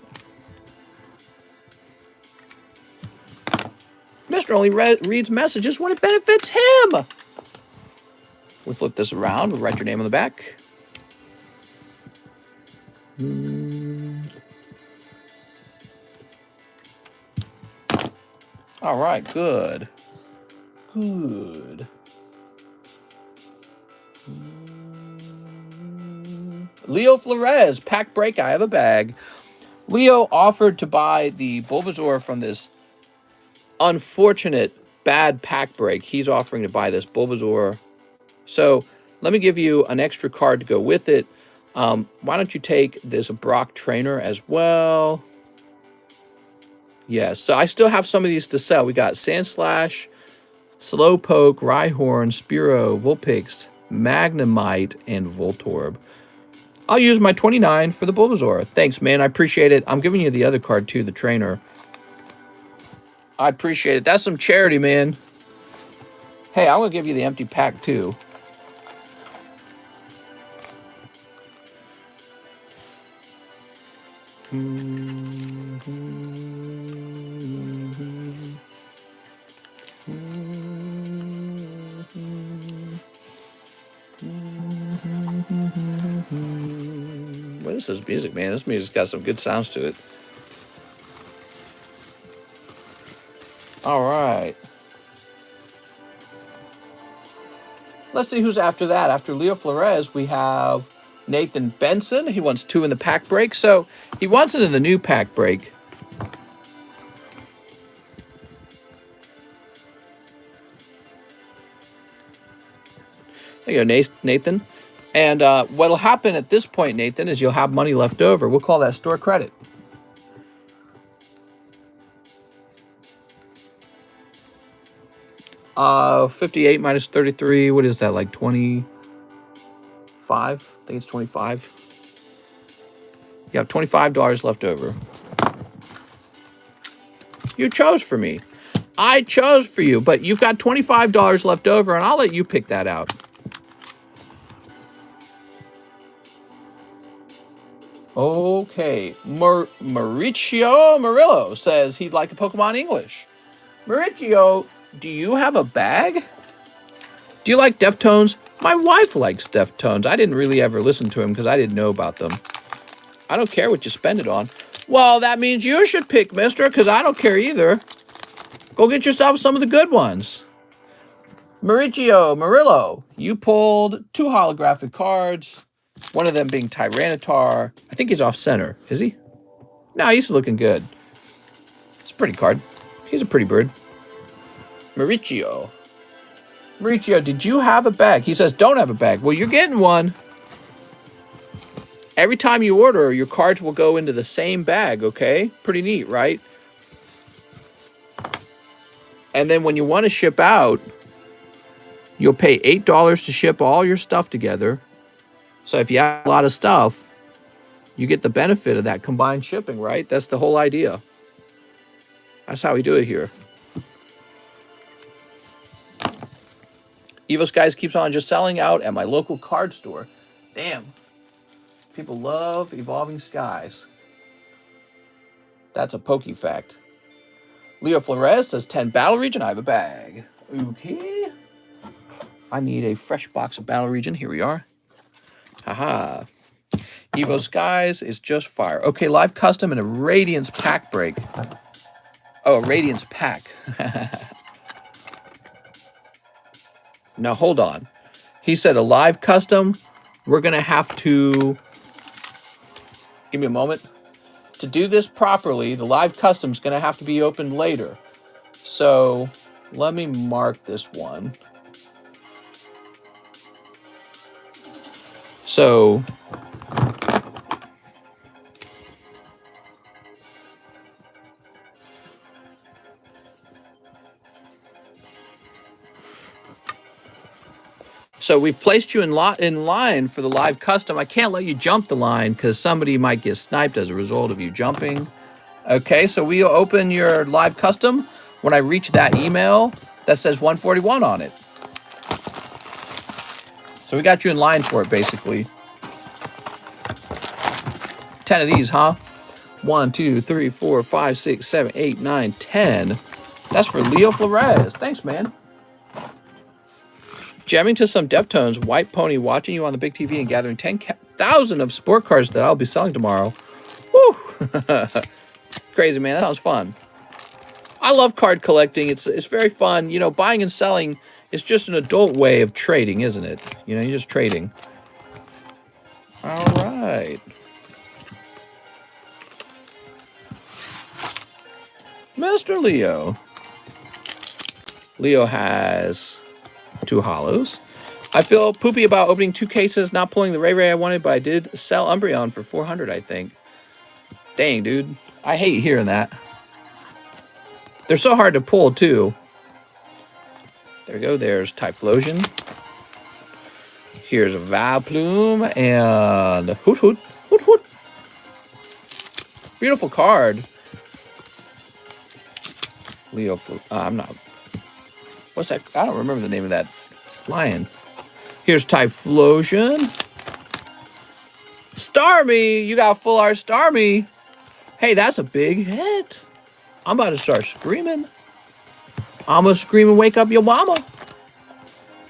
Speaker 1: Mr. only reads messages when it benefits him. We flip this around. We'll write your name on the back. All right, good. Good. Leo Flores, pack break, I have a bag. Leo offered to buy the Bulbasaur from this unfortunate bad pack break. He's offering to buy this Bulbasaur. So let me give you an extra card to go with it. Why don't you take this Brock Trainer as well? Yeah, so I still have some of these to sell. We got Sandslash, Slowpoke, Rhyhorn, Spearow, Vulpix, Magnemite, and Voltorb. I'll use my 29 for the Bulbasaur. Thanks, man. I appreciate it. I'm giving you the other card, too, the trainer. I appreciate it. That's some charity, man. Hey, I'm going to give you the empty pack, too. What is this music, man? This music's got some good sounds to it. All right. Let's see who's after that. After Leo Flores, we have Nathan Benson. He wants 2 in the pack break. So he wants it in the new pack break. There you go, Nathan. And what'll happen at this point, Nathan, is you'll have money left over. We'll call that store credit. Uh, 58 minus 33. What is that, like 25? I think it's 25. You have $25 left over. You chose for me. I chose for you, but you've got $25 left over, and I'll let you pick that out. Okay, Mauricio Murillo says he'd like a Pokemon English. Mauricio, do you have a bag? Do you like Deftones? My wife likes Deftones. I didn't really ever listen to them because I didn't know about them. I don't care what you spend it on. Well, that means you should pick, mister, because I don't care either. Go get yourself some of the good ones. Mauricio Murillo, you pulled 2 holographic cards. One of them being Tyranitar. I think he's off center. Is he? No, he's looking good. It's a pretty card. He's a pretty bird. Mauricio. Mauricio, did you have a bag? He says, don't have a bag. Well, you're getting one. Every time you order, your cards will go into the same bag, okay? Pretty neat, right? And then when you want to ship out, you'll pay $8 to ship all your stuff together. So if you have a lot of stuff, you get the benefit of that combined shipping, right? That's the whole idea. That's how we do it here. Evo Skies keeps on just selling out at my local card store. Damn. People love Evolving Skies. That's a pokey fact. Leo Flores says 10 Battle Region. I have a bag. Okay. I need a fresh box of Battle Region. Here we are. Haha. Evo Skies is just fire. Okay, live custom and a Radiance pack break. Oh, a Radiance pack. Now, hold on. He said a live custom. We're going to have to... Give me a moment. To do this properly, the live custom is going to have to be opened later. So, let me mark this one. So... So we've placed you in line for the live custom. I can't let you jump the line because somebody might get sniped as a result of you jumping. Okay, so we'll open your live custom when I reach that email that says 141 on it. So we got you in line for it, basically. 10 of these, huh? 1, 2, 3, 4, 5, 6, 7, 8, 9, 10. That's for Leo Flores. Thanks, man. Jamming to some Deftones, White Pony watching you on the big TV and gathering 10,000 1,000 of sport cards that I'll be selling tomorrow. Woo! Crazy, man. That sounds fun. I love card collecting. It's very fun. You know, buying and selling is just an adult way of trading, isn't it? You know, you're just trading. All right. Mr. Leo. Leo has 2 hollows. I feel poopy about opening 2 cases, not pulling the Ray I wanted, but I did sell Umbreon for 400, I think. Dang, dude. I hate hearing that. They're so hard to pull, too. There we go. There's Typhlosion. Here's a Vileplume and Hoot Hoot. Hoot Hoot. Beautiful card. Leo, I'm not. What's that? I don't remember the name of that lion. Here's Typhlosion. Starmie, you got full art Starmie. Hey, that's a big hit. I'm about to start screaming. I'm gonna scream and wake up your mama.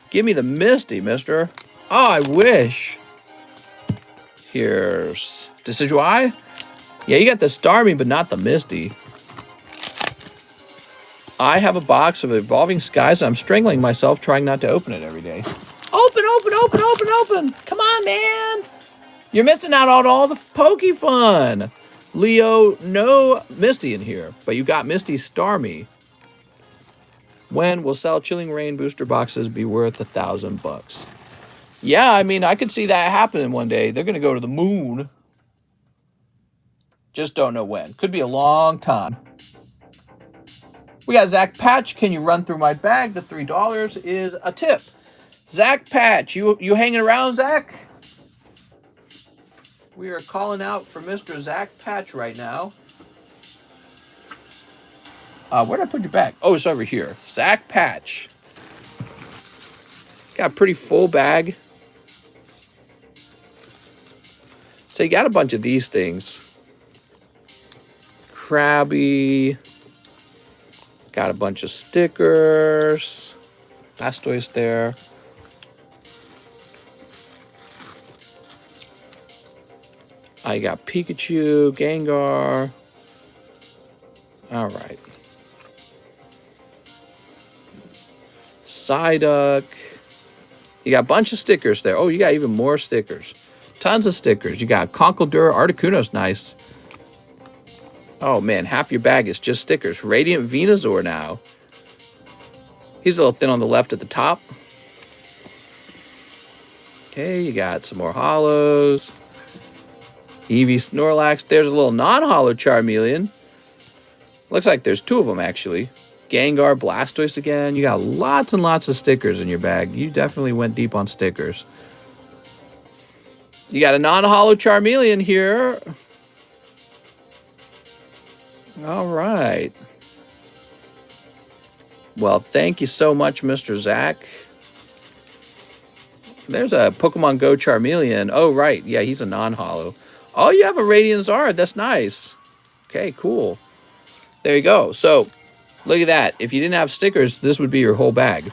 Speaker 1: Give me the Misty, mister. Oh, I wish. Here's Decidueye. Yeah, you got the Starmie, but not the Misty. I have a box of Evolving Skies. I'm strangling myself trying not to open it every day. Open, open, open, open, open. Come on, man. You're missing out on all the Poke fun. Leo, no Misty in here, but you got Misty Starmie. When will sell Chilling Rain booster boxes be worth $1,000? Yeah, I mean, I could see that happening one day. They're going to go to the moon. Just don't know when. Could be a long time. We got Zach Patch. Can you run through my bag? The $3 is a tip. Zach Patch, you hanging around, Zach? We are calling out for Mr. Zach Patch right now. Where did I put your bag? Oh, it's over here. Zach Patch. Got a pretty full bag. So you got a bunch of these things. Krabby. Got a bunch of stickers. Blastoise there. I got Pikachu, Gengar. All right. Psyduck. You got a bunch of stickers there. Oh, you got even more stickers. Tons of stickers. You got Conkeldurr, Articuno's nice. Oh, man, half your bag is just stickers. Radiant Venusaur now. He's a little thin on the left at the top. Okay, you got some more hollows. Eevee Snorlax. There's a little non-hollow Charmeleon. Looks like there's 2 of them, actually. Gengar, Blastoise again. You got lots and lots of stickers in your bag. You definitely went deep on stickers. You got a non-hollow Charmeleon here. All right. Well, thank you so much, Mr. Zach. There's a Pokemon Go Charmeleon. Oh, right. Yeah, he's a non-hollow. Oh, you have a Radiant Zard. That's nice. Okay, cool. There you go. So, look at that. If you didn't have stickers, this would be your whole bag.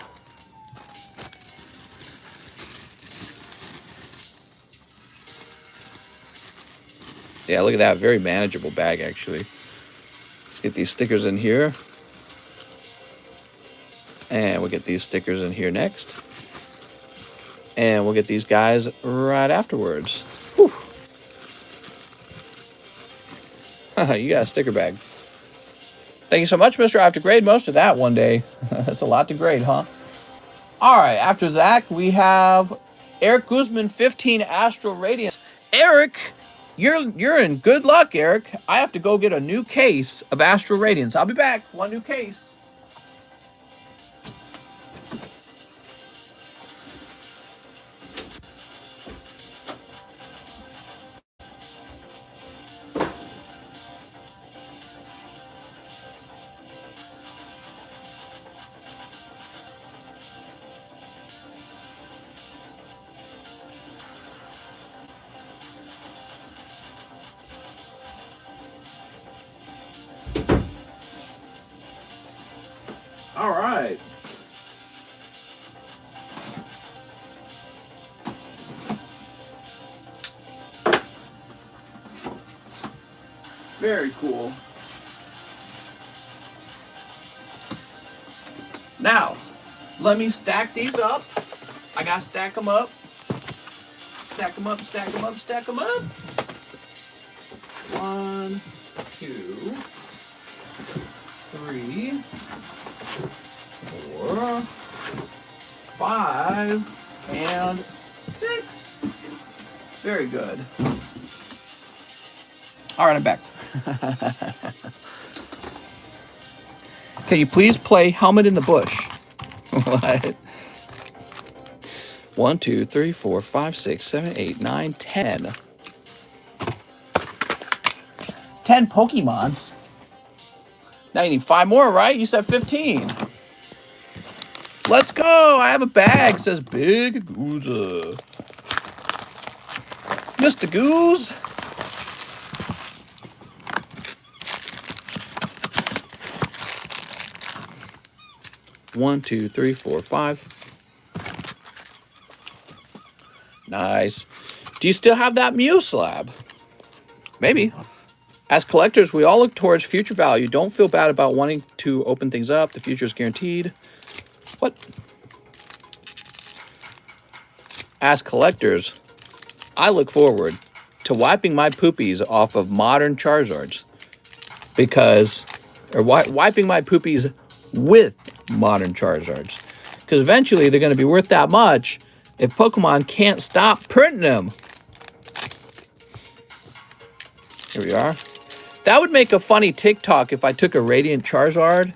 Speaker 1: Yeah, look at that. Very manageable bag, actually. Let's get these stickers in here. And we'll get these stickers in here next. And we'll get these guys right afterwards. Whew. You got a sticker bag. Thank you so much, mister. I have to grade most of that one day. That's a lot to grade, huh? All right, after Zach, we have Eric Guzman, 15 Astral Radiance. Eric, you're in good luck, Eric. I have to go get a new case of Astral Radiance. I'll be back. One new case. All right. Very cool. Now, let me stack these up. I gotta stack them up. Stack them up, stack them up, stack them up. 1, 2, 3, 4, 5, and 6. Very good. All right, I'm back. Can you please play Helmet in the Bush? What? 1, 2, 3, 4, 5, 6, 7, 8, 9, 10. 10 Pokemons. Now you need 5 more, right? You said 15. Let's go. I have a bag. It says Big Gooza. Mr. Goose. One, 2, 3, 4, 5. Nice. Do you still have that Mew slab? Maybe. As collectors, we all look towards future value. Don't feel bad about wanting to open things up. The future is guaranteed. What? As collectors, I look forward to wiping my poopies off of modern Charizards. Wiping my poopies with modern Charizards. Because eventually they're going to be worth that much if Pokemon can't stop printing them. Here we are. That would make a funny TikTok if I took a Radiant Charizard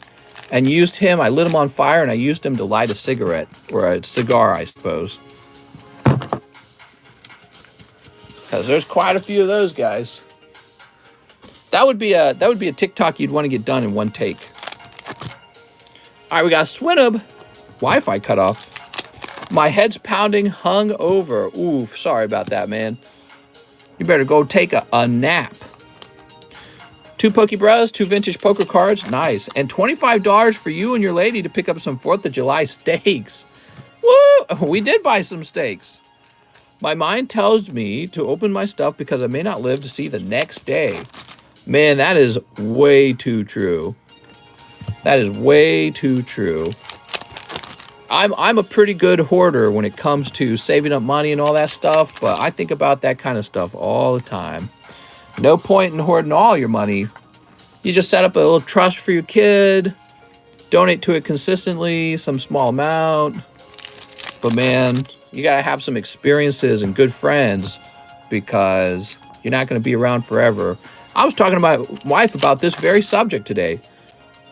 Speaker 1: and used him. I lit him on fire and I used him to light a cigarette. Or a cigar, I suppose. Because there's quite a few of those guys. That would be a TikTok you'd want to get done in one take. All right, we got Swinub. Wi-Fi cut off. My head's pounding, hung over. Oof, sorry about that, man. You better go take a nap. 2 Pokebras, 2 vintage poker cards. Nice. And $25 for you and your lady to pick up some 4th of July steaks. Woo! We did buy some steaks. My mind tells me to open my stuff because I may not live to see the next day. Man, that is way too true. That is way too true. I'm a pretty good hoarder when it comes to saving up money and all that stuff, but I think about that kind of stuff all the time. No point in hoarding all your money. You just set up a little trust for your kid, donate to it consistently, some small amount. But man, you gotta have some experiences and good friends because you're not gonna be around forever. I was talking to my wife about this very subject today.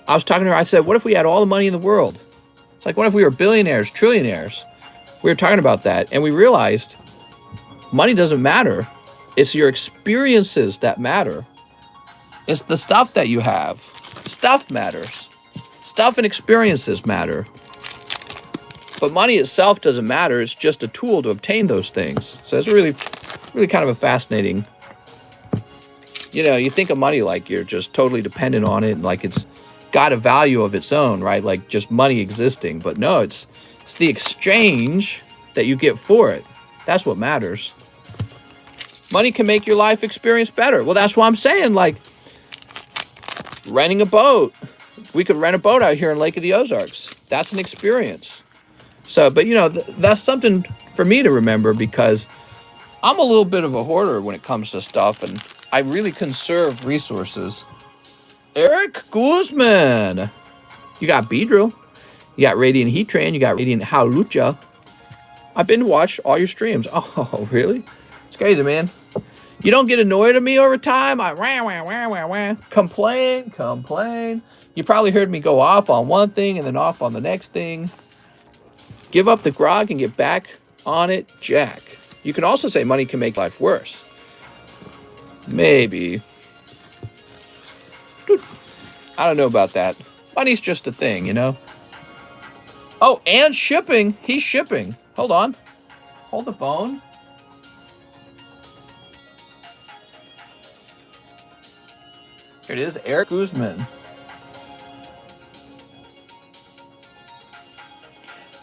Speaker 1: I was talking to her, I said, what if we had all the money in the world? It's like, what if we were billionaires, trillionaires? We were talking about that, and we realized money doesn't matter. It's your experiences that matter. It's the stuff that you have. Stuff matters. Stuff and experiences matter. But money itself doesn't matter. It's just a tool to obtain those things. So it's really, really kind of a fascinating. You know, you think of money like you're just totally dependent on it, and like it's got a value of its own, right? Like just money existing. But no, it's the exchange that you get for it. That's what matters. Money can make your life experience better. Well, that's what I'm saying. Like renting a boat. We could rent a boat out here in Lake of the Ozarks. That's an experience. So, but you know, that's something for me to remember because I'm a little bit of a hoarder when it comes to stuff, and I really conserve resources. Eric Guzman. You got Beedrill. You got Radiant Heat Train. You got Radiant Howlucha. I've been to watch all your streams. Oh, really? It's crazy, man. You don't get annoyed at me over time. I complain. You probably heard me go off on one thing and then off on the next thing. Give up the grog and get back on it, Jack. You can also say money can make life worse. Maybe. Dude, I don't know about that. Money's just a thing, you know? Oh, and shipping. He's shipping. Hold on. Hold the phone. Here it is, Eric Guzman.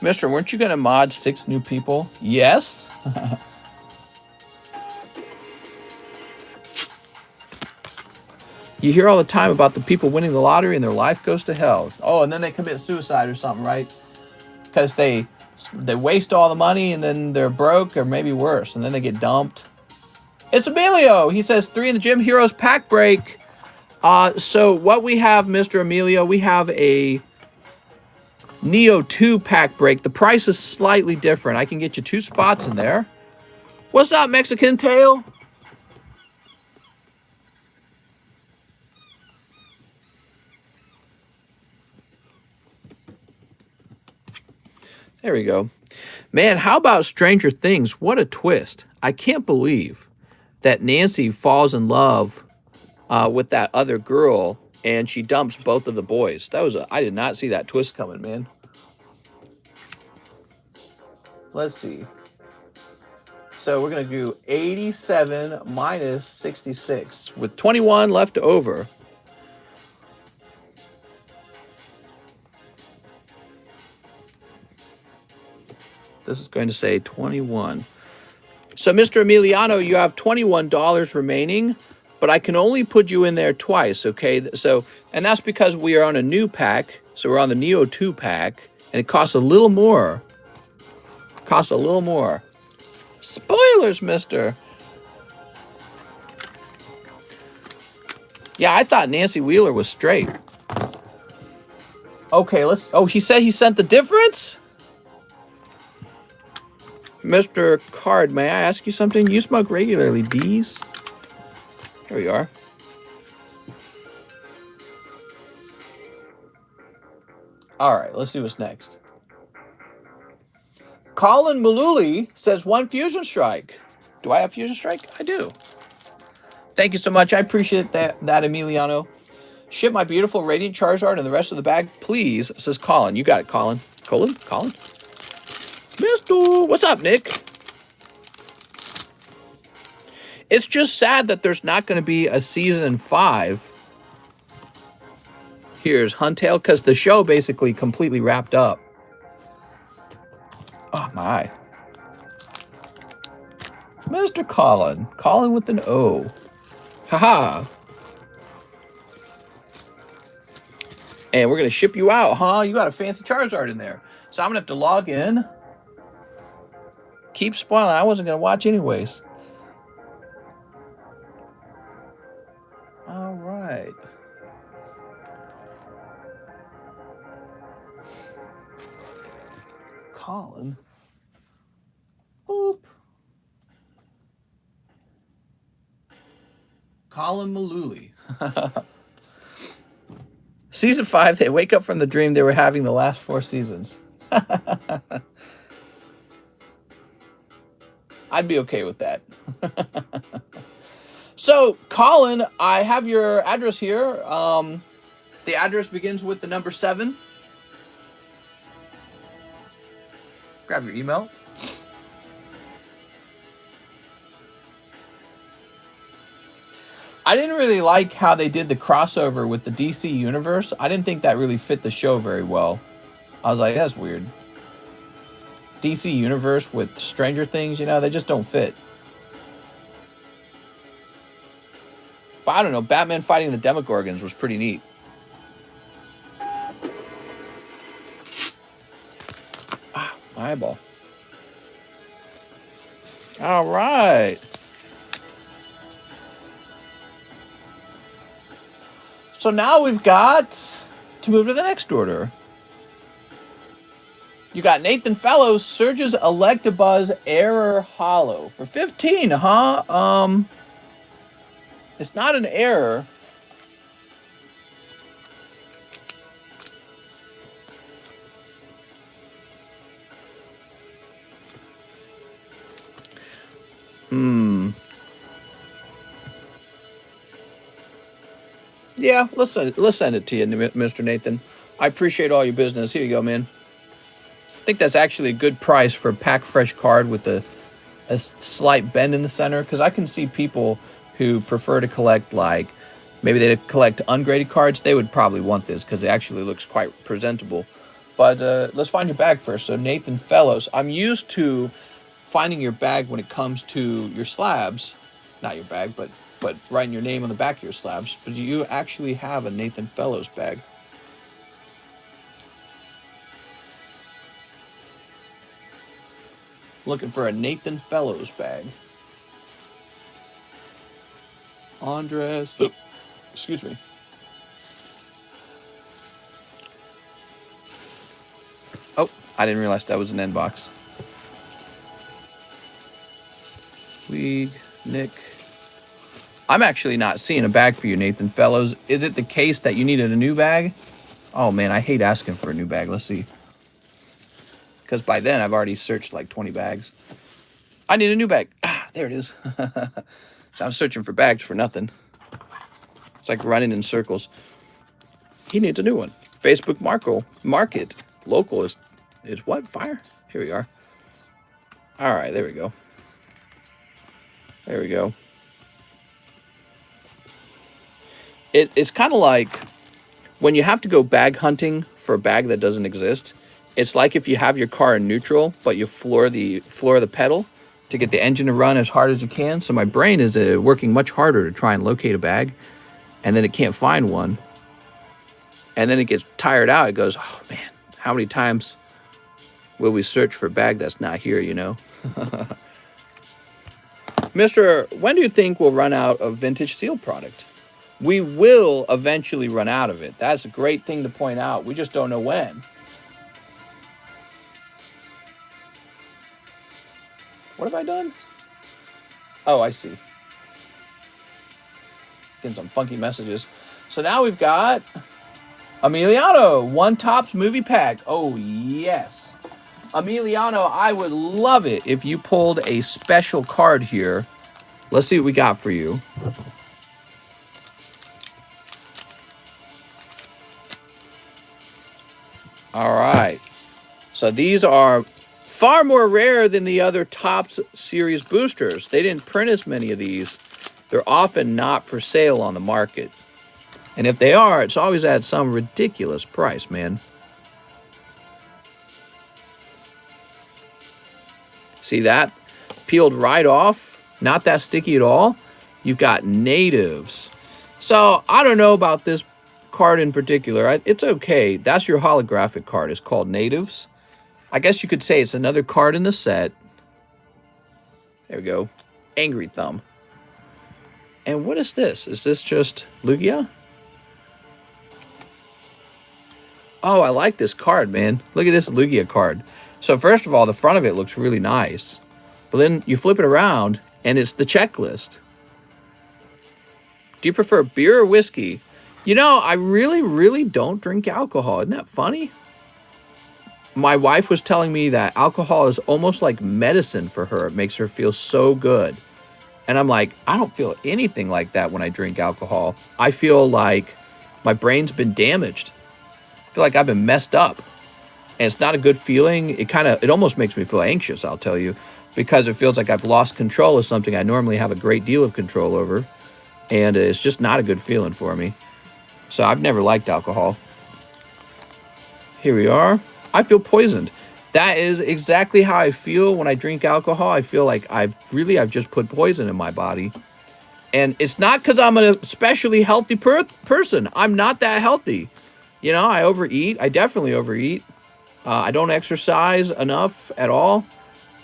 Speaker 1: Mister, weren't you going to mod 6 new people? Yes. You hear all the time about the people winning the lottery and their life goes to hell. Oh, and then they commit suicide or something, right? Because they waste all the money and then they're broke, or maybe worse, and then they get dumped. It's Emilio. He says 3 in the Gym Heroes pack break. So what we have, Mr. Emilio, we have a Neo 2 pack break. The price is slightly different. I can get you 2 spots in there. What's up, Mexican Tail? There we go. Man, how about Stranger Things? What a twist. I can't believe that Nancy falls in love with that other girl and she dumps both of the boys. I did not see that twist coming, man. Let's see. So we're going to do 87 minus 66 with 21 left over. This is going to say 21. So, Mr. Emiliano, you have $21 remaining, but I can only put you in there twice, okay? So, and that's because we are on a new pack. So we're on the Neo 2 pack, and it costs a little more. Costs a little more. Spoilers, mister. Yeah, I thought Nancy Wheeler was straight. Okay, oh, he said he sent the difference? Mr. Card, may I ask you something? You smoke regularly, D's? Here we are. All right, let's see what's next. Colin Maluli says 1 Fusion Strike. Do I have Fusion Strike? I do. Thank you so much. I appreciate that Emiliano. Ship my beautiful Radiant Charizard and the rest of the bag, please, says Colin. You got it, Colin. Colin? Mister, what's up, Nick? It's just sad that there's not going to be a season 5. Here's Huntail, because the show basically completely wrapped up. Oh, my. Mr. Colin. Colin with an O. Haha. And we're going to ship you out, huh? You got a fancy Charizard in there. So I'm going to have to log in. Keep spoiling. I wasn't going to watch anyways. All right. Colin. Boop. Colin Maluli. Season 5, they wake up from the dream they were having the last 4 seasons. I'd be okay with that. So, Colin, I have your address here. The address begins with the number 7. Grab your email. I didn't really like how they did the crossover with the DC universe. I didn't think that really fit the show very well. I was like, that's weird. DC universe with Stranger Things, you know, they just don't fit. But I don't know, Batman fighting the Demogorgons was pretty neat. Ah, my eyeball. All right. So now we've got to move to the next order. You got Nathan Fellows, Surge's Electabuzz Error Hollow for 15, huh? It's not an error. Yeah, let's send it to you, Mr. Nathan. I appreciate all your business. Here you go, man. I think that's actually a good price for a pack fresh card with a slight bend in the center, because I can see people who prefer to collect, like, maybe they collect ungraded cards. They would probably want this because it actually looks quite presentable. But let's find your bag first. So Nathan Fellows, I'm used to finding your bag when it comes to your slabs. Not your bag, but but writing your name on the back of your slabs. But do you actually have a Nathan Fellows bag? Looking for a Nathan Fellows bag. Andres. Oh, excuse me. Oh, I didn't realize that was an inbox. Weeg, Nick. I'm actually not seeing a bag for you, Nathan Fellows. Is it the case that you needed a new bag? Oh, man, I hate asking for a new bag. Let's see. Because by then, I've already searched like 20 bags. I need a new bag. Ah, there it is. So I'm searching for bags for nothing. It's like running in circles. He needs a new one. Facebook Market. Local is what? Fire? Here we are. All right, there we go. There we go. It's kind of like when you have to go bag hunting for a bag that doesn't exist. It's like if you have your car in neutral, but you floor the pedal to get the engine to run as hard as you can. So my brain is working much harder to try and locate a bag, and then it can't find one. And then it gets tired out. It goes, oh man, how many times will we search for a bag that's not here, you know? Mister, when do you think we'll run out of vintage seal product? We will eventually run out of it. That's a great thing to point out. We just don't know when. What have I done? Oh, I see. Getting some funky messages. So now we've got Emiliano, One Tops movie pack. Oh, yes. Emiliano, I would love it if you pulled a special card here. Let's see what we got for you. All right. So these are far more rare than the other Topps series boosters. They didn't print as many of these. They're often not for sale on the market. And if they are, it's always at some ridiculous price, man. See that? Peeled right off. Not that sticky at all. You've got natives. So I don't know about this card in particular. It's okay. That's your holographic card. It's called Natives. I guess you could say it's another card in the set. There we go. Angry Thumb. And what is this? Is this just Lugia? Oh, I like this card, man. Look at this Lugia card. So first of all, the front of it looks really nice. But then you flip it around, and it's the checklist. Do you prefer beer or whiskey? You know, I really, really don't drink alcohol. Isn't that funny? My wife was telling me that alcohol is almost like medicine for her. It makes her feel so good. And I'm like, I don't feel anything like that when I drink alcohol. I feel like my brain's been damaged. I feel like I've been messed up. And it's not a good feeling. It almost makes me feel anxious, I'll tell you, because it feels like I've lost control of something I normally have a great deal of control over. And it's just not a good feeling for me. So I've never liked alcohol. Here we are. I feel poisoned. That is exactly how I feel when I drink alcohol. I feel like I've just put poison in my body. And it's not because I'm an especially healthy person. I'm not that healthy. You know, I overeat. I definitely overeat. I don't exercise enough at all.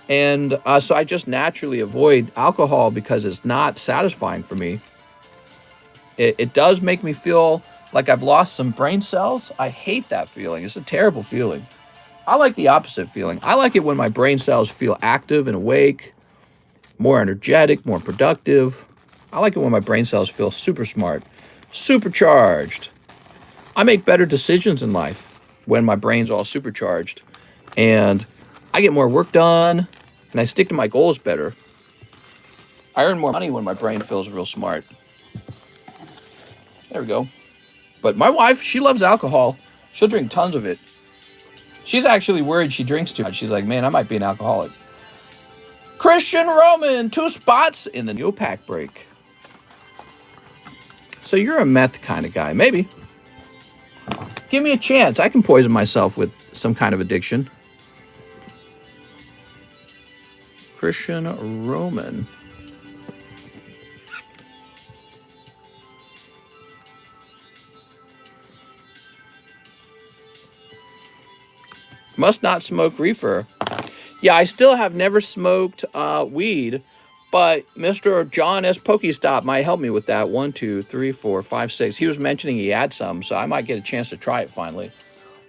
Speaker 1: And so I just naturally avoid alcohol because it's not satisfying for me. It does make me feel like I've lost some brain cells. I hate that feeling. It's a terrible feeling. I like the opposite feeling. I like it when my brain cells feel active and awake, more energetic, more productive. I like it when my brain cells feel super smart, supercharged. I make better decisions in life when my brain's all supercharged. And I get more work done, and I stick to my goals better. I earn more money when my brain feels real smart. There we go. But my wife, she loves alcohol. She'll drink tons of it. She's actually worried she drinks too much. She's like, man, I might be an alcoholic. Christian Roman, 2 spots in the new pack break. So you're a meth kind of guy. Maybe. Give me a chance. I can poison myself with some kind of addiction. Christian Roman. Must not smoke reefer. Yeah, I still have never smoked weed, but Mr. John S. Pokestop might help me with that. 1, 2, 3, 4, 5, 6. He was mentioning he had some, so I might get a chance to try it finally.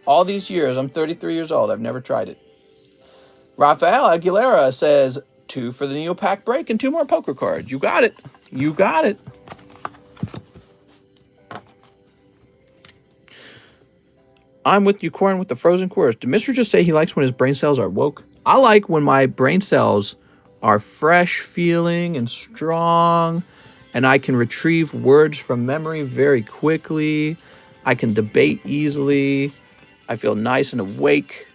Speaker 1: All these years, I'm 33 years old. I've never tried it. Rafael Aguilera says 2 for the Neopack break and 2 more poker cards. You got it. You got it. I'm with you, Corn, with the frozen chorus. Did Mr. just say he likes when his brain cells are woke? I like when my brain cells are fresh feeling and strong, and I can retrieve words from memory very quickly. I can debate easily. I feel nice and awake,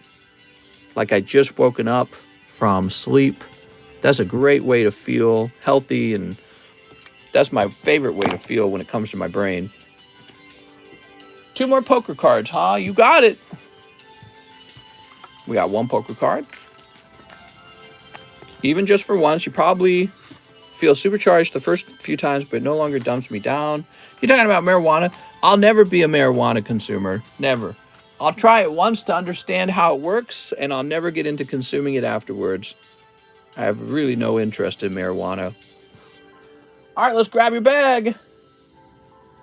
Speaker 1: like I just woken up from sleep. That's a great way to feel healthy, and that's my favorite way to feel when it comes to my brain. 2 more poker cards, huh? You got it. We got 1 poker card. Even just for once, you probably feel supercharged the first few times, but no longer dumps me down. You're talking about marijuana? I'll never be a marijuana consumer. Never. I'll try it once to understand how it works, and I'll never get into consuming it afterwards. I have really no interest in marijuana. All right, let's grab your bag.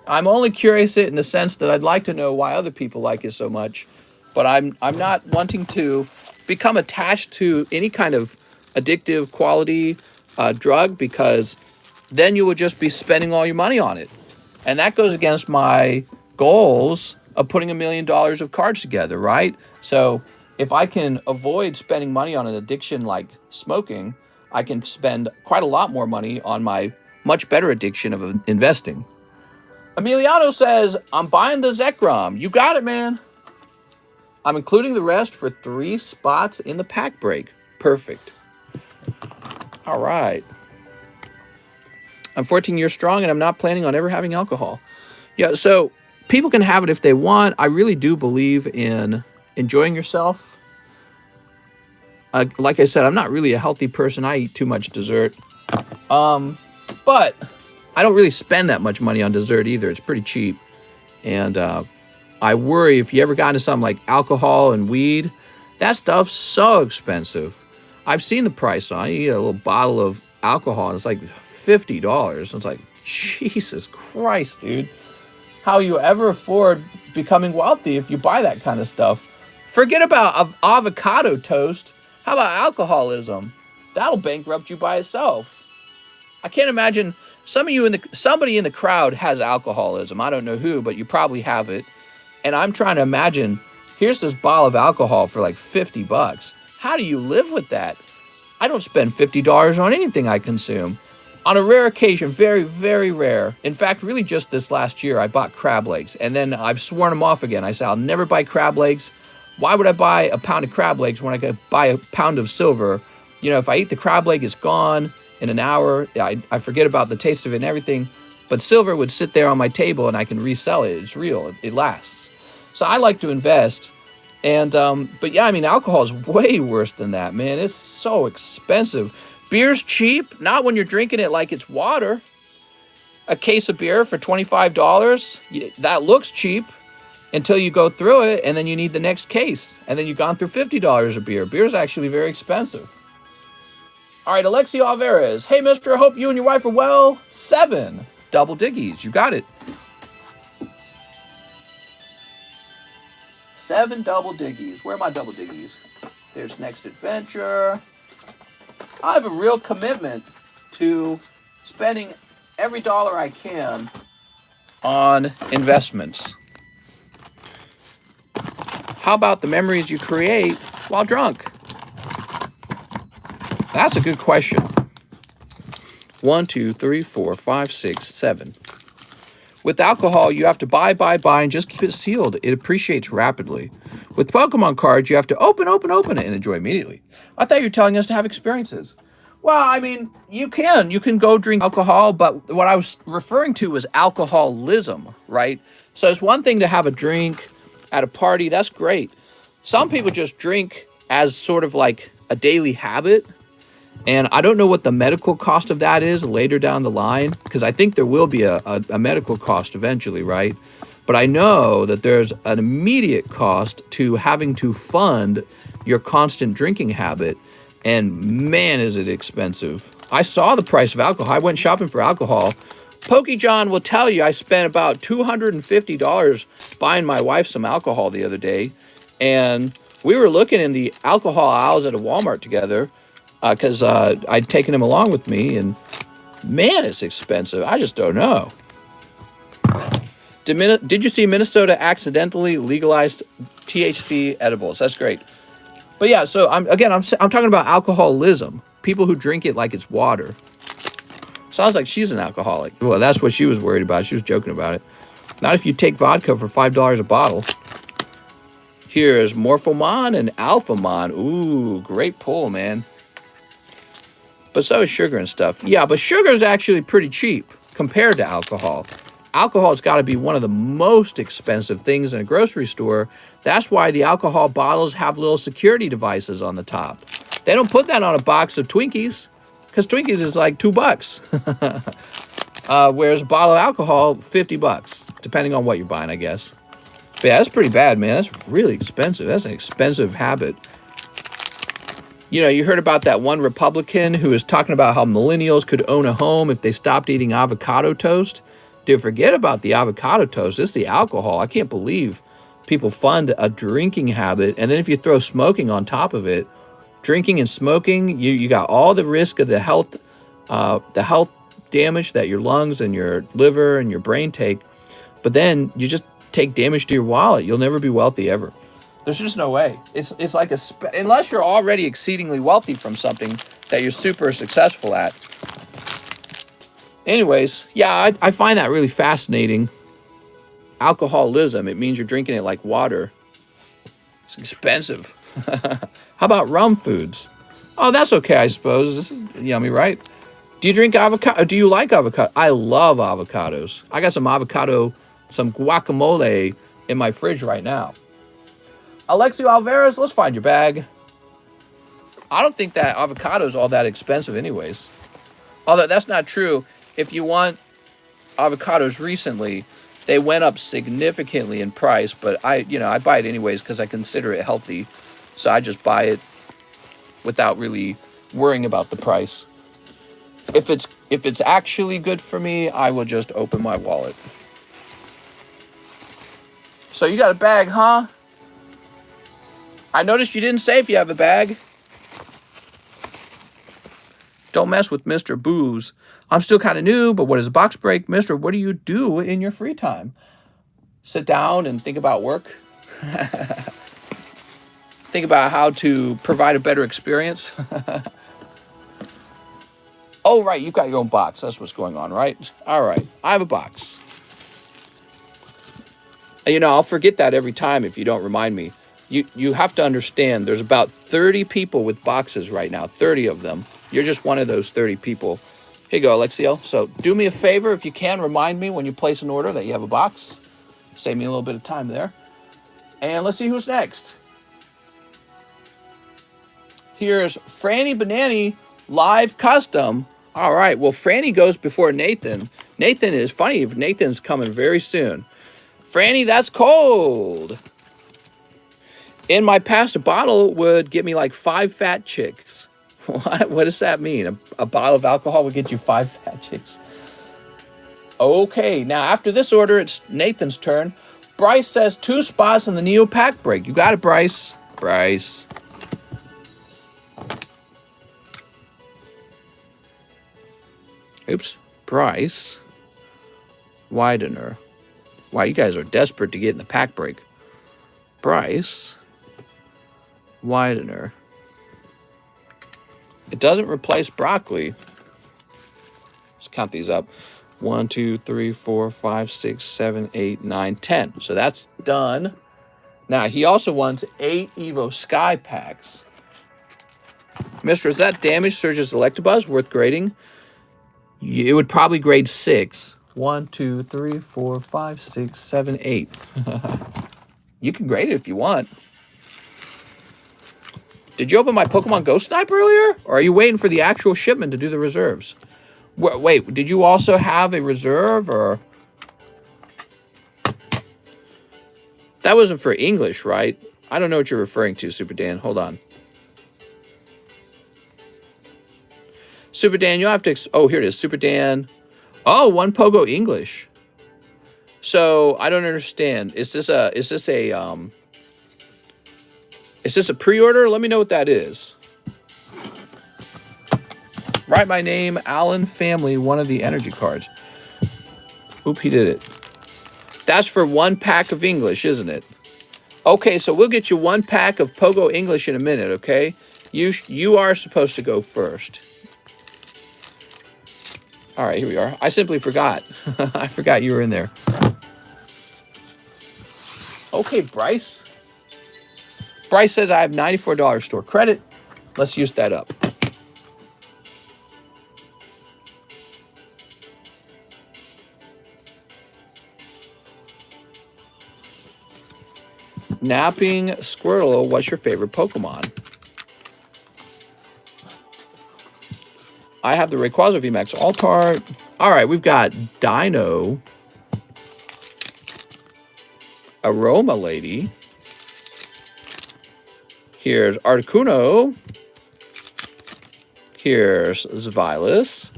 Speaker 1: I'm only curious in the sense that I'd like to know why other people like it so much, but I'm not wanting to become attached to any kind of addictive quality drug, because then you would just be spending all your money on it. And that goes against my goals of putting $1 million of cards together, right? So if I can avoid spending money on an addiction like smoking, I can spend quite a lot more money on my much better addiction of investing. Emiliano says, I'm buying the Zekrom. You got it, man. I'm including the rest for 3 spots in the pack break. Perfect. All right. I'm 14 years strong, and I'm not planning on ever having alcohol. Yeah, so people can have it if they want. I really do believe in enjoying yourself. Like I said, I'm not really a healthy person. I eat too much dessert. But I don't really spend that much money on dessert either. It's pretty cheap. And I worry if you ever got into something like alcohol and weed, that stuff's so expensive. I've seen the price on it. You get a little bottle of alcohol, and it's like $50. It's like, Jesus Christ, dude. How you ever afford becoming wealthy if you buy that kind of stuff? Forget about avocado toast. How about alcoholism? That'll bankrupt you by itself. I can't imagine somebody in the crowd has alcoholism. I don't know who, but you probably have it. And I'm trying to imagine, here's this bottle of alcohol for like $50. How do you live with that? I don't spend $50 on anything I consume. On a rare occasion, very, very rare. In fact, really just this last year, I bought crab legs. And then I've sworn them off again. I said, I'll never buy crab legs. Why would I buy a pound of crab legs when I could buy a pound of silver? You know, if I eat the crab leg, it's gone in an hour. I forget about the taste of it and everything. But silver would sit there on my table and I can resell it. It's real. It lasts. So I like to invest. And, but yeah, I mean, alcohol is way worse than that, man. It's so expensive. Beer's cheap, not when you're drinking it like it's water. A case of beer for $25, that looks cheap until you go through it, and then you need the next case. And then you've gone through $50 of beer. Beer's actually very expensive. All right, Alexi Alvarez. Hey, mister, I hope you and your wife are well. 7 double diggies. You got it. 7 double diggies. Where are my double diggies? There's Next Adventure. I have a real commitment to spending every dollar I can on investments. How about the memories you create while drunk? That's a good question. 1, 2, 3, 4, 5, 6, 7. With alcohol, you have to buy, and just keep it sealed. It appreciates rapidly. With Pokemon cards, you have to open it and enjoy immediately. I thought you were telling us to have experiences. Well, I mean, you can go drink alcohol, but what I was referring to was alcoholism, right? So it's one thing to have a drink at a party. That's great. Some people just drink as sort of like a daily habit. And I don't know what the medical cost of that is later down the line, because I think there will be a medical cost eventually, right? But I know that there's an immediate cost to having to fund your constant drinking habit. And man, is it expensive. I saw the price of alcohol. I went shopping for alcohol. Pokey John will tell you I spent about $250 buying my wife some alcohol the other day. And we were looking in the alcohol aisles at a Walmart together because I'd taken him along with me. And man, it's expensive. I just don't know. Did you see Minnesota accidentally legalized THC edibles? That's great. But yeah, so I'm talking about alcoholism. People who drink it like it's water. Sounds like she's an alcoholic. Well, that's what she was worried about. She was joking about it. Not if you take vodka for $5 a bottle. Here's Morphomon and Alphamon. Ooh, great pull, man. But so is sugar and stuff. Yeah, but sugar is actually pretty cheap compared to alcohol. Alcohol's got to be one of the most expensive things in a grocery store. That's why the alcohol bottles have little security devices on the top. They don't put that on a box of Twinkies because Twinkies is like $2. Whereas a bottle of alcohol, $50, depending on what you're buying, I guess. But yeah, that's pretty bad, man. That's really expensive. That's an expensive habit. You know, you heard about that one Republican who was talking about how millennials could own a home if they stopped eating avocado toast. Dude, forget about the avocado toast. It's the alcohol. I can't believe people fund a drinking habit. And then if you throw smoking on top of it, drinking and smoking, you got all the risk of the health damage that your lungs and your liver and your brain take. But then you just take damage to your wallet. You'll never be wealthy ever. There's just no way. It's like unless you're already exceedingly wealthy from something that you're super successful at. Anyways, yeah, I find that really fascinating. Alcoholism, it means you're drinking it like water. It's expensive. How about rum foods? Oh, that's okay, I suppose. This is yummy, right? Do you drink avocado? Do you like avocado? I love avocados. I got some guacamole in my fridge right now. Alexio Alvarez, let's find your bag. I don't think that avocado is all that expensive anyways. Although that's not true. If you want avocados recently, they went up significantly in price, but I buy it anyways because I consider it healthy. So I just buy it without really worrying about the price. If it's actually good for me, I will just open my wallet. So you got a bag, huh? I noticed you didn't say if you have a bag. Don't mess with Mr. Booze. I'm still kind of new, but what is a box break? Mister, what do you do in your free time? Sit down and think about work? Think about how to provide a better experience? Oh, right, you've got your own box. That's what's going on, right? All right, I have a box. I'll forget that every time if you don't remind me. You have to understand, there's about 30 people with boxes right now, 30 of them. You're just one of those 30 people. Here you go, Alexio. So do me a favor, if you can, remind me when you place an order that you have a box. Save me a little bit of time there. And let's see who's next. Here's Franny Banani Live Custom. All right, well, Franny goes before Nathan. Nathan is funny. Nathan's coming very soon. Franny, that's cold. In my past, a bottle would get me like 5 fat chicks. What does that mean? A bottle of alcohol would get you 5 fat chicks. Okay, now after this order, it's Nathan's turn. Bryce says 2 spots in the Neo Pack Break. You got it, Bryce. Bryce. Oops. Bryce. Widener. Wow, you guys are desperate to get in the pack break. Bryce. Widener. It doesn't replace broccoli. Let's count these up. 1, 2, 3, 4, 5, 6, 7, 8, 9, 10. So that's done. Now, he also wants 8 Evo Sky packs. Mister, is that damaged Surge's Electabuzz worth grading? It would probably grade 6. 1, 2, 3, 4, 5, 6, 7, 8. You can grade it if you want. Did you open my Pokemon Go Snipe earlier? Or are you waiting for the actual shipment to do the reserves? Wait, did you also have a reserve or... That wasn't for English, right? I don't know what you're referring to, Super Dan. Hold on. Super Dan, you'll have to... Oh, here it is. Super Dan. Oh, one Pogo English. So, I don't understand. Is this a pre-order? Let me know what that is. Write my name, Alan Family, one of the energy cards. Oop, he did it. That's for one pack of English, isn't it? Okay, so we'll get you one pack of Pogo English in a minute, okay? You are supposed to go first. All right, here we are. I simply forgot. I forgot you were in there. Okay, Bryce. Bryce says I have $94 store credit. Let's use that up. Napping Squirtle, what's your favorite Pokemon? I have the Rayquaza VMAX Alt-Art. All right, we've got Dino, Aroma Lady. Here's Articuno. Here's Zvilis.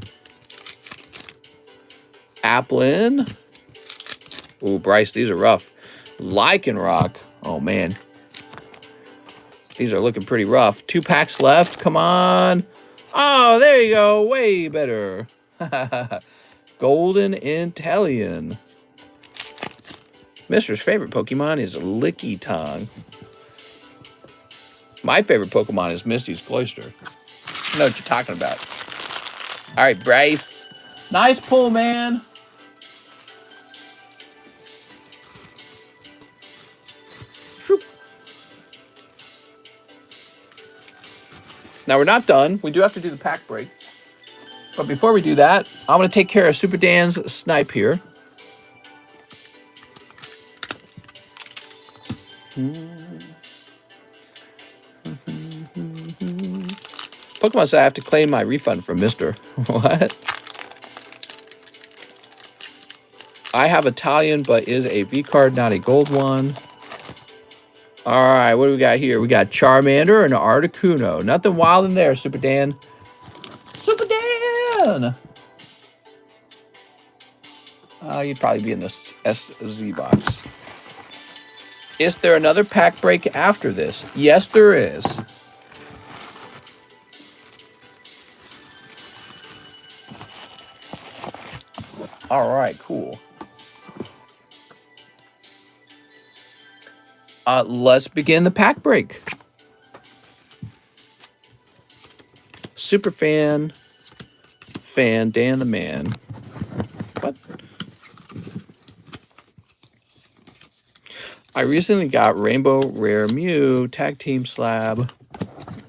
Speaker 1: Applin. Ooh, Bryce, these are rough. Lycanroc. Oh, man. These are looking pretty rough. 2 packs left. Come on. Oh, there you go. Way better. Golden Intellion. Mister's favorite Pokemon is Licky Tongue. My favorite Pokemon is Misty's Cloyster. I know what you're talking about. All right, Bryce. Nice pull, man. Now, we're not done. We do have to do the pack break. But before we do that, I'm going to take care of Super Dan's snipe here. Pokemon said I have to claim my refund from Mister. What? I have Italian, but is a V card, not a gold one. All right, what do we got here? We got Charmander and Articuno. Nothing wild in there, Super Dan. Super Dan! You'd probably be in the SZ box. Is there another pack break after this? Yes, there is. All right, cool. Let's begin the pack break. Super fan, Dan the man. What? I recently got Rainbow Rare Mew Tag Team Slab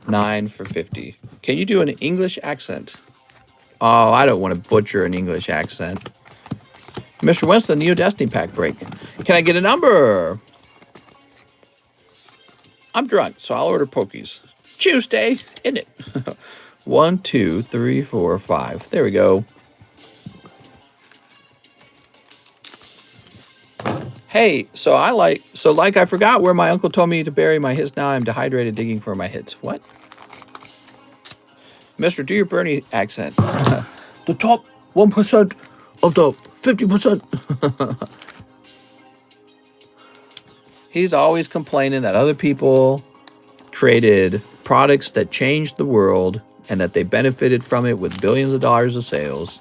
Speaker 1: 9 for 50. Can you do an English accent? Oh, I don't want to butcher an English accent. Mr. Wentz, the Neo Destiny pack break. Can I get a number? I'm drunk, so I'll order Pokies. Tuesday, isn't it? 1, 2, 3, 4, 5. There we go. Hey, so I forgot where my uncle told me to bury my hits. Now I'm dehydrated digging for my hits. What? Mister, do your Bernie accent. The top 1% of the 50%. He's always complaining that other people created products that changed the world and that they benefited from it with billions of dollars of sales.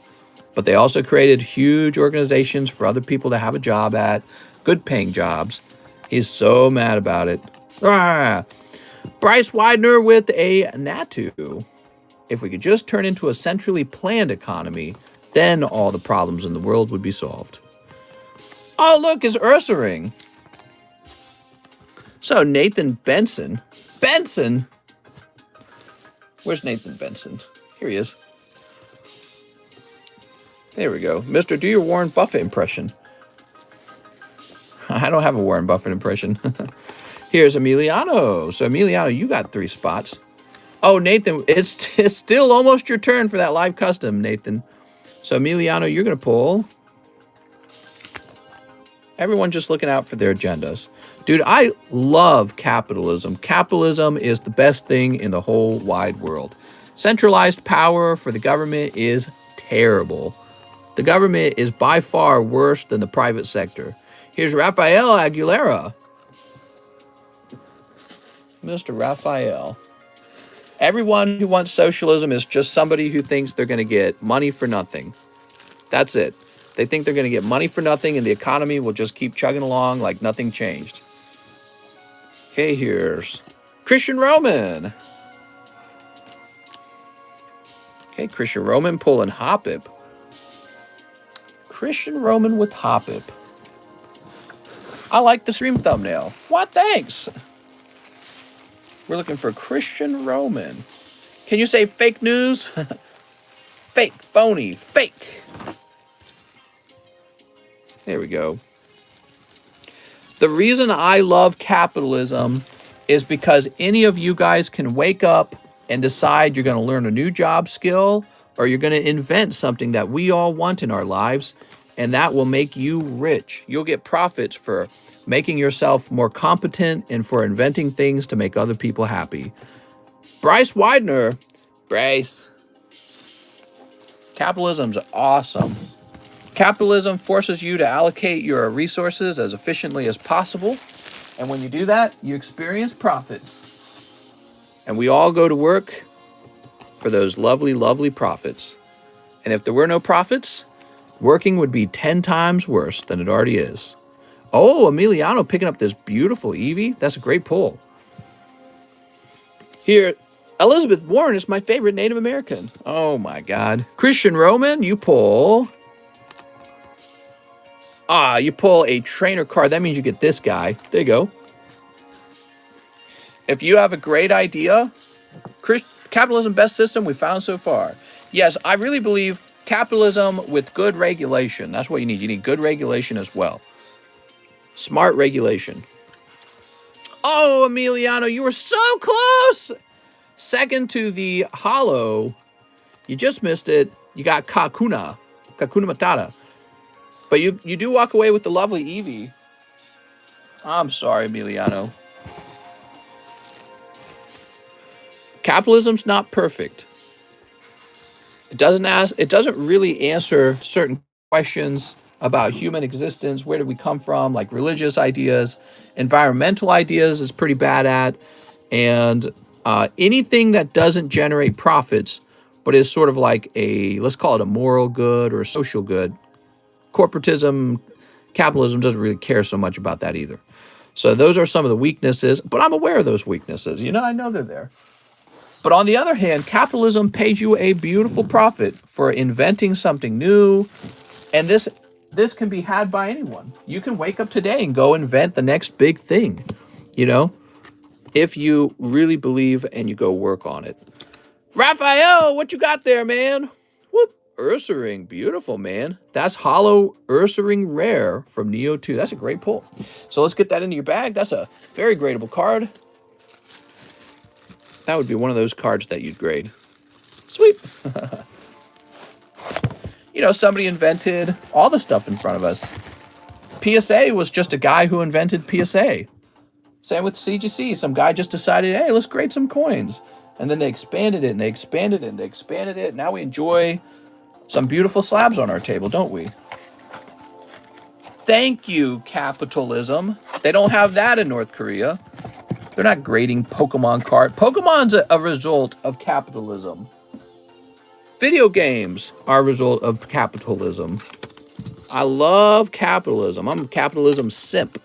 Speaker 1: But they also created huge organizations for other people to have a job at, good paying jobs. He's so mad about it. Ah! Bryce Widener with a Natu. If we could just turn into a centrally planned economy, then all the problems in the world would be solved. Oh, look, it's Ursaring. So, Nathan Benson. Benson? Where's Nathan Benson? Here he is. There we go. Mister, do your Warren Buffett impression. I don't have a Warren Buffett impression. Here's Emiliano. So, Emiliano, you got 3 spots. Oh, Nathan, it's still almost your turn for that live custom, Nathan. So, Emiliano, you're going to pull. Everyone just looking out for their agendas. Dude, I love capitalism. Capitalism is the best thing in the whole wide world. Centralized power for the government is terrible. The government is by far worse than the private sector. Here's Rafael Aguilera. Mr. Raphael. Everyone who wants socialism is just somebody who thinks they're going to get money for nothing. That's it. They think they're going to get money for nothing and the economy will just keep chugging along like nothing changed. Okay, here's Christian Roman. Okay, Christian Roman pulling Hoppip. Christian Roman with Hoppip. I like the stream thumbnail. What? Thanks. We're looking for Christian Roman. Can you say fake news? Fake, phony, fake. There we go. The reason I love capitalism is because any of you guys can wake up and decide you're going to learn a new job skill or you're going to invent something that we all want in our lives, and that will make you rich. You'll get profits for making yourself more competent and for inventing things to make other people happy. Bryce Widener. Bryce. Capitalism's awesome. Capitalism forces you to allocate your resources as efficiently as possible. And when you do that, you experience profits. And we all go to work for those lovely, lovely profits. And if there were no profits, working would be 10 times worse than it already is. Oh, Emiliano picking up this beautiful Eevee. That's a great pull. Here, Elizabeth Warren is my favorite Native American. Oh my God. Christian Roman, you pull... you pull a trainer card. That means you get this guy. There you go. If you have a great idea, capitalism best system we found so far. Yes, I really believe capitalism with good regulation. That's what you need. You need good regulation as well. Smart regulation. Oh, Emiliano, you were so close. Second to the hollow. You just missed it. You got Kakuna Matata. But you do walk away with the lovely Eevee. I'm sorry, Emiliano. Capitalism's not perfect. It doesn't really answer certain questions about human existence. Where did we come from? Like religious ideas, environmental ideas is pretty bad at, and anything that doesn't generate profits, but is sort of like let's call it a moral good or a social good. Corporatism, capitalism doesn't really care so much about that either. So those are some of the weaknesses, but I'm aware of those weaknesses. I know they're there. But on the other hand, capitalism pays you a beautiful profit for inventing something new. And this can be had by anyone. You can wake up today and go invent the next big thing, if you really believe and you go work on it. Raphael, what you got there, man? Whoop. Ursaring, beautiful, man. That's Hollow Ursaring Rare from Neo 2. That's a great pull. So let's get that into your bag. That's a very gradable card. That would be one of those cards that you'd grade. Sweet. Somebody invented all the stuff in front of us. PSA was just a guy who invented PSA. Same with CGC. Some guy just decided, hey, let's grade some coins. And then they expanded it, and they expanded it, and they expanded it. Now we enjoy some beautiful slabs on our table, don't we? Thank you, capitalism. They don't have that in North Korea. They're not grading Pokemon cards. Pokemon's a result of capitalism. Video games are a result of capitalism. I love capitalism. I'm a capitalism simp.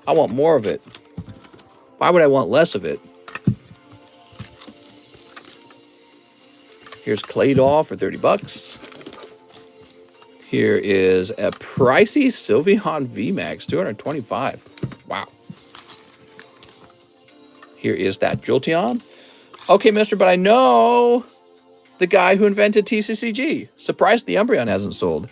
Speaker 1: I want more of it. Why would I want less of it? Here's Claydol for 30 bucks. Here is a pricey Sylveon VMAX, 225. Wow. Here is that Jolteon. Okay, mister, but I know the guy who invented TCCG. Surprised the Umbreon hasn't sold.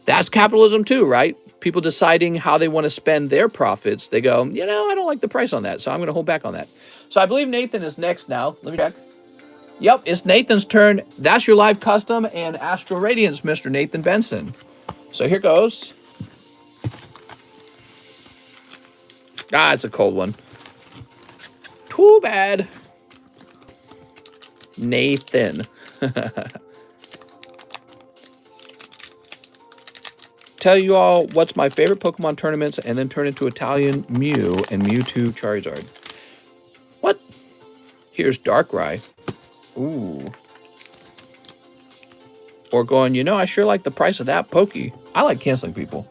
Speaker 1: That's capitalism too, right? People deciding how they want to spend their profits. They go, I don't like the price on that, so I'm going to hold back on that. So I believe Nathan is next now. Let me check. Yep, it's Nathan's turn. That's your live custom and Astral Radiance, Mr. Nathan Benson. So here goes. Ah, it's a cold one. Too bad. Nathan. Tell you all what's my favorite Pokemon tournaments and then turn into Italian Mew and Mewtwo Charizard. What? Here's Darkrai. Ooh. Or going, you know, I sure like the price of that Pokey. I like canceling people.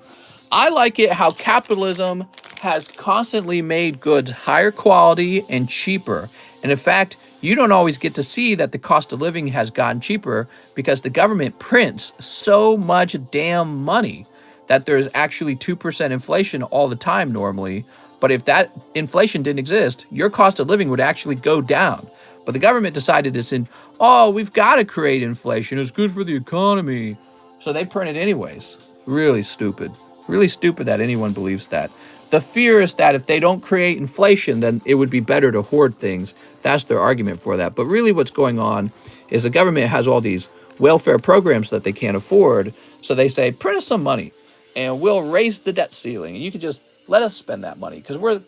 Speaker 1: I like it how capitalism has constantly made goods higher quality and cheaper. And in fact, you don't always get to see that the cost of living has gotten cheaper because the government prints so much damn money that there's actually 2% inflation all the time normally. But if that inflation didn't exist, your cost of living would actually go down. But the government decided it's we've got to create inflation. It's good for the economy. So they print it anyways. Really stupid. Really stupid that anyone believes that. The fear is that if they don't create inflation, then it would be better to hoard things. That's their argument for that. But really what's going on is the government has all these welfare programs that they can't afford. So they say, print us some money and we'll raise the debt ceiling. And you can just let us spend that money because we're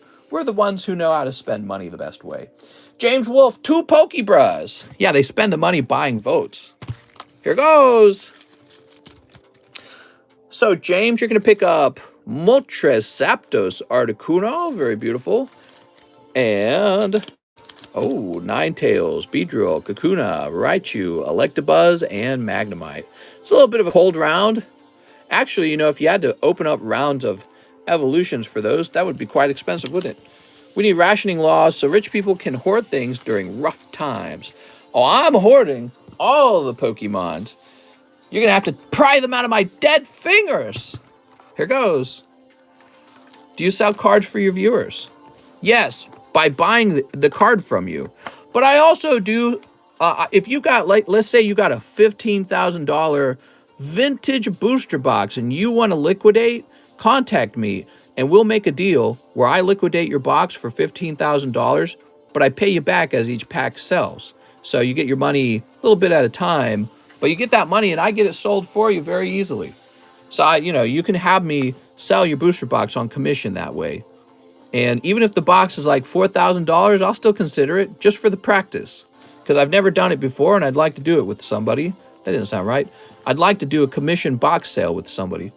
Speaker 1: the ones who know how to spend money the best way. James Wolfe, 2 Pokebras. Yeah, they spend the money buying votes. Here goes. So, James, you're going to pick up Moltres Zapdos Articuno. Very beautiful. And, Ninetales, Beedrill, Kakuna, Raichu, Electabuzz, and Magnemite. It's a little bit of a cold round. Actually, you know, if you had to open up rounds of evolutions for those, that would be quite expensive, wouldn't it? We need rationing laws so rich people can hoard things during rough times. Oh, I'm hoarding all the Pokemons. You're going to have to pry them out of my dead fingers. Here goes. Do you sell cards for your viewers? Yes, by buying the card from you. But I also do, if you got, like, let's say you got a $15,000 vintage booster box and you want to liquidate, contact me and we'll make a deal where I liquidate your box for $15,000, but I pay you back as each pack sells. So you get your money a little bit at a time, but you get that money and I get it sold for you very easily. So, you can have me sell your booster box on commission that way. And even if the box is like $4,000, I'll still consider it just for the practice. Because I've never done it before and I'd like to do it with somebody. That didn't sound right. I'd like to do a commission box sale with somebody.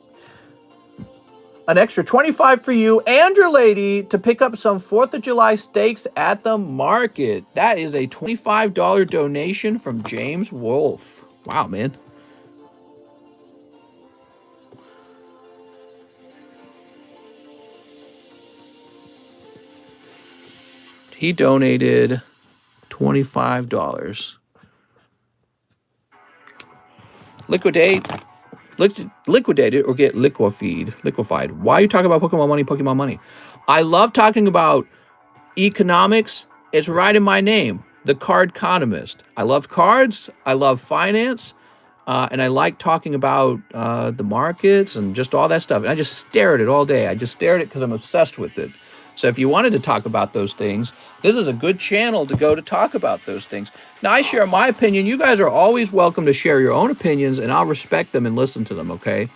Speaker 1: An extra $25 for you and your lady to pick up some 4th of July steaks at the market. That is a $25 donation from James Wolfe. Wow, man. He donated $25. Liquidate it or get liquefied. Why are you talking about Pokemon money? I love talking about economics. It's right in my name, TheCardconomist. I love cards. I love finance. And I like talking about the markets and just all that stuff. And I just stare at it all day. I just stare at it because I'm obsessed with it. So if you wanted to talk about those things, this is a good channel to go to talk about those things. Now, I share my opinion. You guys are always welcome to share your own opinions, and I'll respect them and listen to them, okay?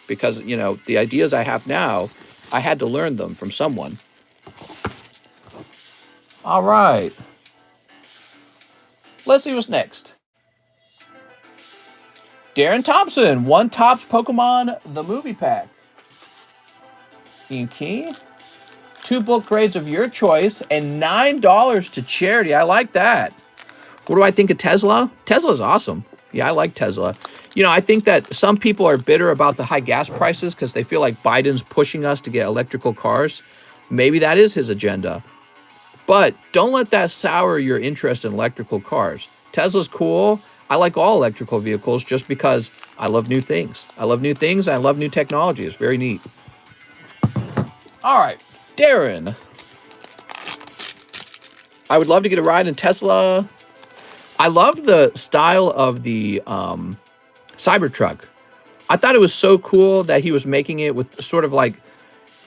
Speaker 1: Because, the ideas I have now, I had to learn them from someone. All right. Let's see what's next. Darren Thompson, One Topps Pokemon The Movie Pack. Okay. 2 book grades of your choice and $9 to charity. I like that. What do I think of Tesla? Tesla's awesome. Yeah, I like Tesla. I think that some people are bitter about the high gas prices because they feel like Biden's pushing us to get electrical cars. Maybe that is his agenda. But don't let that sour your interest in electrical cars. Tesla's cool. I like all electrical vehicles just because I love new things. I love new things. I love new technology. It's very neat. All right, Darren. I would love to get a ride in Tesla. I loved the style of the Cybertruck. I thought it was so cool that he was making it with sort of like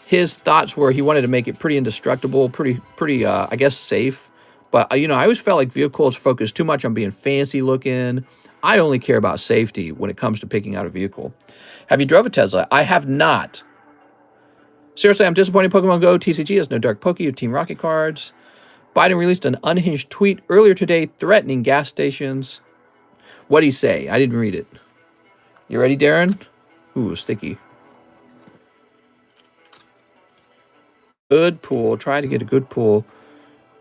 Speaker 1: his thoughts where he wanted to make it pretty indestructible, pretty, I guess, safe. But, I always felt like vehicles focus too much on being fancy looking. I only care about safety when it comes to picking out a vehicle. Have you drove a Tesla? I have not. Seriously, I'm disappointed Pokemon Go TCG has no Dark Poke or Team Rocket cards. Biden released an unhinged tweet earlier today threatening gas stations. What'd he say? I didn't read it. You ready, Darren? Ooh, sticky. Good pool. Try to get a good pool.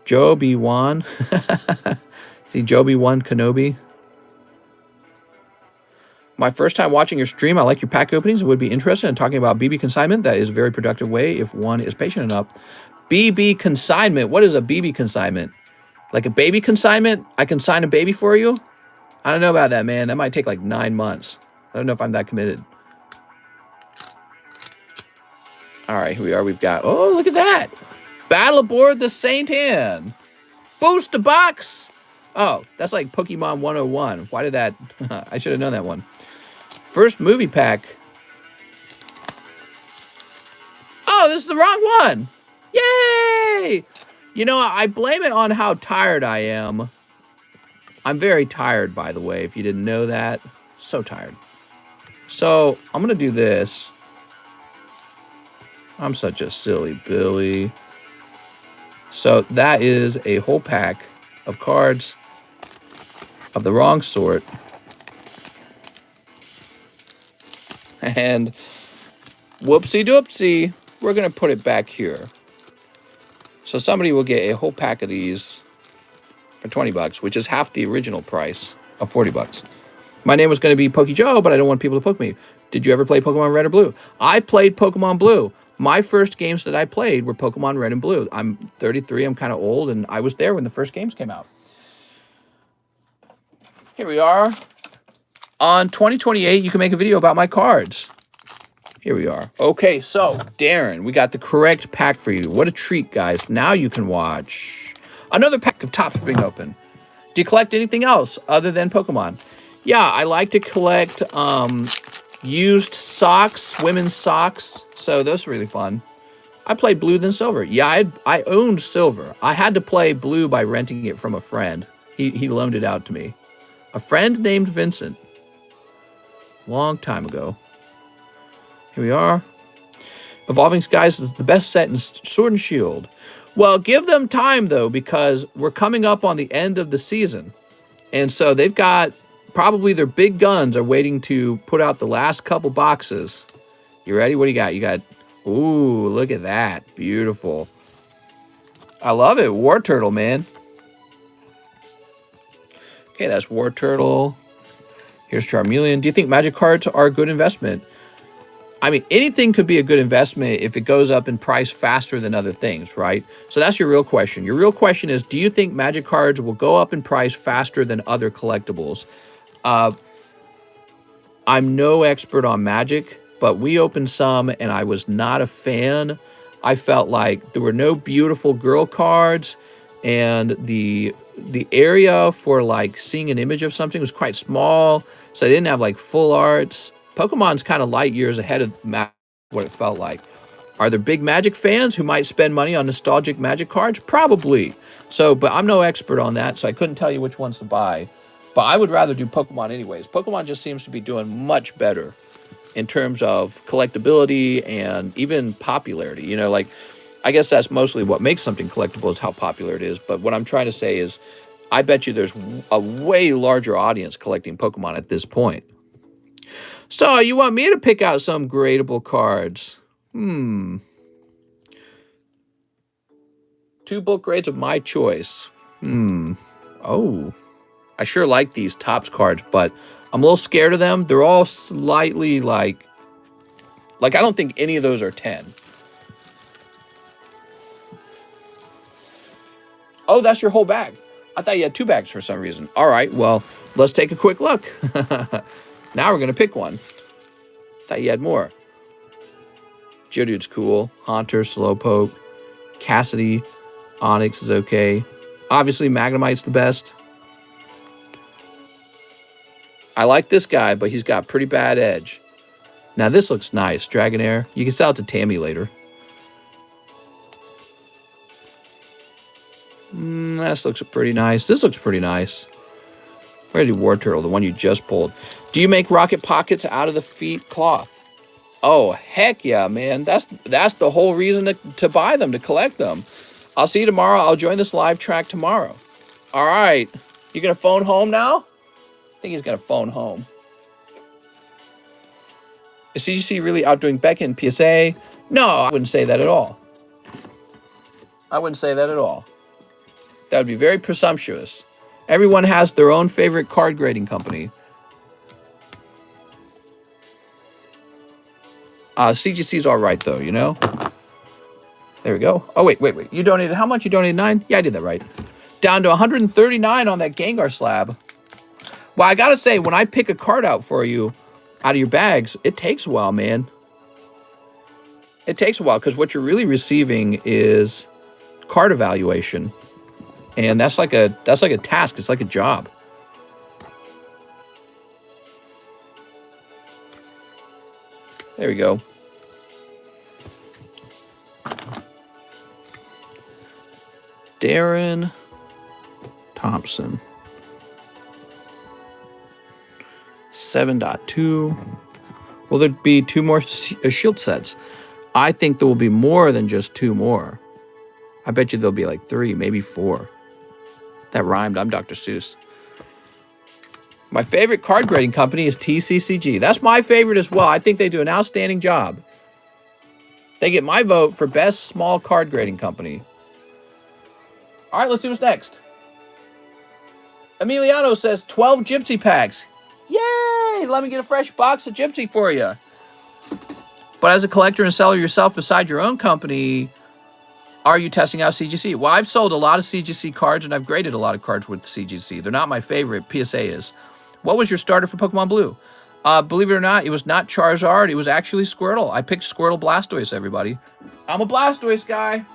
Speaker 1: Joby Wan. See Joby Wan Kenobi. My first time watching your stream. I like your pack openings. I would be interested in talking about BB consignment. That is a very productive way if one is patient enough. BB consignment. What is a BB consignment? Like a baby consignment? I consign a baby for you? I don't know about that, man. That might take like 9 months. I don't know if I'm that committed. All right, here we are. We've got, oh, look at that. Battle aboard the Saint Anne. Booster box. Oh, that's like Pokemon 101. Why did that? I should have known that one. First movie pack. Oh, this is the wrong one. Yay! You know, I blame it on how tired I am. I'm very tired, by the way, if you didn't know that. So tired. So, I'm going to do this. I'm such a silly Billy. So, that is a whole pack of cards of the wrong sort. And whoopsie doopsie, we're going to put it back here. So somebody will get a whole pack of these for 20 bucks, which is half the original price of 40 bucks. My name was going to be Pokey Joe, but I don't want people to poke me. Did you ever play Pokemon Red or Blue? I played Pokemon Blue. My first games that I played were Pokemon Red and Blue. I'm 33, I'm kind of old, and I was there when the first games came out. Here we are. On 2028, you can make a video about my cards. Here we are. Okay, so, Darren, we got the correct pack for you. What a treat, guys. Now you can watch another pack of Topps being open. Do you collect anything else other than Pokemon? Yeah, I like to collect used socks, women's socks. So those are really fun. I played Blue then Silver. Yeah, I owned Silver. I had to play Blue by renting it from a friend. He loaned it out to me. A friend named Vincent. Long time ago. Here we are. Evolving Skies is the best set in Sword and Shield. Well, give them time, though, because we're coming up on the end of the season. And so they've got probably their big guns are waiting to put out the last couple boxes. You ready? What do you got? You got, ooh, look at that. Beautiful. I love it. War Turtle, man. Okay, that's War Turtle. Here's Charmeleon. Do you think magic cards are a good investment? I mean, anything could be a good investment if it goes up in price faster than other things, right? So that's your real question. Your real question is, do you think magic cards will go up in price faster than other collectibles? I'm no expert on magic, but we opened some and I was not a fan. I felt like there were no beautiful girl cards, and the area for like seeing an image of something was quite small, so I didn't have like full arts. Pokemon's kind of light years ahead of what it felt like. Are there big Magic fans who might spend money on nostalgic Magic cards? Probably. So, but I'm no expert on that, so I couldn't tell you which ones to buy. But I would rather do Pokemon anyways. Pokemon just seems to be doing much better in terms of collectability and even popularity. You know, like, I guess that's mostly what makes something collectible is how popular it is. But what I'm trying to say is, I bet you there's a way larger audience collecting Pokemon at this point. So, you want me to pick out some gradable cards? 2 bulk grades of my choice. Oh. I sure like these Topps cards, but I'm a little scared of them. They're all slightly like I don't think any of those are 10. Oh, that's your whole bag. I thought you had 2 bags for some reason. All right, well, let's take a quick look. Now we're going to pick one. Thought you had more. Geodude's cool. Haunter, Slowpoke, Cassidy, Onyx is okay. Obviously, Magnemite's the best. I like this guy, but he's got pretty bad edge. Now, this looks nice. Dragonair. You can sell it to Tammy later. This looks pretty nice. This looks pretty nice. Where do War Turtle, the one you just pulled? Do you make rocket pockets out of the feet cloth? Oh, heck yeah, man. That's the whole reason to buy them, to collect them. I'll see you tomorrow. I'll join this live track tomorrow. All right. You going to phone home now? I think he's going to phone home. Is CGC really outdoing Beckett in PSA? No, I wouldn't say that at all. I wouldn't say that at all. That would be very presumptuous. Everyone has their own favorite card grading company. CGC's all right, though, you know? There we go. Oh, wait. You donated how much? You donated 9? Yeah, I did that right. Down to 139 on that Gengar slab. Well, I got to say, when I pick a card out for you out of your bags, it takes a while, man. It takes a while because what you're really receiving is card evaluation. And that's like a task. It's like a job. There we go. Darren Thompson. 7.2. Will there be 2 more shield sets? I think there will be more than just 2 more. I bet you there'll be like 3, maybe 4. That rhymed. I'm Dr. Seuss. My favorite card grading company is TCCG. That's my favorite as well. I think they do an outstanding job. They get my vote for best small card grading company. All right, let's see what's next. Emiliano says 12 Gypsy packs. Yay! Let me get a fresh box of Gypsy for you. But as a collector and seller yourself beside your own company, are you testing out CGC? Well, I've sold a lot of CGC cards, and I've graded a lot of cards with CGC. They're not my favorite. PSA is. What was your starter for Pokemon Blue? Believe it or not, it was not Charizard. It was actually Squirtle. I picked Squirtle Blastoise, everybody. I'm a Blastoise guy.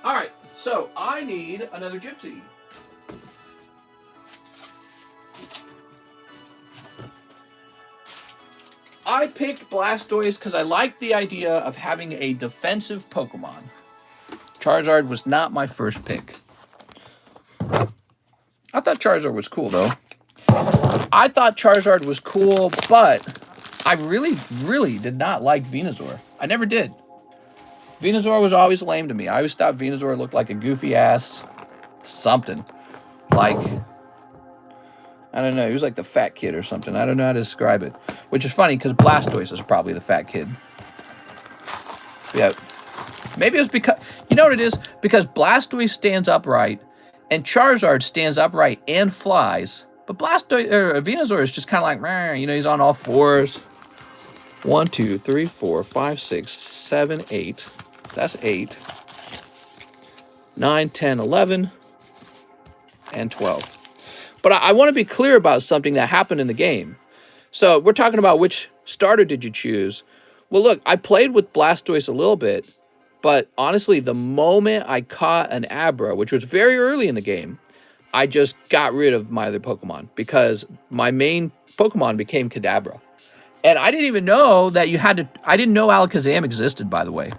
Speaker 1: All right, so I need another Gypsy. I picked Blastoise because I liked the idea of having a defensive Pokemon. Charizard was not my first pick. I thought Charizard was cool, though. I thought Charizard was cool, but I really did not like Venusaur. I never did. Venusaur was always lame to me. I always thought Venusaur looked like a goofy-ass something. Like, I don't know. He was like the fat kid or something. I don't know how to describe it. Which is funny, because Blastoise is probably the fat kid. Yeah. Maybe it's because... You know what it is? Because Blastoise stands upright, and Charizard stands upright and flies. But Venusaur is just kind of like, you know, he's on all fours. 1, 2, 3, 4, 5, 6, 7, 8. That's 8. 9, 10, 11, and 12. But I want to be clear about something that happened in the game. So we're talking about which starter did you choose. Well, look, I played with Blastoise a little bit, but honestly, the moment I caught an Abra, which was very early in the game, I just got rid of my other Pokemon because my main Pokemon became Kadabra. And I didn't even know that you had to... I didn't know Alakazam existed, by the way.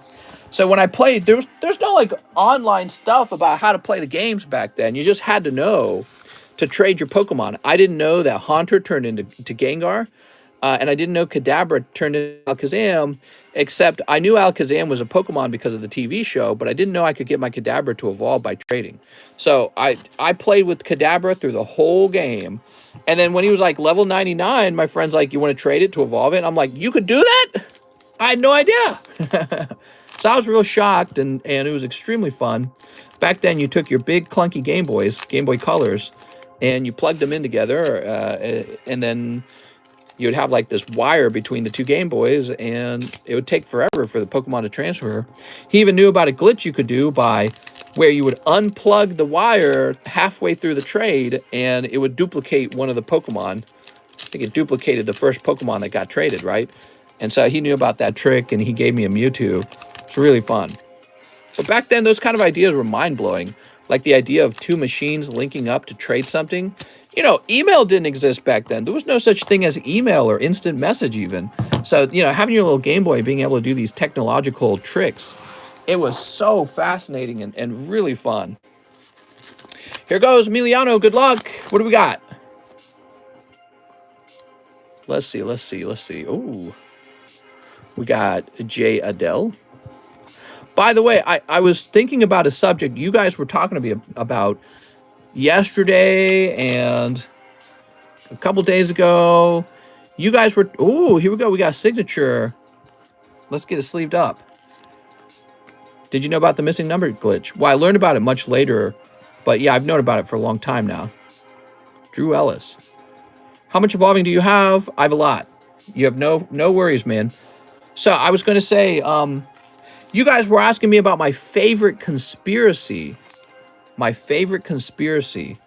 Speaker 1: So when I played, there's no, like, online stuff about how to play the games back then. You just had to know to trade your Pokemon. I didn't know that Haunter turned into Gengar, and I didn't know Kadabra turned into Alakazam, except I knew Alakazam was a Pokemon because of the TV show, but I didn't know I could get my Kadabra to evolve by trading. So I played with Kadabra through the whole game, and then when he was like level 99, my friend's like, you want to trade it to evolve it? And I'm like, you could do that? I had no idea. So I was real shocked, and it was extremely fun. Back then, you took your big clunky Game Boys, Game Boy Colors, and you plugged them in together, and then you would have like this wire between the two Game Boys, and it would take forever for the Pokemon to transfer. He even knew about a glitch you could do by where you would unplug the wire halfway through the trade, and it would duplicate one of the Pokemon. I think it duplicated the first Pokemon that got traded, right? And so he knew about that trick, and he gave me a Mewtwo. It's really fun. But back then, those kind of ideas were mind-blowing. Like the idea of two machines linking up to trade something. You know, email didn't exist back then. There was no such thing as email or instant message even. So, you know, having your little Game Boy, being able to do these technological tricks, it was so fascinating and really fun. Here goes, Emiliano. Good luck. What do we got? Let's see. Ooh. We got J. Adele. By the way, I was thinking about a subject you guys were talking to me about yesterday and a couple days ago. You guys were, oh, here we go. We got a signature. Let's get it sleeved up. Did you know about the missing number glitch? Well, I learned about it much later, but yeah, I've known about it for a long time now. Drew Ellis. How much evolving do you have? I have a lot. You have no worries, man. So I was going to say, you guys were asking me about my favorite conspiracy. My favorite conspiracy.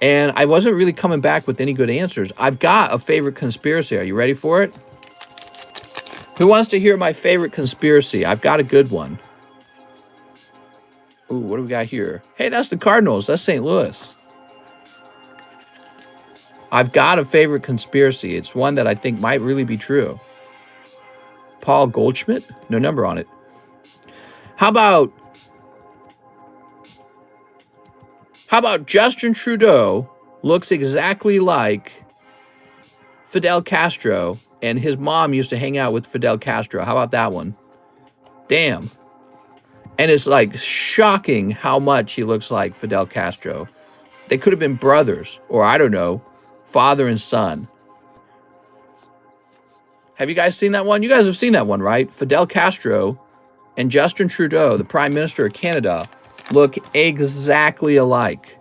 Speaker 1: And I wasn't really coming back with any good answers. I've got a favorite conspiracy. Are you ready for it? Who wants to hear my favorite conspiracy? I've got a good one. Ooh, what do we got here? Hey, that's the Cardinals. That's St. Louis. I've got a favorite conspiracy. It's one that I think might really be true. Paul Goldschmidt? No number on it. How about Justin Trudeau looks exactly like Fidel Castro, and his mom used to hang out with Fidel Castro. How about that one? Damn. And it's like shocking how much he looks like Fidel Castro. They could have been brothers, or I don't know, father and son. Have you guys seen that one? You guys have seen that one, right? Fidel Castro and Justin Trudeau, the Prime Minister of Canada, look exactly alike.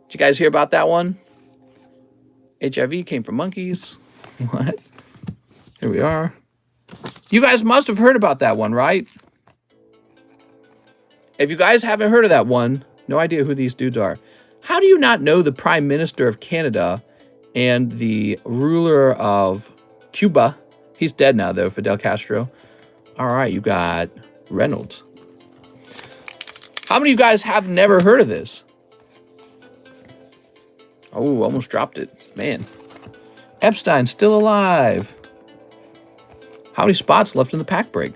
Speaker 1: Did you guys hear about that one? HIV came from monkeys. What? Here we are. You guys must have heard about that one, right? If you guys haven't heard of that one, no idea who these dudes are. How do you not know the Prime Minister of Canada and the ruler of Cuba? He's dead now, though, Fidel Castro. All right, you got Reynolds. How many of you guys have never heard of this? Oh, almost dropped it. Man. Epstein's still alive. How many spots left in the pack break?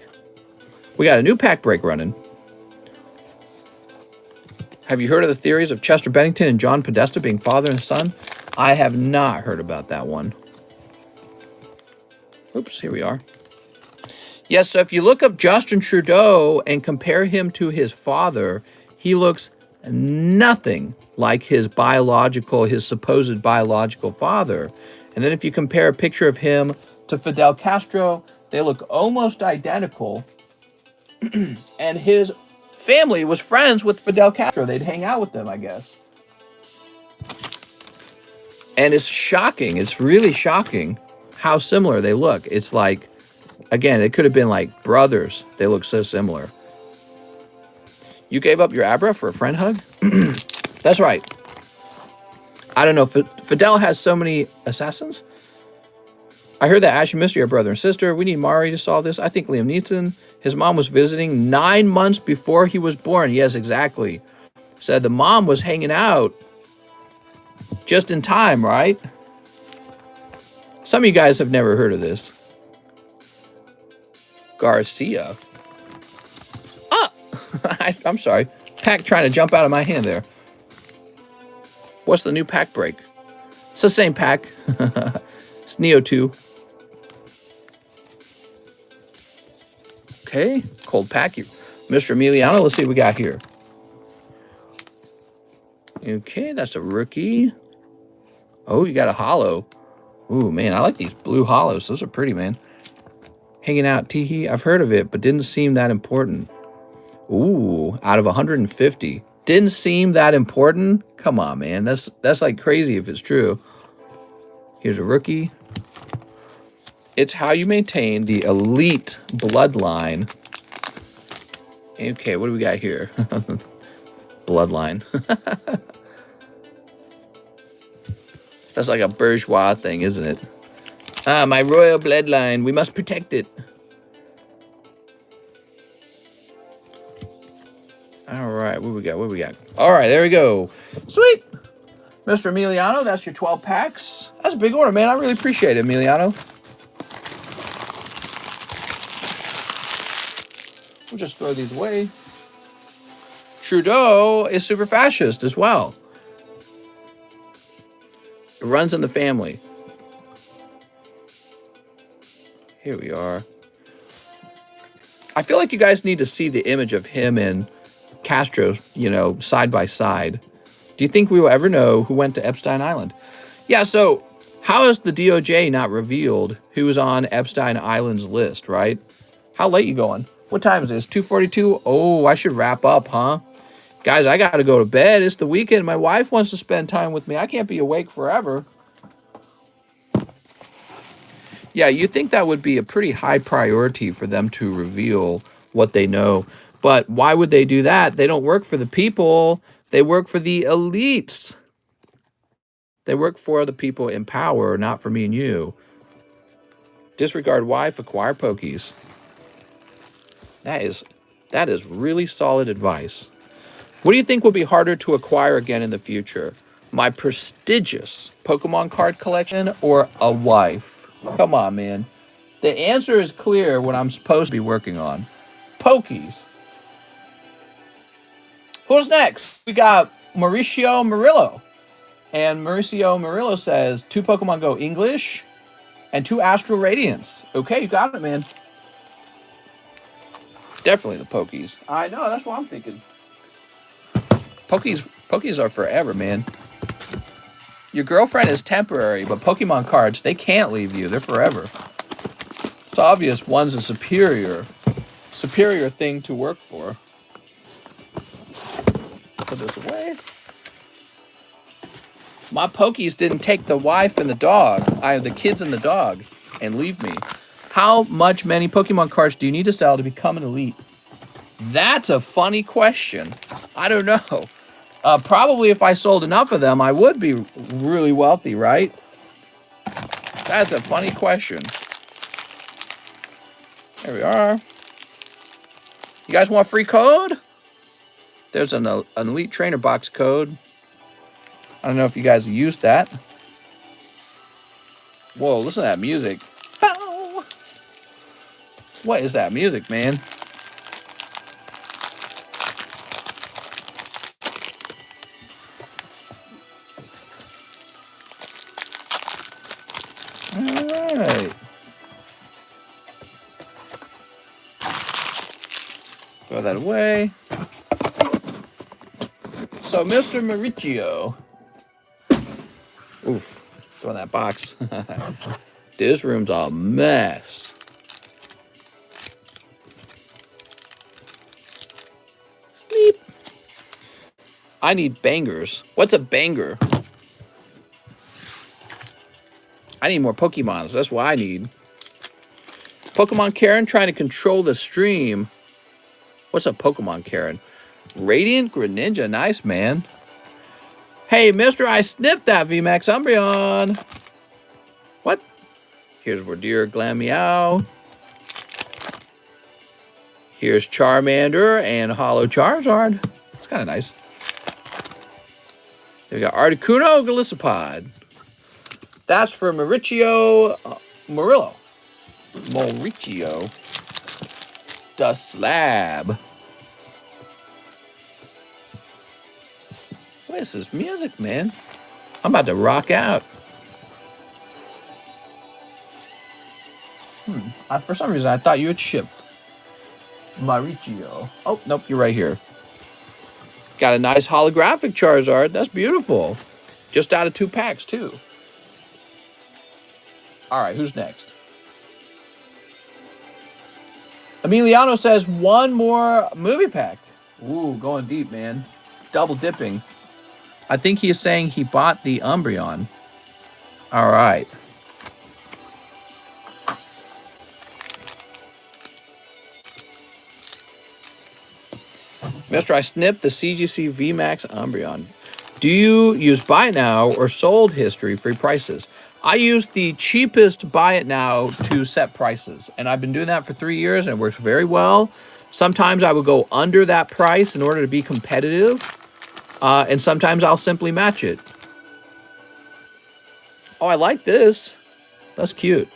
Speaker 1: We got a new pack break running. Have you heard of the theories of Chester Bennington and John Podesta being father and son? I have not heard about that one. Oops, here we are. Yes, so if you look up Justin Trudeau and compare him to his father, he looks nothing like his supposed biological father. And then if you compare a picture of him to Fidel Castro, they look almost identical. And his family was friends with Fidel Castro. They'd hang out with them, I guess. And it's shocking. It's really shocking how similar they look. It's like, again, it could have been like brothers. They look so similar. You gave up your Abra for a friend hug? That's right. I don't know. Fidel has so many assassins. I heard that Ash and Mystery are brother and sister. We need Mari to solve this. I think Liam Neeson. His mom was visiting 9 months before he was born. Yes, exactly. Said the mom was hanging out just in time, right? Some of you guys have never heard of this. Garcia. Ah! I'm sorry. Pack trying to jump out of my hand there. What's the new pack break? It's the same pack. It's Neo 2. Okay, cold pack. Mr. Emiliano, let's see what we got here. Okay, that's a rookie. Oh, you got a hollow. Ooh, man, I like these blue hollows. Those are pretty, man. Hanging out, Teehee. I've heard of it, but didn't seem that important. Ooh, out of 150. Didn't seem that important? Come on, man. That's like crazy if it's true. Here's a rookie. It's how you maintain the elite bloodline. Okay, what do we got here? Bloodline. That's like a bourgeois thing, isn't it? Ah, my royal bloodline. We must protect it. All right, what we got? What we got? All right, there we go. Sweet. Mr. Emiliano, that's your 12 packs. That's a big order, man. I really appreciate it, Emiliano. We'll just throw these away. Trudeau is super fascist as well. It runs in the family. Here we are. I feel like you guys need to see the image of him and Castro, you know, side by side. Do you think we will ever know who went to Epstein Island? Yeah, so how has the DOJ not revealed who's on Epstein Island's list, right? How late you going? What time is this? 2:42? Oh, I should wrap up, huh? Guys, I got to go to bed. It's the weekend. My wife wants to spend time with me. I can't be awake forever. Yeah, you'd think that would be a pretty high priority for them to reveal what they know. But why would they do that? They don't work for the people. They work for the elites. They work for the people in power, not for me and you. Disregard wife, acquire pokies. That is really solid advice. What do you think will be harder to acquire again in the future? My prestigious Pokemon card collection or a wife? Come on, man. The answer is clear what I'm supposed to be working on. Pokies. Who's next? We got Mauricio Murillo. And Mauricio Murillo says, 2 Pokemon Go English and 2 Astral Radiance. Okay, you got it, man. Definitely the Pokies. I know, that's what I'm thinking. Pokies are forever, man. Your girlfriend is temporary, but Pokemon cards, they can't leave you. They're forever. It's obvious one's a superior thing to work for. Put this away. My Pokies didn't take the wife and the dog, the kids and the dog, and leave me. How many Pokemon cards do you need to sell to become an elite? That's a funny question. I don't know. Probably if I sold enough of them, I would be really wealthy, right? That's a funny question. There we are. You guys want free code? There's an Elite Trainer box code. I don't know if you guys used that. Whoa, listen to that music. Bow. What is that music, man? Alright. Throw that away. So, Mr. Mauricio. Oof. Throw in that box. This room's a mess. Sleep. I need bangers. What's a banger? I need more Pokemons. That's what I need. Pokemon Karen trying to control the stream. What's up, Pokemon Karen? Radiant Greninja. Nice, man. Hey, mister, I snipped that VMAX Umbreon. What? Here's Wardeer Glameow. Here's Charmander and Hollow Charizard. It's kind of nice. We got Articuno Golisopod. That's for Mauricio Murillo. Mauricio. The Slab. What is this music, man? I'm about to rock out. For some reason, I thought you had shipped Mauricio. Oh, nope, you're right here. Got a nice holographic Charizard. That's beautiful. Just out of 2 packs, too. All right, who's next? Emiliano says 1 more movie pack. Ooh, going deep, man. Double dipping. I think he is saying he bought the Umbreon. All right. Mister, I snipped the CGC VMAX Umbreon. Do you use buy it now or sold history free prices? I use the cheapest buy it now to set prices. And I've been doing that for 3 years and it works very well. Sometimes I will go under that price in order to be competitive. And sometimes I'll simply match it. Oh, I like this. That's cute.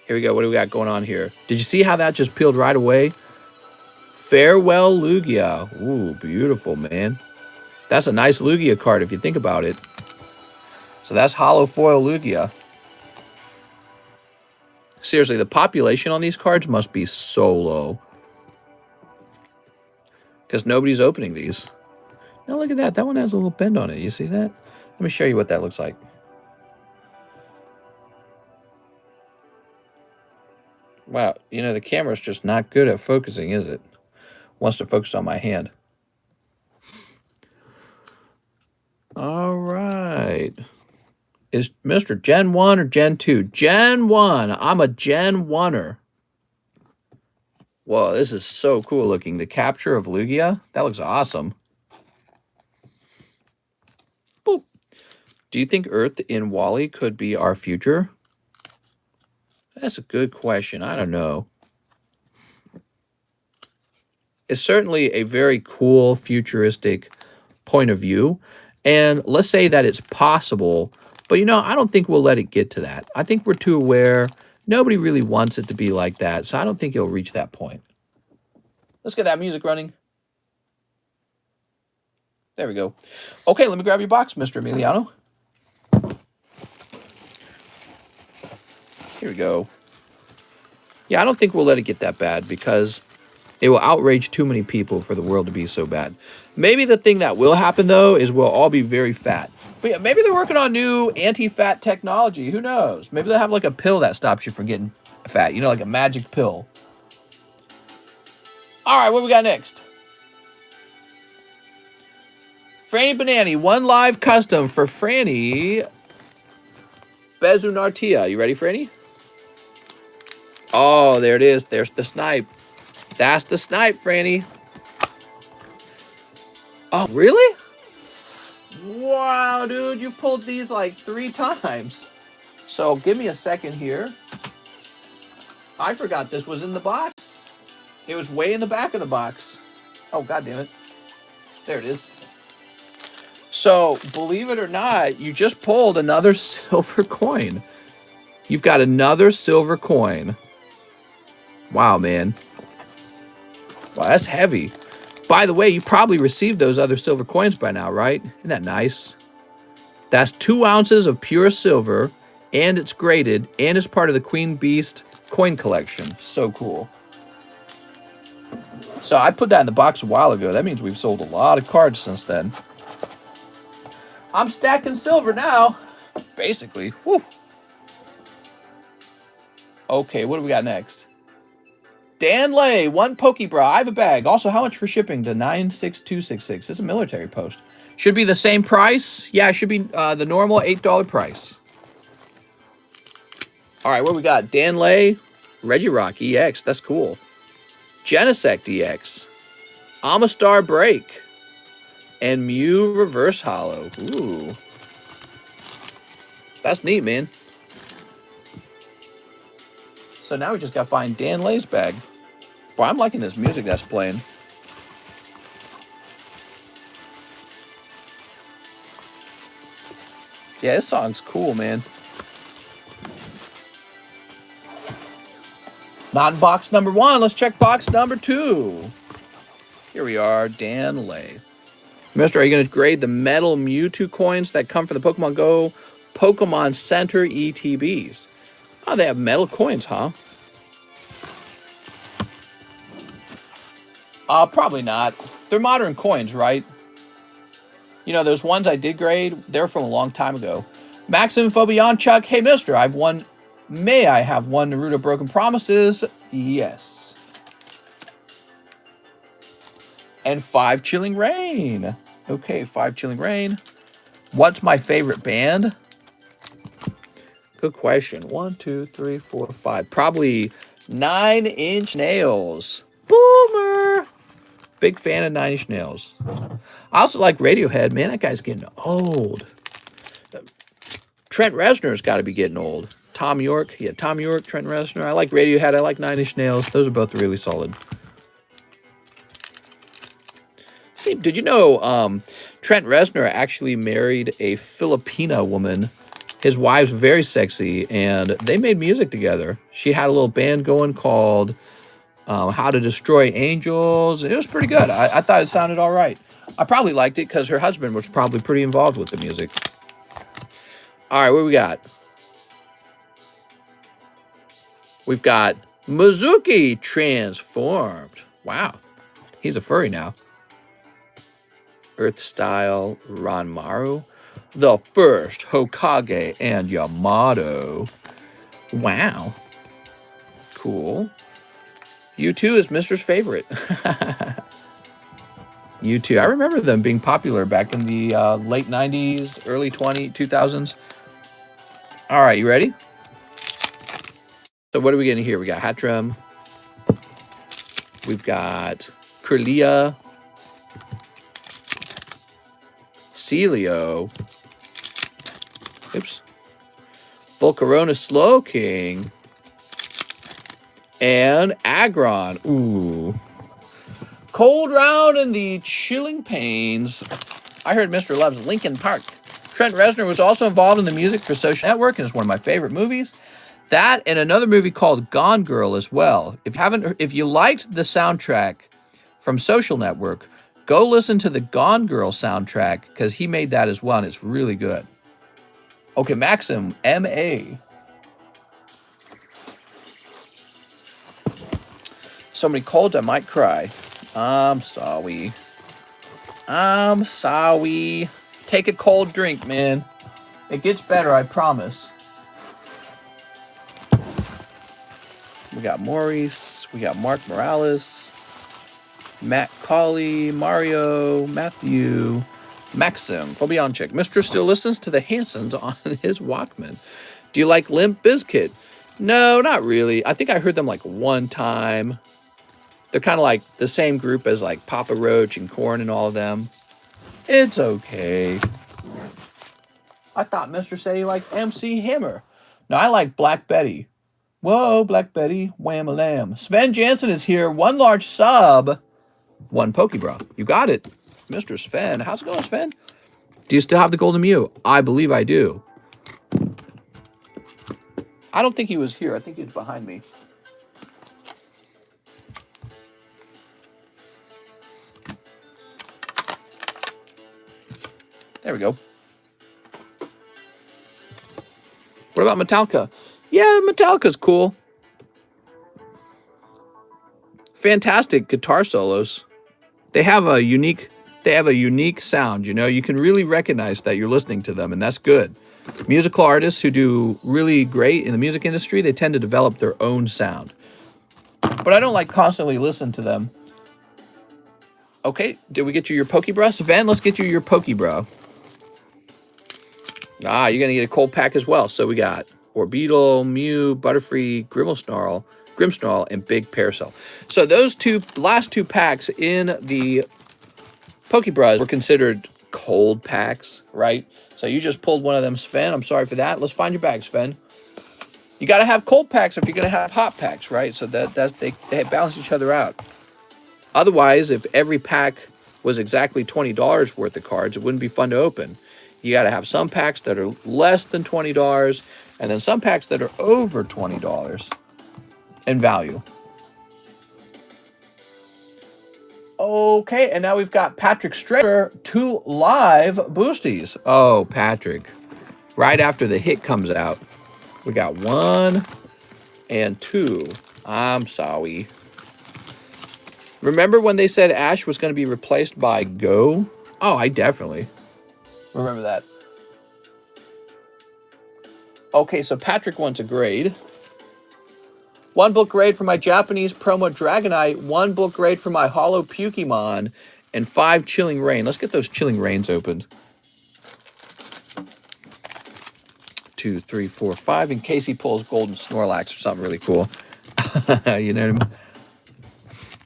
Speaker 1: Here we go. What do we got going on here? Did you see how that just peeled right away? Farewell Lugia. Ooh, beautiful, man. That's a nice Lugia card if you think about it. So that's Hollow Foil Lugia. Seriously, the population on these cards must be so low. Because nobody's opening these. Now look at that. That one has a little bend on it. You see that? Let me show you what that looks like. Wow. You know, the camera's just not good at focusing, is it? Wants to focus on my hand. All right. Is Mr. Gen 1 or Gen 2? Gen 1. I'm a Gen 1er. Whoa, this is so cool looking. The capture of Lugia. That looks awesome. Boop. Do you think Earth in Wall-E could be our future? That's a good question. I don't know. It's certainly a very cool, futuristic point of view. And let's say that it's possible. But, you know, I don't think we'll let it get to that. I think we're too aware. Nobody really wants it to be like that. So I don't think it'll reach that point. Let's get that music running. There we go. Okay, let me grab your box, Mr. Emiliano. Here we go. Yeah, I don't think we'll let it get that bad because it will outrage too many people for the world to be so bad. Maybe the thing that will happen, though, is we'll all be very fat. But yeah, maybe they're working on new anti-fat technology. Who knows? Maybe they'll have like a pill that stops you from getting fat. You know, like a magic pill. All right, what we got next? Franny Banani, one live custom for Franny Bezunartia. You ready, Franny? Oh, there it is. There's the snipe. That's the snipe, Franny. Oh, really? Wow, dude, you pulled these like 3 times. So give me a second here. I forgot this was in the box. It was way in the back of the box. Oh, God damn it. There it is. So, believe it or not, you just pulled another silver coin. You've got another silver coin. Wow, man. Wow, that's heavy. By the way, you probably received those other silver coins by now, right? Isn't that nice? That's 2 ounces of pure silver, and it's graded, and it's part of the Queen Beast coin collection. So cool. So I put that in the box a while ago. That means we've sold a lot of cards since then. I'm stacking silver now, basically. Woo. Okay, what do we got next? Dan Lay, 1 Pokebra. I have a bag. Also, how much for shipping to 96266? It's a military post. Should be the same price. Yeah, it should be the normal $8 price. All right, what we got? Dan Lay, Regirock EX. That's cool. Genesect EX. Amistar Break. And Mew Reverse Hollow. Ooh. That's neat, man. So now we just got to find Dan Lay's bag. Boy, I'm liking this music that's playing. Yeah, this song's cool, man. Not in box number 1. Let's check box number 2. Here we are, Dan Lay. Mister, are you going to grade the metal Mewtwo coins that come from the Pokemon Go Pokemon Center ETBs? Oh, they have metal coins, huh? Probably not. They're modern coins, right? You know, those ones I did grade, they're from a long time ago. Maxim Phobianchuk, hey, mister, I've won. May I have 1 Naruto Broken Promises? Yes. And 5 Chilling Rain. Okay, 5 Chilling Rain. What's my favorite band? Good question. 1, 2, 3, 4, 5. Probably 9 Inch Nails. Boomer. Big fan of 9 Inch Nails. I also like Radiohead. Man, that guy's getting old. Trent Reznor's got to be getting old. Tom York. Yeah, Tom York, Trent Reznor. I like Radiohead. I like 9 Inch Nails. Those are both really solid. See, did you know Trent Reznor actually married a Filipina woman? His wife's very sexy, and they made music together. She had a little band going called How to Destroy Angels. It was pretty good. I thought it sounded all right. I probably liked it because her husband was probably pretty involved with the music. All right, what do we got? We've got Mizuki transformed. Wow. He's a furry now. Earth style Ranmaru. The first Hokage and Yamato. Wow. Cool. U2 is Mr.'s favorite. U2. I remember them being popular back in the late 90s, early 2000s. All right, you ready? So what are we getting here? We got Hatram. We've got Kirlia. Celio. Oops. Volcarona Slow King. And Agron. Ooh. Cold round in the chilling pains. I heard Mr. loves Linkin Park. Trent Reznor was also involved in the music for Social Network and is one of my favorite movies. That and another movie called Gone Girl as well. If you liked the soundtrack from Social Network, go listen to the Gone Girl soundtrack because he made that as well and it's really good. Okay, Maxim, M.A. So many colds I might cry. I'm sorry. I'm sorry. Take a cold drink, man. It gets better, I promise. We got Maurice. We got Mark Morales. Matt Colley. Mario. Matthew. Maxim. Fabianchik. Mr. still listens to the Hansons on his Walkman. Do you like Limp Bizkit? No, not really. I think I heard them like one time. They're kind of like the same group as like Papa Roach and Korn and all of them. It's okay. I thought Mr. said he liked MC Hammer. No, I like Black Betty. Whoa, Black Betty, wham-a-lamb. Sven Jansen is here. One large sub, one Pokebra. You got it, Mr. Sven. How's it going, Sven? Do you still have the Golden Mew? I believe I do. I don't think he was here. I think he was behind me. There we go. What about Metallica? Yeah, Metallica's cool. Fantastic guitar solos. They have a unique sound, you know. You can really recognize that you're listening to them, and that's good. Musical artists who do really great in the music industry, they tend to develop their own sound. But I don't like constantly listen to them. Okay, did we get you your Pokebra? Sven, let's get you your Pokebra. Ah, you're going to get a cold pack as well. So we got Orbeetle, Mew, Butterfree, Grimmsnarl, and Big Parasol. So those last two packs in the Pokebras were considered cold packs, right? So you just pulled one of them, Sven. I'm sorry for that. Let's find your bag, Sven. You got to have cold packs if you're going to have hot packs, right? So they balance each other out. Otherwise, if every pack was exactly $20 worth of cards, it wouldn't be fun to open. You got to have some packs that are less than $20 and then some packs that are over $20 in value. Okay, and now we've got Patrick Strader, 2 live boosties. Oh, Patrick. Right after the hit comes out, we got 1 and 2. I'm sorry. Remember when they said Ash was going to be replaced by Go? Oh, I definitely remember that. Okay, so Patrick wants a grade. 1 book grade for my Japanese promo Dragonite, 1 book grade for my Holo Pukemon, and 5 Chilling Rain. Let's get those Chilling Rains opened. 2, 3, 4, 5, in case he pulls Golden Snorlax or something really cool. You know what I mean?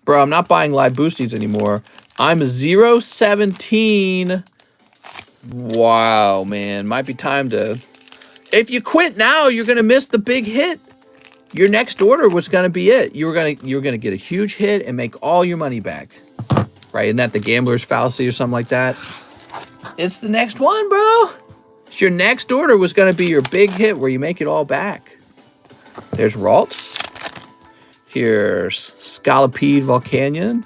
Speaker 1: Bro, I'm not buying live boosties anymore. I'm 0-17. Wow, man. Might be time to... If you quit now, you're going to miss the big hit. Your next order was going to be it. You're going to get a huge hit and make all your money back. Right? Isn't that the gambler's fallacy or something like that? It's the next one, bro. Your next order was going to be your big hit where you make it all back. There's Ralts. Here's Scolipede Volcanion.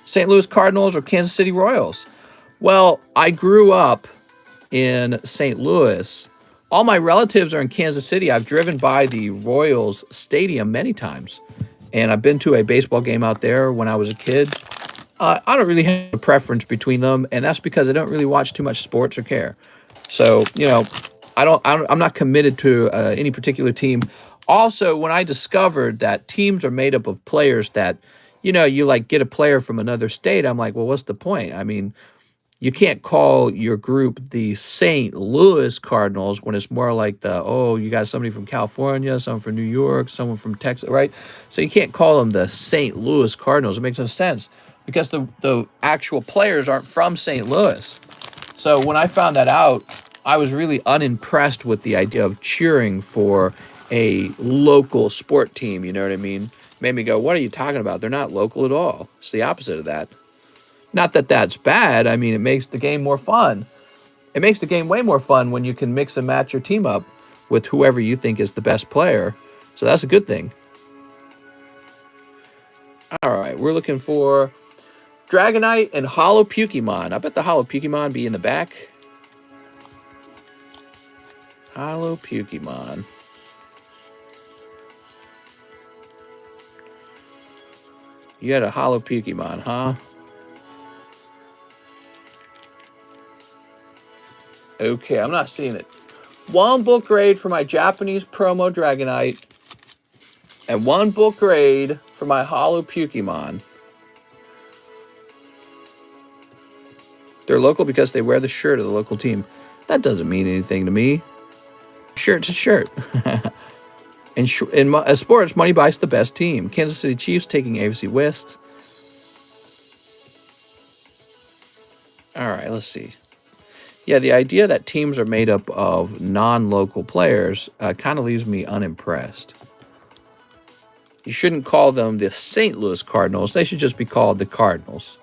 Speaker 1: St. Louis Cardinals or Kansas City Royals. Well, I grew up in St. Louis All my relatives are in Kansas City. I've driven by the Royals Stadium many times, and I've been to a baseball game out there when I was a kid. I don't really have a preference between them, and that's because I don't really watch too much sports or care. So, I'm not committed to any particular team. Also, when I discovered that teams are made up of players that, you like get a player from another state, I'm like, well, what's the point? I mean, you can't call your group the St. Louis Cardinals when it's more like you got somebody from California, someone from New York, someone from Texas, right? So you can't call them the St. Louis Cardinals. It makes no sense because the actual players aren't from St. Louis. So when I found that out, I was really unimpressed with the idea of cheering for a local sport team. You know what I mean? Made me go, what are you talking about? They're not local at all. It's the opposite of that. Not that that's bad. I mean, it makes the game more fun. It makes the game way more fun when you can mix and match your team up with whoever you think is the best player. So that's a good thing. All right, we're looking for Dragonite and Hollow Pukemon. I bet the Hollow Pukemon be in the back. Hollow Pukemon. You had a Hollow Pukemon, huh? Okay, I'm not seeing it. One book grade for my Japanese promo Dragonite, and one book grade for my Hollow Pukemon. They're local because they wear the shirt of the local team. That doesn't mean anything to me. Shirt's a shirt. In sports, money buys the best team. Kansas City Chiefs taking AFC West. All right, let's see. Yeah, the idea that teams are made up of non-local players kind of leaves me unimpressed. You shouldn't call them the St. Louis Cardinals. They should just be called the Cardinals.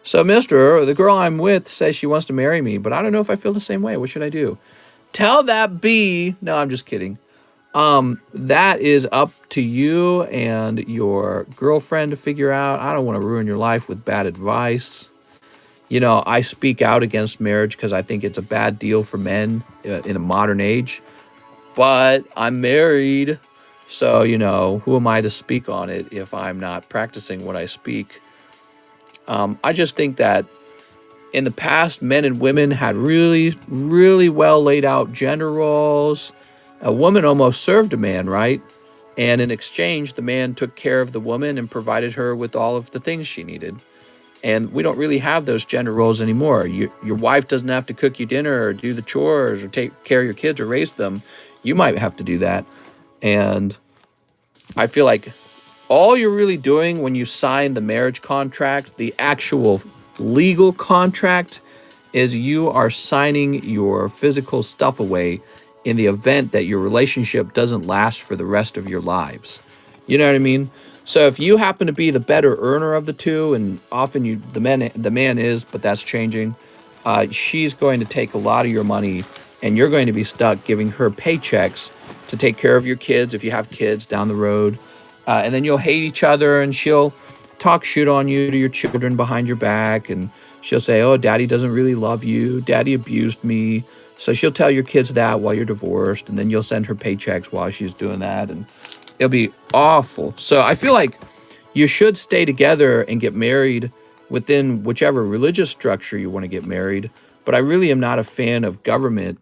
Speaker 1: So, mister, the girl I'm with says she wants to marry me, but I don't know if I feel the same way. What should I do? Tell that bee. No, I'm just kidding. That is up to you and your girlfriend to figure out. I don't want to ruin your life with bad advice. I speak out against marriage because I think it's a bad deal for men in a modern age. But I'm married, so, who am I to speak on it if I'm not practicing what I speak? I just think that in the past, men and women had really, really well laid out gender roles. A woman almost served a man, right? And in exchange, the man took care of the woman and provided her with all of the things she needed. And we don't really have those gender roles anymore. Your wife doesn't have to cook you dinner or do the chores or take care of your kids or raise them. You might have to do that. And I feel like all you're really doing when you sign the marriage contract, the actual legal contract, is you are signing your physical stuff away in the event that your relationship doesn't last for the rest of your lives. You know what I mean? So if you happen to be the better earner of the two, and often the man is, but that's changing, she's going to take a lot of your money, and you're going to be stuck giving her paychecks to take care of your kids if you have kids down the road. And then you'll hate each other, and she'll talk shit on you to your children behind your back, and she'll say, oh, daddy doesn't really love you. Daddy abused me. So she'll tell your kids that while you're divorced, and then you'll send her paychecks while she's doing that, and it'll be awful. So I feel like you should stay together and get married within whichever religious structure you want to get married. But I really am not a fan of government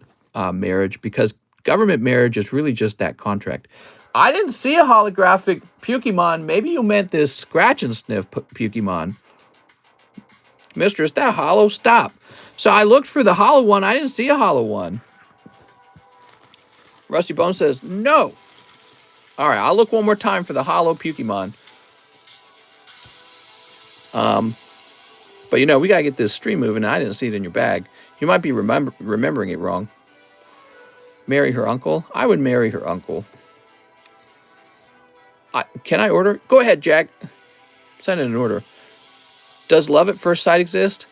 Speaker 1: marriage, because government marriage is really just that contract. I didn't see a holographic Pokemon. Maybe you meant this scratch and sniff Pokemon. Mister, is that hollow? Stop. So I looked for the hollow one. I didn't see a hollow one. Rusty Bone says, no. All right, I'll look one more time for the hollow Pokemon. But, we got to get this stream moving. I didn't see it in your bag. You might be remembering it wrong. Marry her uncle? I would marry her uncle. Can I order? Go ahead, Jack. Send in an order. Does love at first sight exist?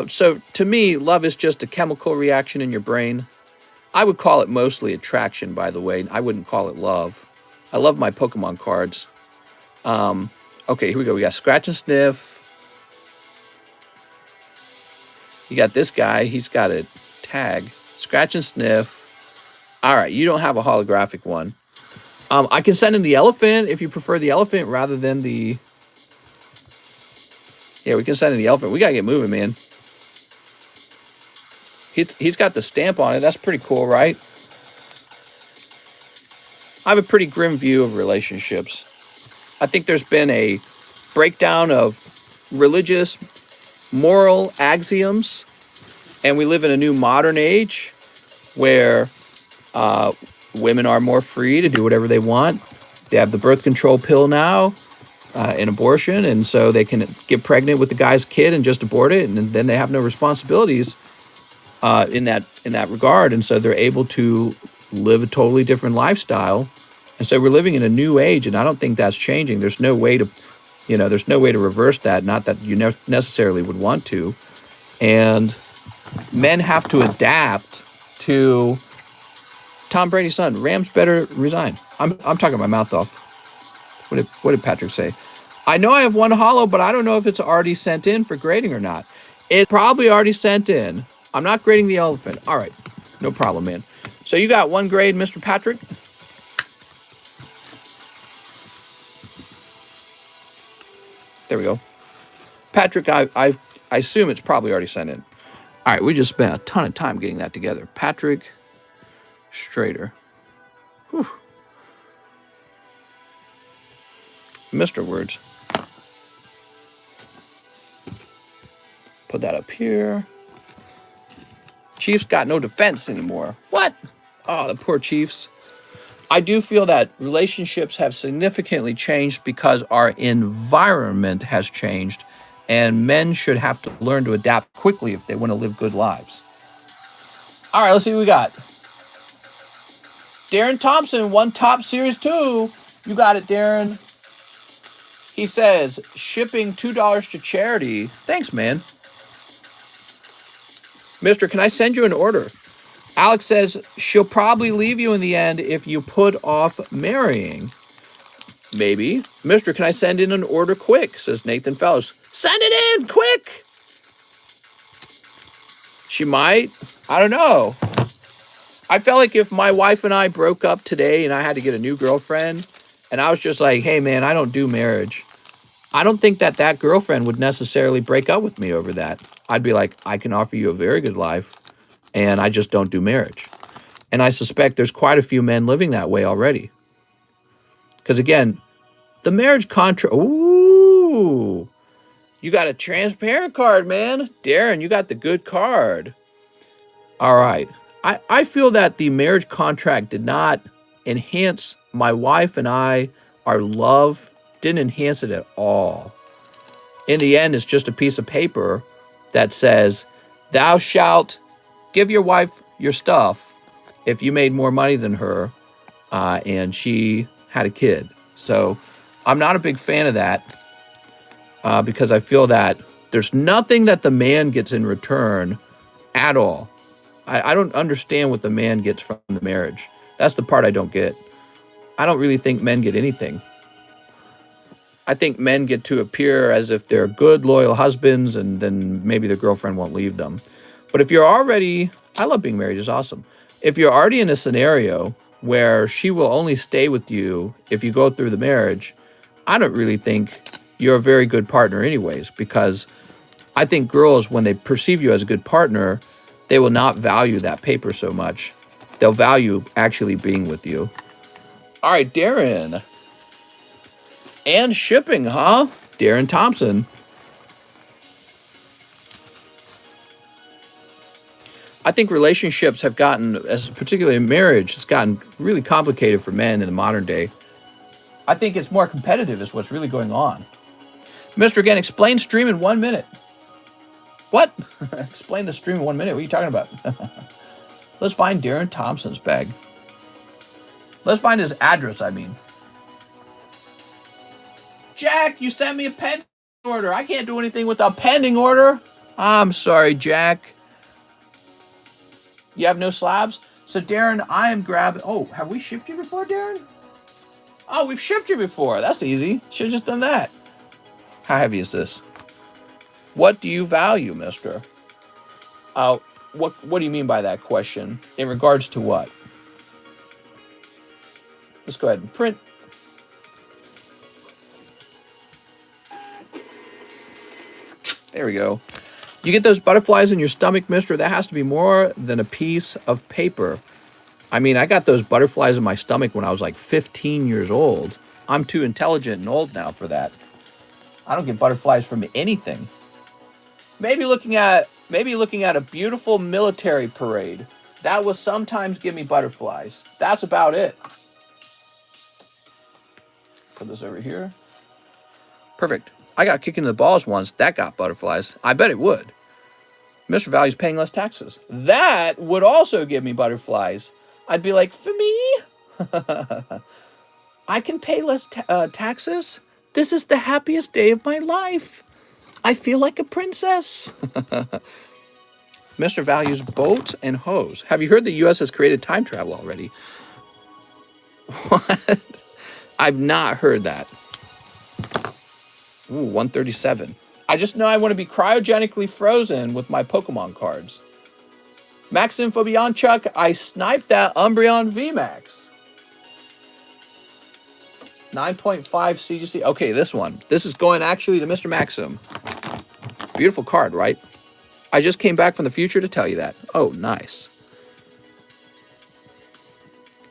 Speaker 1: So to me, love is just a chemical reaction in your brain. I would call it mostly attraction, by the way. I wouldn't call it love. I love my Pokemon cards. Okay, here we go. We got Scratch and Sniff. You got this guy. He's got a tag. Scratch and Sniff. All right, you don't have a holographic one. I can send in the elephant if you prefer the elephant rather than the... Yeah, we can send in the elephant. We got to get moving, man. He's got the stamp on it. That's pretty cool, right? I have a pretty grim view of relationships. I think there's been a breakdown of religious, moral axioms, and we live in a new modern age where women are more free to do whatever they want. They have the birth control pill now, and abortion, and so they can get pregnant with the guy's kid and just abort it, and then they have no responsibilities in that regard, and so they're able to live a totally different lifestyle. And so we're living in a new age, and I don't think that's changing. There's no way to, there's no way to reverse that. Not that you necessarily would want to, and men have to adapt to Tom Brady's son. Rams better resign. I'm talking my mouth off. What did Patrick say? I know I have one hollow, but I don't know if it's already sent in for grading or not. It's probably already sent in. I'm not grading the elephant. All right. No problem, man. So you got one grade, Mr. Patrick? There we go. Patrick, I assume it's probably already sent in. All right. We just spent a ton of time getting that together. Patrick Strader. Whew. Mr. Words. Put that up here. Chiefs got no defense anymore. What? Oh, the poor Chiefs. I do feel that relationships have significantly changed because our environment has changed, and men should have to learn to adapt quickly if they want to live good lives. All right, let's see what we got. Darren Thompson won Top Series 2. You got it, Darren. He says, shipping $2 to charity. Thanks, man. Mister, can I send you an order? Alex says, she'll probably leave you in the end if you put off marrying. Maybe. Mister, can I send in an order quick? Says Nathan Fellows. Send it in, quick! She might. I don't know. I felt like if my wife and I broke up today and I had to get a new girlfriend, and I was just like, hey, man, I don't do marriage, I don't think that girlfriend would necessarily break up with me over that. I'd be like, I can offer you a very good life, and I just don't do marriage. And I suspect there's quite a few men living that way already. Because, again, the marriage contract... Ooh, you got a transparent card, man. Darren, you got the good card. All right. I feel that the marriage contract did not enhance my wife and I, our love, didn't enhance it at all. In the end, it's just a piece of paper that says, thou shalt give your wife your stuff if you made more money than her and she had a kid. So I'm not a big fan of that because I feel that there's nothing that the man gets in return at all. I don't understand what the man gets from the marriage. That's the part I don't get. I don't really think men get anything. I think men get to appear as if they're good, loyal husbands, and then maybe their girlfriend won't leave them. But if you're already... I love being married. It's awesome. If you're already in a scenario where she will only stay with you if you go through the marriage, I don't really think you're a very good partner anyways, because I think girls, when they perceive you as a good partner, they will not value that paper so much. They'll value actually being with you. All right, Darren. And shipping, huh? Darren Thompson. I think relationships have gotten, as particularly marriage, it's gotten really complicated for men in the modern day. I think it's more competitive is what's really going on. Mr. Again, explain stream in 1 minute. What? Explain the stream in 1 minute? What are you talking about? Let's find Darren Thompson's bag. Let's find his address, I mean. Jack, you sent me a pending order. I can't do anything with a pending order. I'm sorry, Jack. You have no slabs? So, Darren, I am grabbing... Oh, have we shipped you before, Darren? Oh, we've shipped you before. That's easy. Should have just done that. How heavy is this? What do you value, mister? What do you mean by that question? In regards to what? Let's go ahead and print. There we go. You get those butterflies in your stomach, mister. That has to be more than a piece of paper. I mean, I got those butterflies in my stomach when I was like 15 years old. I'm too intelligent and old now for that. I don't get butterflies from anything. Maybe looking at a beautiful military parade. That will sometimes give me butterflies. That's about it. Put this over here. Perfect. I got kicked into the balls once. That got butterflies. I bet it would. Mr. Value's paying less taxes. That would also give me butterflies. I'd be like, for me? I can pay less taxes? This is the happiest day of my life. I feel like a princess. Mr. Value's boats and hoes. Have you heard the U.S. has created time travel already? What? I've not heard that. Ooh, 137. I just know I want to be cryogenically frozen with my Pokemon cards. Max Info Beyond Chuck, I sniped that Umbreon VMAX. 9.5 CGC. Okay, this one. This is going actually to Mr. Maxim. Beautiful card, right? I just came back from the future to tell you that. Oh, nice.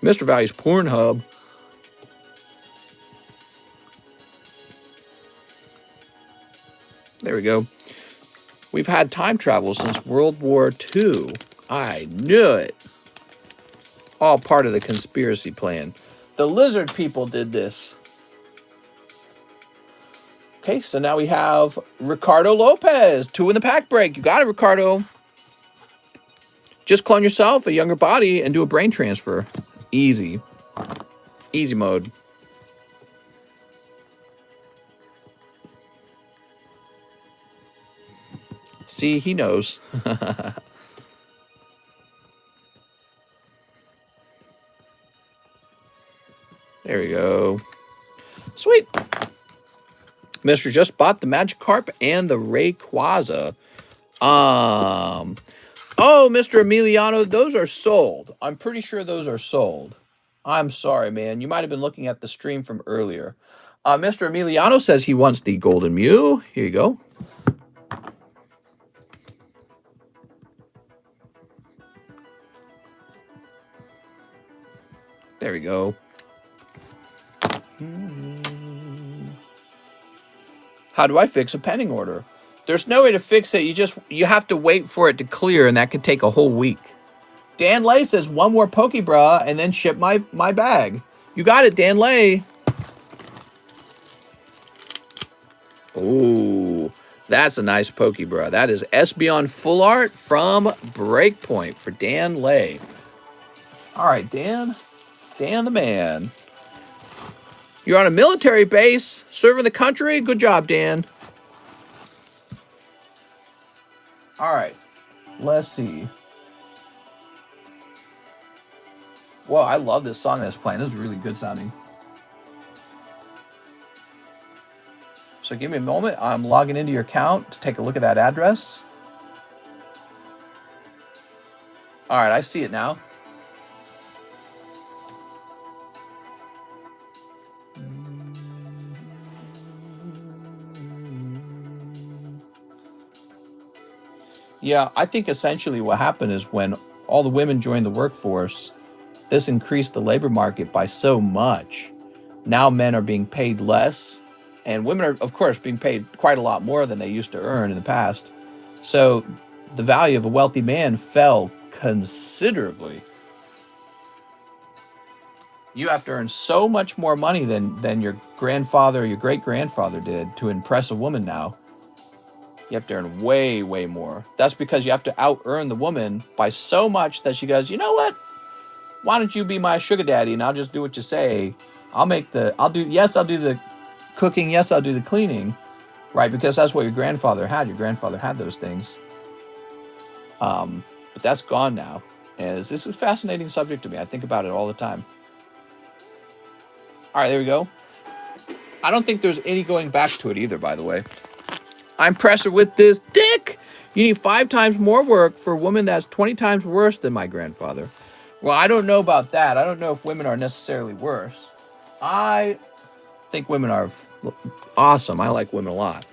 Speaker 1: Mr. Value's Pornhub. There we go. We've had time travel since World War II. I knew it. All part of the conspiracy plan. The lizard people did this. Okay, so now we have Ricardo Lopez. 2 in the pack break. You got it, Ricardo. Just clone yourself, a younger body, and do a brain transfer. Easy. Easy mode. See, he knows. There we go. Sweet. Mister just bought the Magikarp and the Rayquaza. Oh, Mr. Emiliano, those are sold. I'm pretty sure those are sold. I'm sorry, man. You might have been looking at the stream from earlier. Mr. Emiliano says he wants the Golden Mew. Here you go. There we go. How do I fix a pending order? There's no way to fix it. You have to wait for it to clear, and that could take a whole week. Dan Lay says one more Pokebra and then ship my bag. You got it, Dan Lay. Ooh, that's a nice Pokebra. That is Espeon Full Art from Breakpoint for Dan Lay. All right, Dan. Dan the man. You're on a military base, serving the country. Good job, Dan. All right. Let's see. Whoa, I love this song that's playing. This is really good sounding. So give me a moment. I'm logging into your account to take a look at that address. All right, I see it now. Yeah, I think essentially what happened is when all the women joined the workforce, this increased the labor market by so much. Now men are being paid less, and women are, of course, being paid quite a lot more than they used to earn in the past. So the value of a wealthy man fell considerably. You have to earn so much more money than your grandfather or your great-grandfather did to impress a woman now. You have to earn way, way more. That's because you have to out-earn the woman by so much that she goes, you know what? Why don't you be my sugar daddy and I'll just do what you say. I'll do the cooking. Yes, I'll do the cleaning. Right? Because that's what your grandfather had. Your grandfather had those things. But that's gone now. And this is a fascinating subject to me. I think about it all the time. All right, there we go. I don't think there's any going back to it either, by the way. I'm presser with this dick. You need 5 times more work for a woman that's 20 times worse than my grandfather. Well, I don't know about that. I don't know if women are necessarily worse. I think women are awesome. I like women a lot.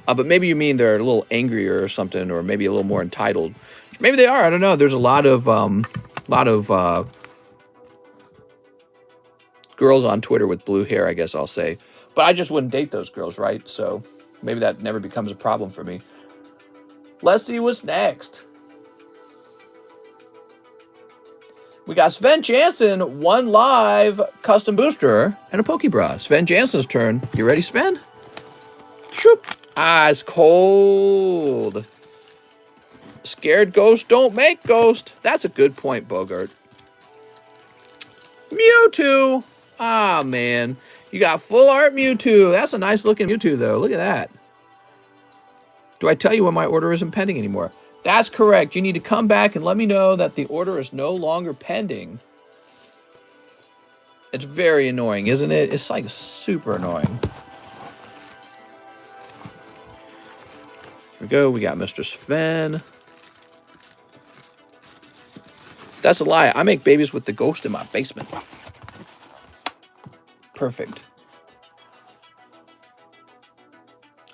Speaker 1: But maybe you mean they're a little angrier or something, or maybe a little more entitled. Maybe they are. I don't know. There's a lot of girls on Twitter with blue hair, I guess I'll say. But I just wouldn't date those girls, right? So maybe that never becomes a problem for me. Let's see what's next. We got Sven Jansen, one live custom booster, and a Pokebra. Sven Jansen's turn. You ready, Sven? Shoop. Ice cold. Scared ghosts don't make ghosts. That's a good point, Bogart. Mewtwo. Ah, man. You got full art Mewtwo. That's a nice looking Mewtwo, though. Look at that. Do I tell you when my order isn't pending anymore? That's correct. You need to come back and let me know that the order is no longer pending. It's very annoying, isn't it? It's like super annoying. Here we go. We got Mr. Sven. That's a lie. I make babies with the ghost in my basement. Perfect.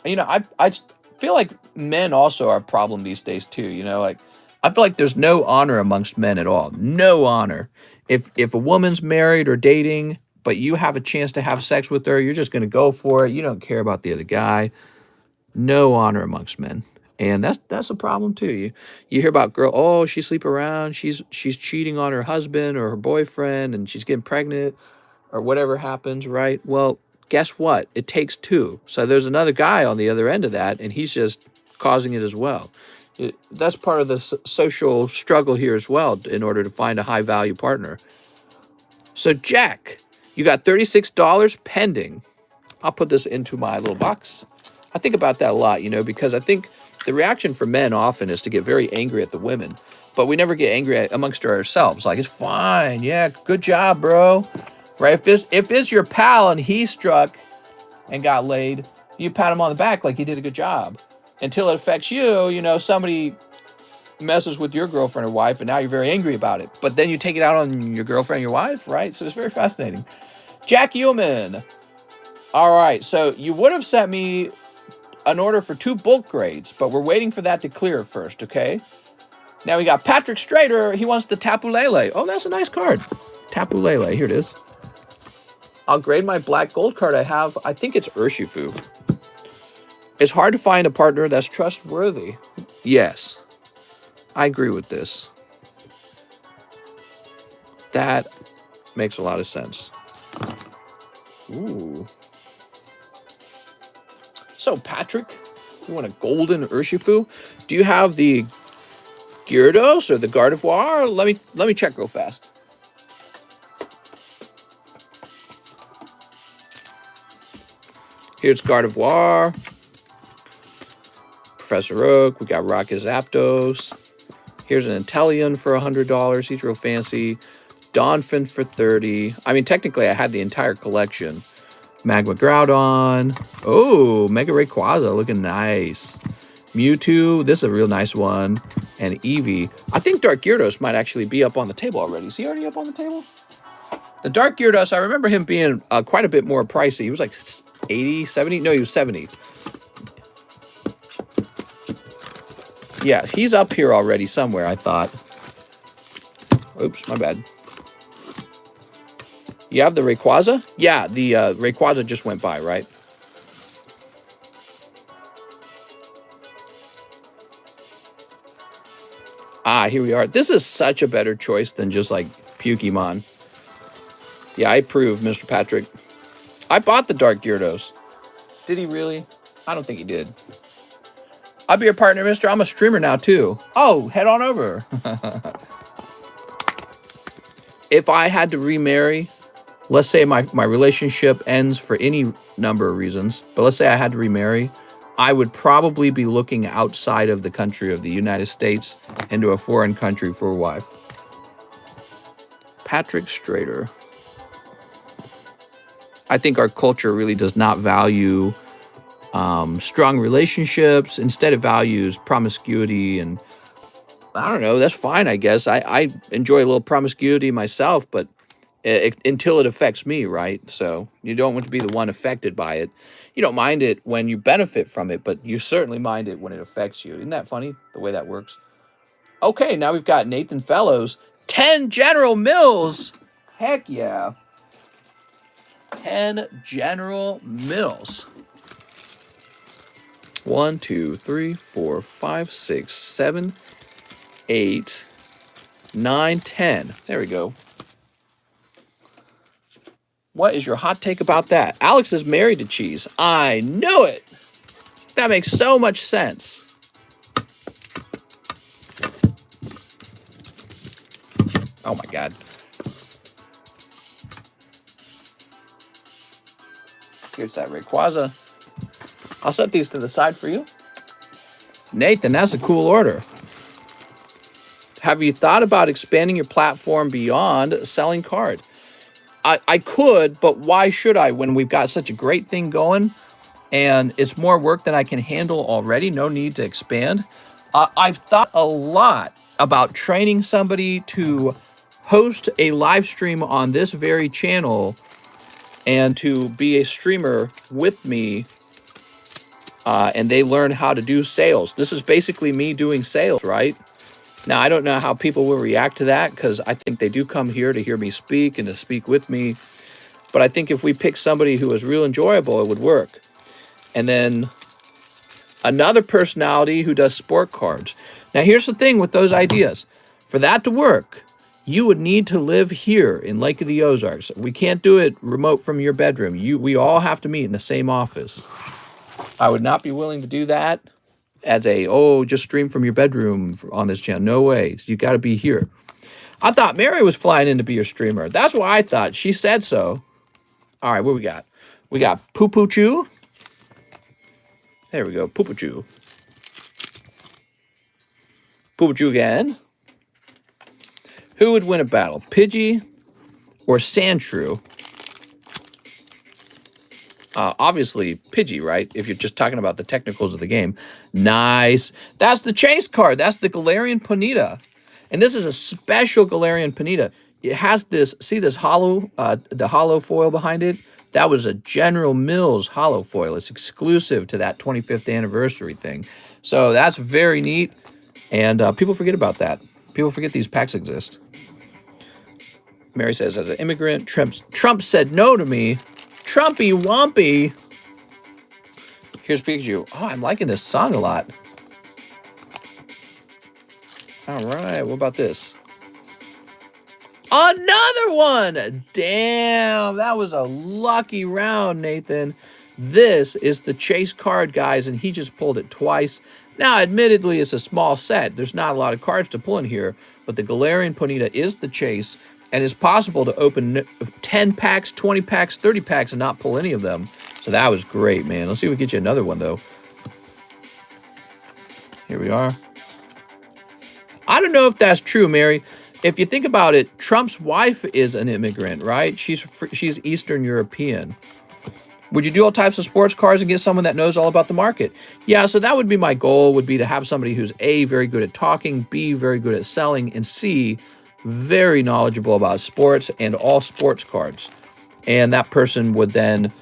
Speaker 1: You know, I feel like men also are a problem these days too. You know, like I feel like there's no honor amongst men at all. No honor. If a woman's married or dating, but you have a chance to have sex with her, you're just going to go for it. You don't care about the other guy. No honor amongst men. And that's a problem too. You hear about girl, oh, she sleep around, she's cheating on her husband or her boyfriend, and she's getting pregnant or whatever happens, right? Well, guess what? It takes two. So there's another guy on the other end of that, and he's just causing it as well. That's part of the social struggle here as well in order to find a high-value partner. So, Jack, you got $36 pending. I'll put this into my little box. I think about that a lot, you know, because I think the reaction for men often is to get very angry at the women, but we never get angry amongst ourselves. Like, it's fine. Yeah, good job, bro. Right? If it's your pal and he struck and got laid, you pat him on the back like he did a good job. Until it affects you, you know, somebody messes with your girlfriend or wife, and now you're very angry about it. But then you take it out on your girlfriend and your wife, right? So it's very fascinating. Jack Yeoman. All right, so you would have sent me an order for 2 bulk grades, but we're waiting for that to clear first, okay? Now we got Patrick Strader. He wants the Tapu Lele. Oh, that's a nice card. Tapu Lele. Here it is. I'll grade my black gold card I have. I think it's Urshifu. It's hard to find a partner that's trustworthy. Yes, I agree with this. That makes a lot of sense. Ooh. So, Patrick, you want a golden Urshifu? Do you have the Gyarados or the Gardevoir? Let me check real fast. Here's Gardevoir. Professor Oak. We got Rocket Zapdos. Here's an Inteleon for $100. He's real fancy. Donphin for $30. I mean, technically, I had the entire collection. Magma Groudon. Oh, Mega Rayquaza looking nice. Mewtwo. This is a real nice one. And Eevee. I think Dark Gyarados might actually be up on the table already. Is he already up on the table? The Dark Gyarados, I remember him being quite a bit more pricey. He was like 80, 70? No, he was 70. Yeah, he's up here already somewhere, I thought. Oops, my bad. You have the Rayquaza? Yeah, the Rayquaza just went by, right? Ah, here we are. This is such a better choice than just like Pokemon. Yeah, I approve, Mr. Patrick. I bought the Dark Gyarados. Did he really? I don't think he did. I'll be your partner, mister. I'm a streamer now, too. Oh, head on over. If I had to remarry, let's say my relationship ends for any number of reasons, but let's say I had to remarry, I would probably be looking outside of the country of the United States into a foreign country for a wife. Patrick Strader. I think our culture really does not value strong relationships. Instead, it values promiscuity and I don't know. That's fine, I guess. I enjoy a little promiscuity myself, but until it affects me, right? So you don't want to be the one affected by it. You don't mind it when you benefit from it, but you certainly mind it when it affects you. Isn't that funny, the way that works? Okay, now we've got Nathan Fellows. 10 General Mills. Heck yeah. 10 General Mills. 1, 2, 3, 4, 5, 6, 7, 8, 9, 10. There we go. What is your hot take about that? Alex is married to cheese. I knew it. That makes so much sense. Oh my God. Here's that Rayquaza. I'll set these to the side for you. Nathan, that's a cool order. Have you thought about expanding your platform beyond selling card? I could, but why should I when we've got such a great thing going and it's more work than I can handle already? No need to expand. I've thought a lot about training somebody to host a live stream on this very channel and to be a streamer with me, and they learn how to do sales. This is basically me doing sales, right? Now, I don't know how people will react to that because I think they do come here to hear me speak and to speak with me. But I think if we pick somebody who is real enjoyable, it would work. And then another personality who does sport cards. Now, here's the thing with those ideas. For that to work, you would need to live here in Lake of the Ozarks. We can't do it remote from your bedroom. We all have to meet in the same office. I would not be willing to do that as just stream from your bedroom on this channel. No way. You got to be here. I thought Mary was flying in to be your streamer. That's what I thought. She said so. All right, what we got? We got Poo Poo Choo. There we go. Poo Poo Choo. Poo Poo Choo again. Who would win a battle, Pidgey or Sandshrew? Obviously, Pidgey, right? If you're just talking about the technicals of the game. Nice. That's the chase card. That's the Galarian Ponyta. And this is a special Galarian Ponyta. It has this, see this hollow, the hollow foil behind it? That was a General Mills hollow foil. It's exclusive to that 25th anniversary thing. So that's very neat. And people forget about that. People forget these packs exist. Mary says, as an immigrant, Trump said no to me. Trumpy Wompy. Here's Pikachu. Oh, I'm liking this song a lot. All right, what about this? Another one! Damn, that was a lucky round, Nathan. This is the chase card, guys, and he just pulled it twice. Now, admittedly, it's a small set. There's not a lot of cards to pull in here, but the Galarian Ponyta is the chase, and it's possible to open 10 packs, 20 packs, 30 packs, and not pull any of them. So that was great, man. Let's see if we get you another one, though. Here we are. I don't know if that's true, Mary. If you think about it, Trump's wife is an immigrant, right? She's Eastern European. Would you do all types of sports cards and get someone that knows all about the market? Yeah, so that would be my goal, would be to have somebody who's A, very good at talking, B, very good at selling, and C, very knowledgeable about sports and all sports cards. And that person would then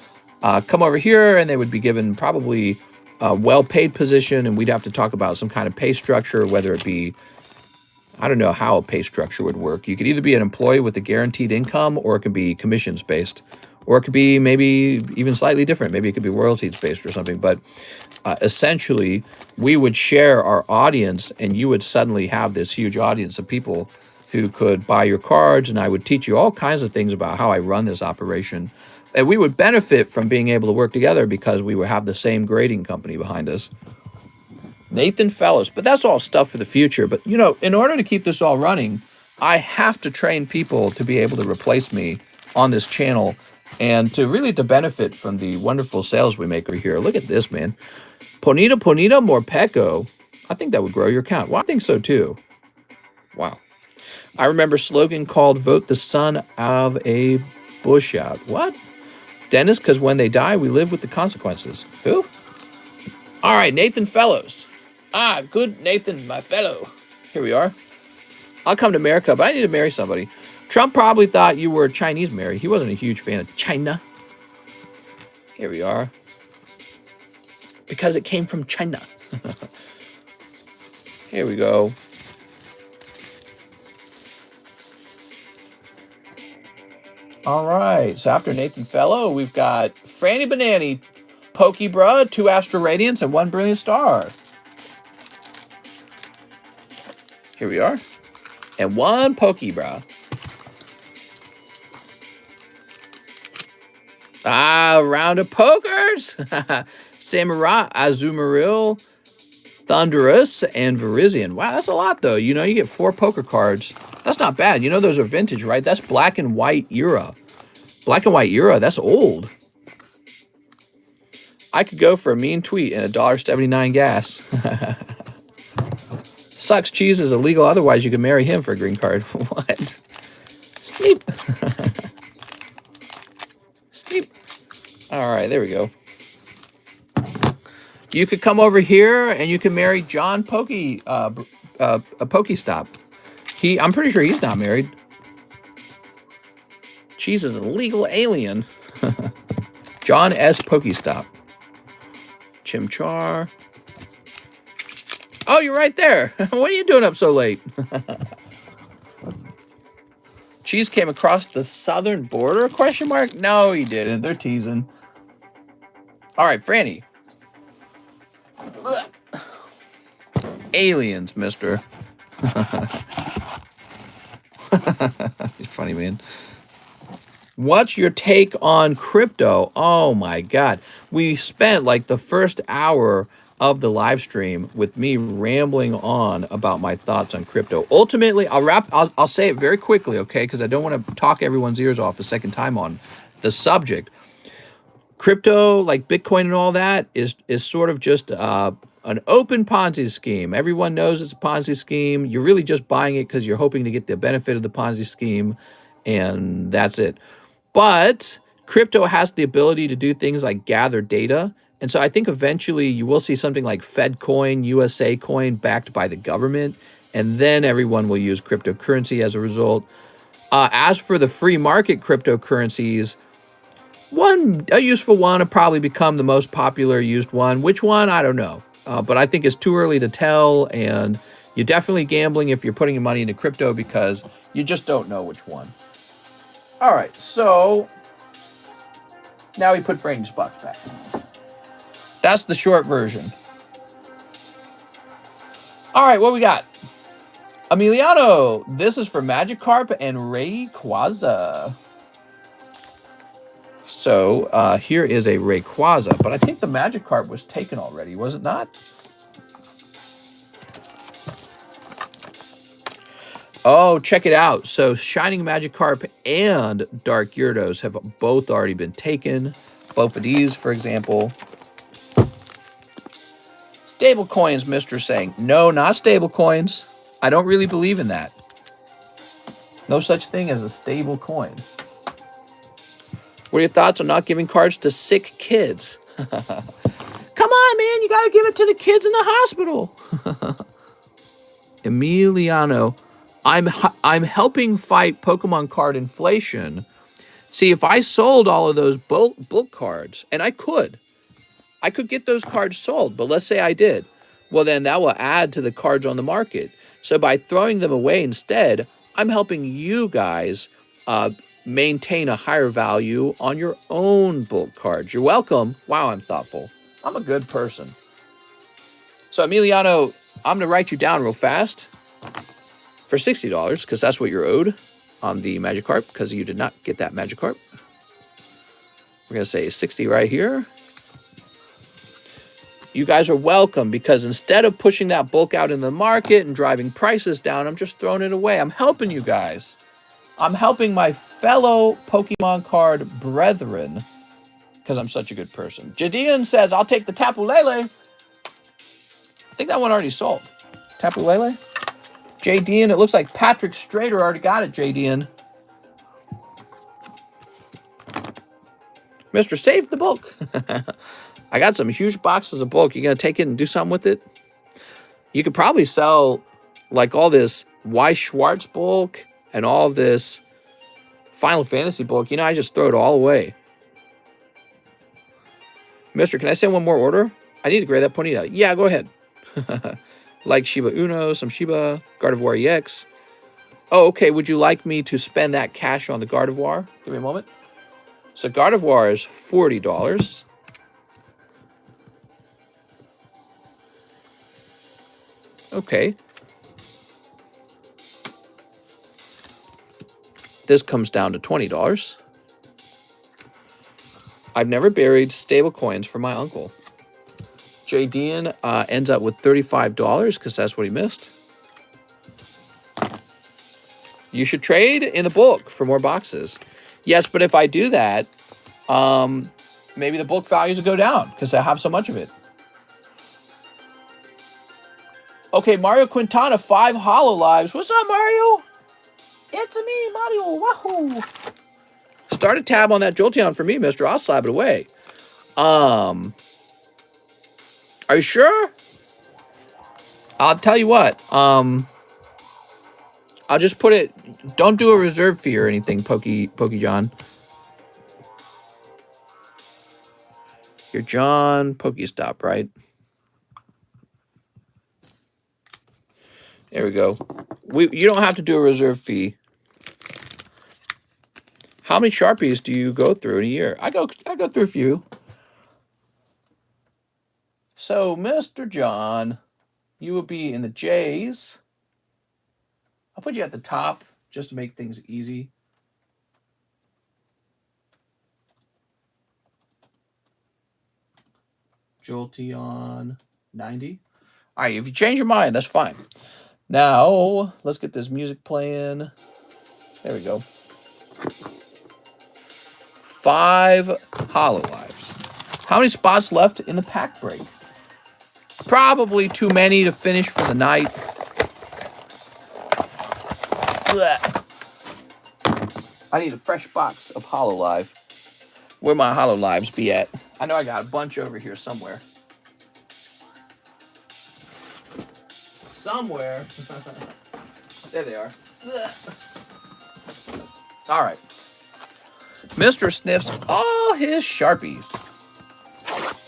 Speaker 1: come over here and they would be given probably a well-paid position, and we'd have to talk about some kind of pay structure, whether it be, I don't know how a pay structure would work. You could either be an employee with a guaranteed income, or it could be commissions-based, or it could be maybe even slightly different. Maybe it could be royalties-based or something. But essentially, we would share our audience, and you would suddenly have this huge audience of people who could buy your cards, and I would teach you all kinds of things about how I run this operation. And we would benefit from being able to work together because we would have the same grading company behind us. Nathan Fellows, but that's all stuff for the future. But, you know, in order to keep this all running, I have to train people to be able to replace me on this channel and to benefit from the wonderful sales we make over here. Look at this, man. Ponyta Morpeko. I think that would grow your count. Well, I think so, too. Wow. I remember a slogan called "Vote the son of a bush out." What? Dennis, because when they die, we live with the consequences. Who? All right, Nathan Fellows. Ah, good Nathan, my fellow. Here we are. I'll come to America, but I need to marry somebody. Trump probably thought you were Chinese, Mary. He wasn't a huge fan of China. Here we are. Because it came from China. Here we go. All right. So after Nathan Fellow, we've got Franny Banani, Pokebra, 2 Astro Radiance, and 1 Brilliant Star. Here we are. And 1 Pokebra. Round of pokers. Samurai, Azumarill, Thunderous, and Virizion. Wow, that's a lot, though. You know, you get 4 poker cards. That's not bad. You know, those are vintage, right? That's black and white era. Black and white era, that's old. I could go for a mean tweet and $1.79 gas. Sucks cheese is illegal. Otherwise, you could marry him for a green card. What? Sleep. Sleep. All right, there we go. You could come over here and you can marry John Pokestop. I'm pretty sure he's not married. Cheese is a legal alien. John S. Pokestop. Chimchar. Oh, you're right there. What are you doing up so late? Cheese came across the southern border? Question mark? No, he didn't. They're teasing. All right, Franny. Aliens, mister. You're funny, man. What's your take on crypto? Oh, my God. We spent like the first hour of the live stream with me rambling on about my thoughts on crypto. Ultimately, I'll say it very quickly, okay? Because I don't want to talk everyone's ears off a second time on the subject. Crypto, like Bitcoin and all that, is sort of just an open Ponzi scheme. Everyone knows it's a Ponzi scheme. You're really just buying it because you're hoping to get the benefit of the Ponzi scheme, and that's it. But crypto has the ability to do things like gather data. And so I think eventually you will see something like Fed coin, USA coin backed by the government, and then everyone will use cryptocurrency as a result. As for the free market cryptocurrencies, a useful one will probably become the most popular used one. Which one? I don't know. But I think it's too early to tell, and you're definitely gambling if you're putting your money into crypto because you just don't know which one. All right, so now we put Franny's box back. That's the short version. All right, what we got? Emiliano, this is for Magikarp and Rayquaza. So here is a Rayquaza, but I think the Magikarp was taken already, was it not? Oh, check it out. So Shining Magikarp and Dark Gyarados have both already been taken. Both of these, for example. Stable coins, Mr. saying. No, not stable coins. I don't really believe in that. No such thing as a stable coin. What are your thoughts on not giving cards to sick kids? Come on, man. You got to give it to the kids in the hospital. Emiliano, I'm helping fight Pokemon card inflation. See, if I sold all of those bulk cards, and I could get those cards sold, but let's say I did. Well, then that will add to the cards on the market. So by throwing them away instead, I'm helping you guys maintain a higher value on your own bulk cards. You're welcome. Wow, I'm thoughtful. I'm a good person. So Emiliano, I'm going to write you down real fast for $60 because that's what you're owed on the Magikarp because you did not get that Magikarp. We're going to say 60 right here. You guys are welcome because instead of pushing that bulk out in the market and driving prices down, I'm just throwing it away. I'm helping you guys. I'm helping my fellow Pokemon card brethren because I'm such a good person. Jadian says, I'll take the Tapu Lele. I think that one already sold. Tapu Lele? Jadian, it looks like Patrick Strader already got it, Jadian. Mr. Save the bulk. I got some huge boxes of bulk. You going to take it and do something with it? You could probably sell Like all this Y. Schwartz bulk and all of this Final Fantasy bulk, you know, I just throw it all away. Mister, can I send one more order? I need to grade that pony out. Yeah, go ahead. Like Shiba Uno, some Shiba, Gardevoir EX. Oh, okay. Would you like me to spend that cash on the Gardevoir? Give me a moment. So Gardevoir is $40. Okay. This comes down to $20. I've never buried stable coins for my uncle. J. Dean ends up with $35 because that's what he missed. You should trade in the bulk for more boxes. Yes, but if I do that, maybe the bulk values will go down because I have so much of it. Okay, Mario Quintana, 5 Hollow Lives. What's up, Mario? It's me, Mario. Wahoo! Start a tab on that Jolteon for me, mister. I'll slab it away. Are you sure? I'll tell you what. I'll just put it. Don't do a reserve fee or anything, Pokey John. You're John Pokestop, right? There we go. You don't have to do a reserve fee. How many Sharpies do you go through in a year? I go through a few. So, Mr. John, you will be in the J's. I'll put you at the top just to make things easy. Jolteon 90. All right, if you change your mind, that's fine. Now, let's get this music playing. There we go. 5 Hollow Lives. How many spots left in the pack break? Probably too many to finish for the night. Blech. I need a fresh box of Hollow Live. Where my Hollow Lives be at? I know I got a bunch over here somewhere. Somewhere. There they are. All right. Mr. sniffs all his Sharpies.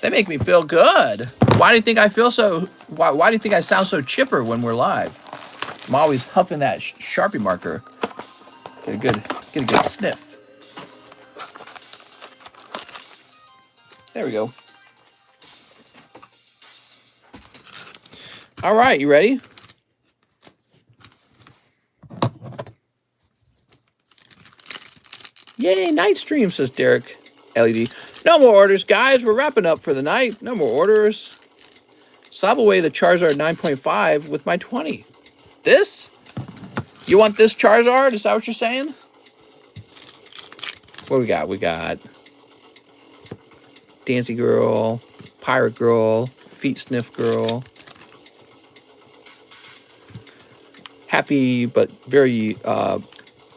Speaker 1: They make me feel good. Why do you think I feel so? Why do you think I sound so chipper when we're live? I'm always huffing that Sharpie marker. Get a good sniff. There we go. All right, you ready? Yay, night stream, says Derek LED. No more orders, guys. We're wrapping up for the night. No more orders. SLAB-AWAY the Charizard 9.5 with my 20. This? You want this Charizard? Is that what you're saying? What we got? We got Dancy Girl, Pirate Girl, Feet Sniff Girl, happy but very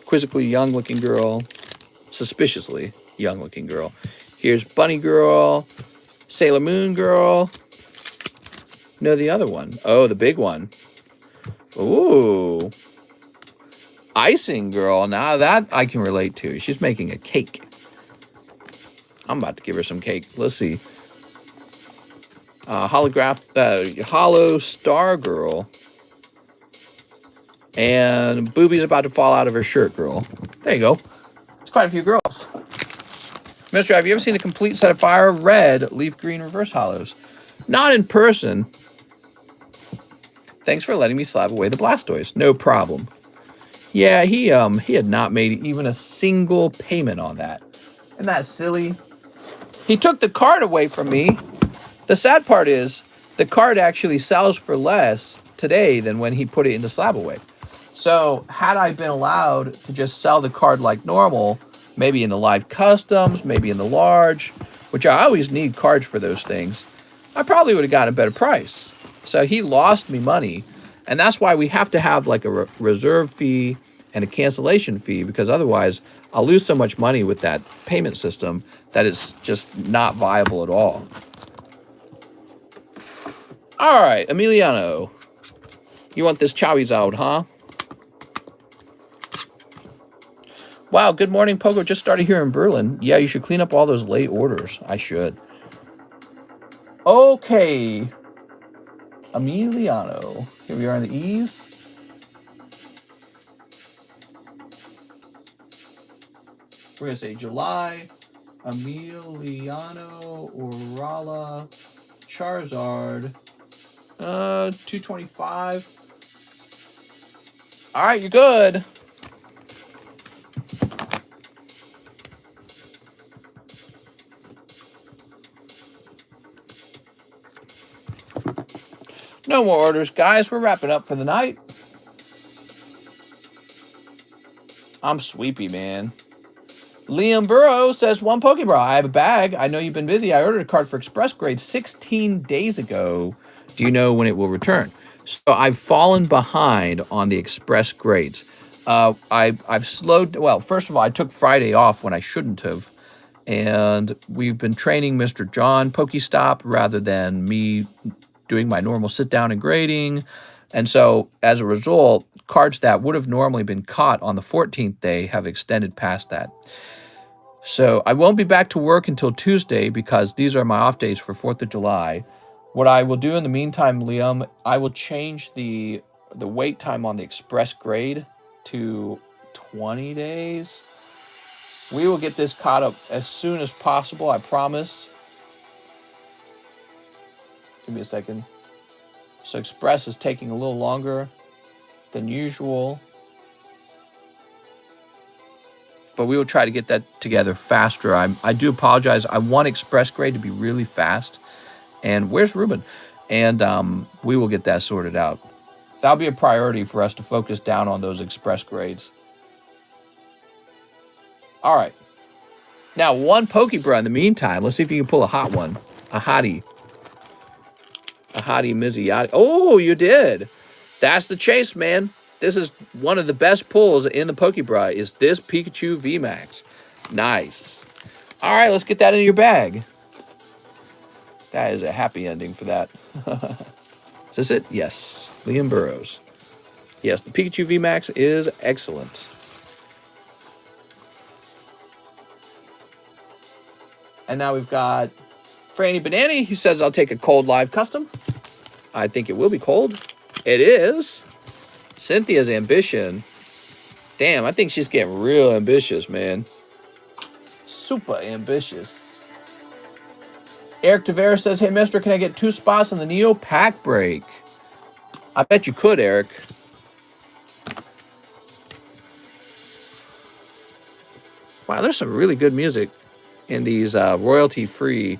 Speaker 1: quizzically young-looking girl, suspiciously young-looking girl. Here's Bunny Girl, Sailor Moon Girl. No, the other one. Oh, the big one. Ooh. Icing Girl. Now that I can relate to. She's making a cake. I'm about to give her some cake. Let's see. Hollow Star Girl. And Booby's about to fall out of her shirt girl. There you go. It's quite a few girls. Mister, have you ever seen a complete set of Fire Red Leaf Green Reverse Hollows? Not in person. Thanks for letting me slab away the Blastoise. No problem. Yeah, he had not made even a single payment on that. Isn't that silly? He took the card away from me. The sad part is the card actually sells for less today than when he put it into SLAB-AWAY. So had I been allowed to just sell the card like normal, maybe in the live customs, maybe in the large, which I always need cards for those things, I probably would have gotten a better price. So he lost me money. And that's why we have to have like a reserve fee and a cancellation fee, because otherwise I'll lose so much money with that payment system that it's just not viable at all. All right, Emiliano. You want this Charizard, huh? Wow, good morning, Pogo. Just started here in Berlin. Yeah, you should clean up all those late orders. I should. Okay. Emiliano. Here we are on the E's. We're going to say July. Emiliano, Orala, Charizard. 225. All right, you're good. No more orders, guys. We're wrapping up for the night. I'm sweepy, man. Liam Burrow says, one Pokeball. I have a bag. I know you've been busy. I ordered a card for Express Grade 16 days ago. Do you know when it will return? So I've fallen behind on the Express Grades. I've slowed. Well, first of all, I took Friday off when I shouldn't have. And we've been training Mr. John Pokestop rather than me doing my normal sit down and grading. And so as a result, cards that would have normally been caught on the 14th day have extended past that. So I won't be back to work until Tuesday because these are my off days for 4th of July. What I will do in the meantime, Liam, I will change the wait time on the Express Grade to 20 days. We will get this caught up as soon as possible, I promise. Give me a second. So Express is taking a little longer than usual. But we will try to get that together faster. I do apologize. I want Express Grade to be really fast. And where's Ruben? And we will get that sorted out. That'll be a priority for us to focus down on those Express Grades. All right. Now, one Pokebra in the meantime. Let's see if you can pull a hot one. A hottie. A hottie Mizziotti. Oh, you did. That's the chase, man. This is one of the best pulls in the Pokebra is this Pikachu VMAX. Nice. All right, let's get that in your bag. That is a happy ending for that. Is this it? Yes. Liam Burrows. Yes, the Pikachu VMAX is excellent. And now we've got Franny Banani. He says, I'll take a cold live custom. I think it will be cold. It is. Cynthia's ambition. Damn, I think she's getting real ambitious, man. Super ambitious. Eric Tavera says, hey, mister, can I get 2 spots on the Neo pack break? I bet you could, Eric. Wow, there's some really good music in these royalty-free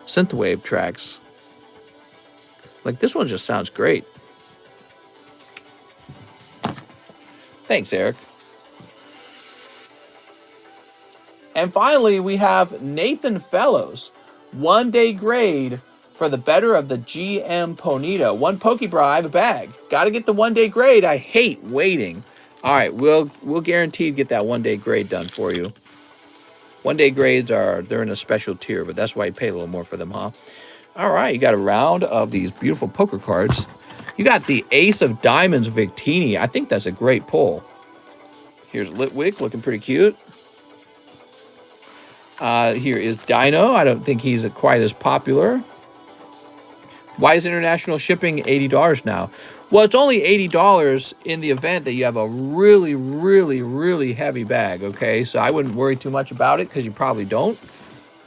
Speaker 1: synthwave tracks. Like, this one just sounds great. Thanks, Eric. And finally, we have Nathan Fellows. 1-day grade for the better of the GM Ponito. 1 Pokebra, I have a bag. Got to get the 1-day grade. I hate waiting. All right, we'll guaranteed get that 1-day grade done for you. 1-day grades they're in a special tier, but that's why you pay a little more for them, huh? All right, you got a round of these beautiful poker cards. You got the Ace of Diamonds Victini. I think that's a great pull. Here's Litwick looking pretty cute. Here is Dino. I don't think he's quite as popular. Why is international shipping $80 now? Well, it's only $80 in the event that you have a really, really, really heavy bag, okay? So I wouldn't worry too much about it because you probably don't.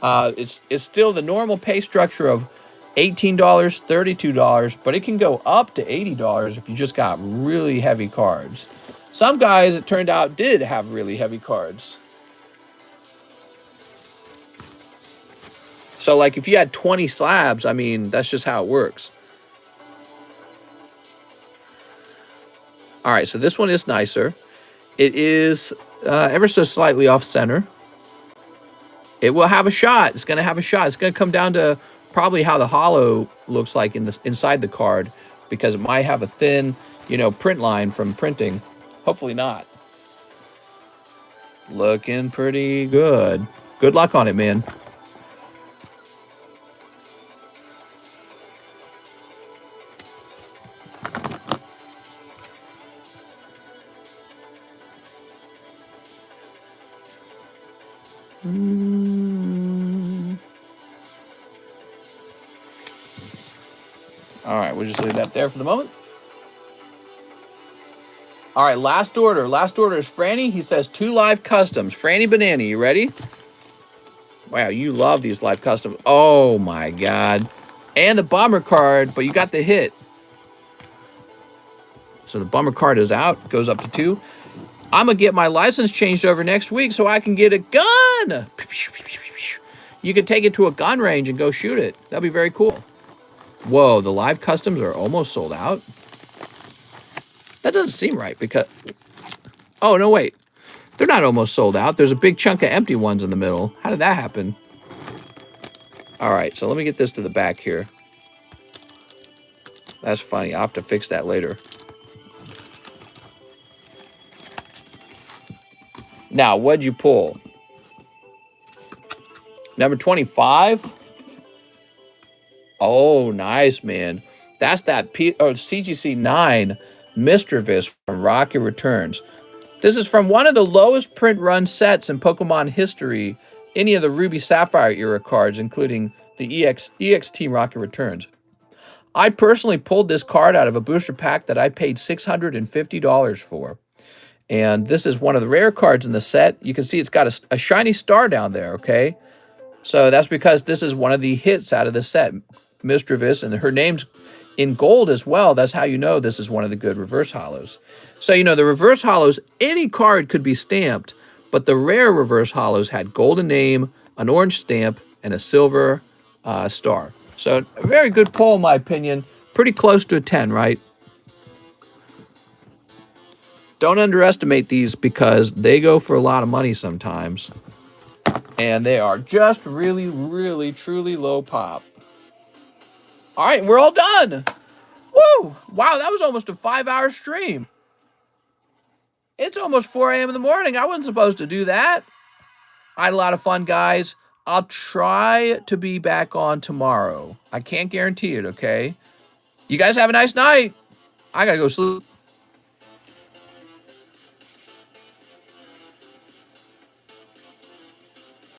Speaker 1: It's still the normal pay structure of $18, $32, but it can go up to $80 if you just got really heavy cards. Some guys, it turned out, did have really heavy cards. So, like, if you had 20 slabs, I mean, that's just how it works. All right, so this one is nicer. It is ever so slightly off center. It will have a shot. It's going to have a shot. It's going to come down to probably how the hollow looks like inside the card, because it might have a thin, print line from printing. Hopefully not. Looking pretty good. Good luck on it, man. All right, we'll just leave that there for the moment. All right, last order. Last order is Franny. He says 2 live customs. Franny Banana, you ready? Wow, you love these live customs. Oh my God. And the bomber card, but you got the hit. So the bummer card is out, goes up to 2. I'm going to get my license changed over next week so I can get a gun. You can take it to a gun range and go shoot it. That'd be very cool. Whoa, the live customs are almost sold out. That doesn't seem right because... Oh, no, wait. They're not almost sold out. There's a big chunk of empty ones in the middle. How did that happen? All right, so let me get this to the back here. That's funny. I'll have to fix that later. Now, what'd you pull? Number 25? Oh, nice, man. That's that CGC 9 Mischievous from Rocket Returns. This is from one of the lowest print run sets in Pokemon history, any of the Ruby Sapphire era cards, including the EXT Rocket Returns. I personally pulled this card out of a booster pack that I paid $650 for. And this is one of the rare cards in the set. You can see it's got a shiny star down there, okay? So that's because this is one of the hits out of the set, Mischievous, and her name's in gold as well. That's how you know this is one of the good reverse hollows. So, you know, the reverse hollows, any card could be stamped, but the rare reverse hollows had golden name, an orange stamp, and a silver star. So a very good pull, in my opinion. Pretty close to a 10, right? Don't underestimate these because they go for a lot of money sometimes. And they are just really, really, truly low pop. All right, we're all done. Woo! Wow, that was almost a 5-hour stream. It's almost 4 a.m. in the morning. I wasn't supposed to do that. I had a lot of fun, guys. I'll try to be back on tomorrow. I can't guarantee it, okay? You guys have a nice night. I gotta go sleep.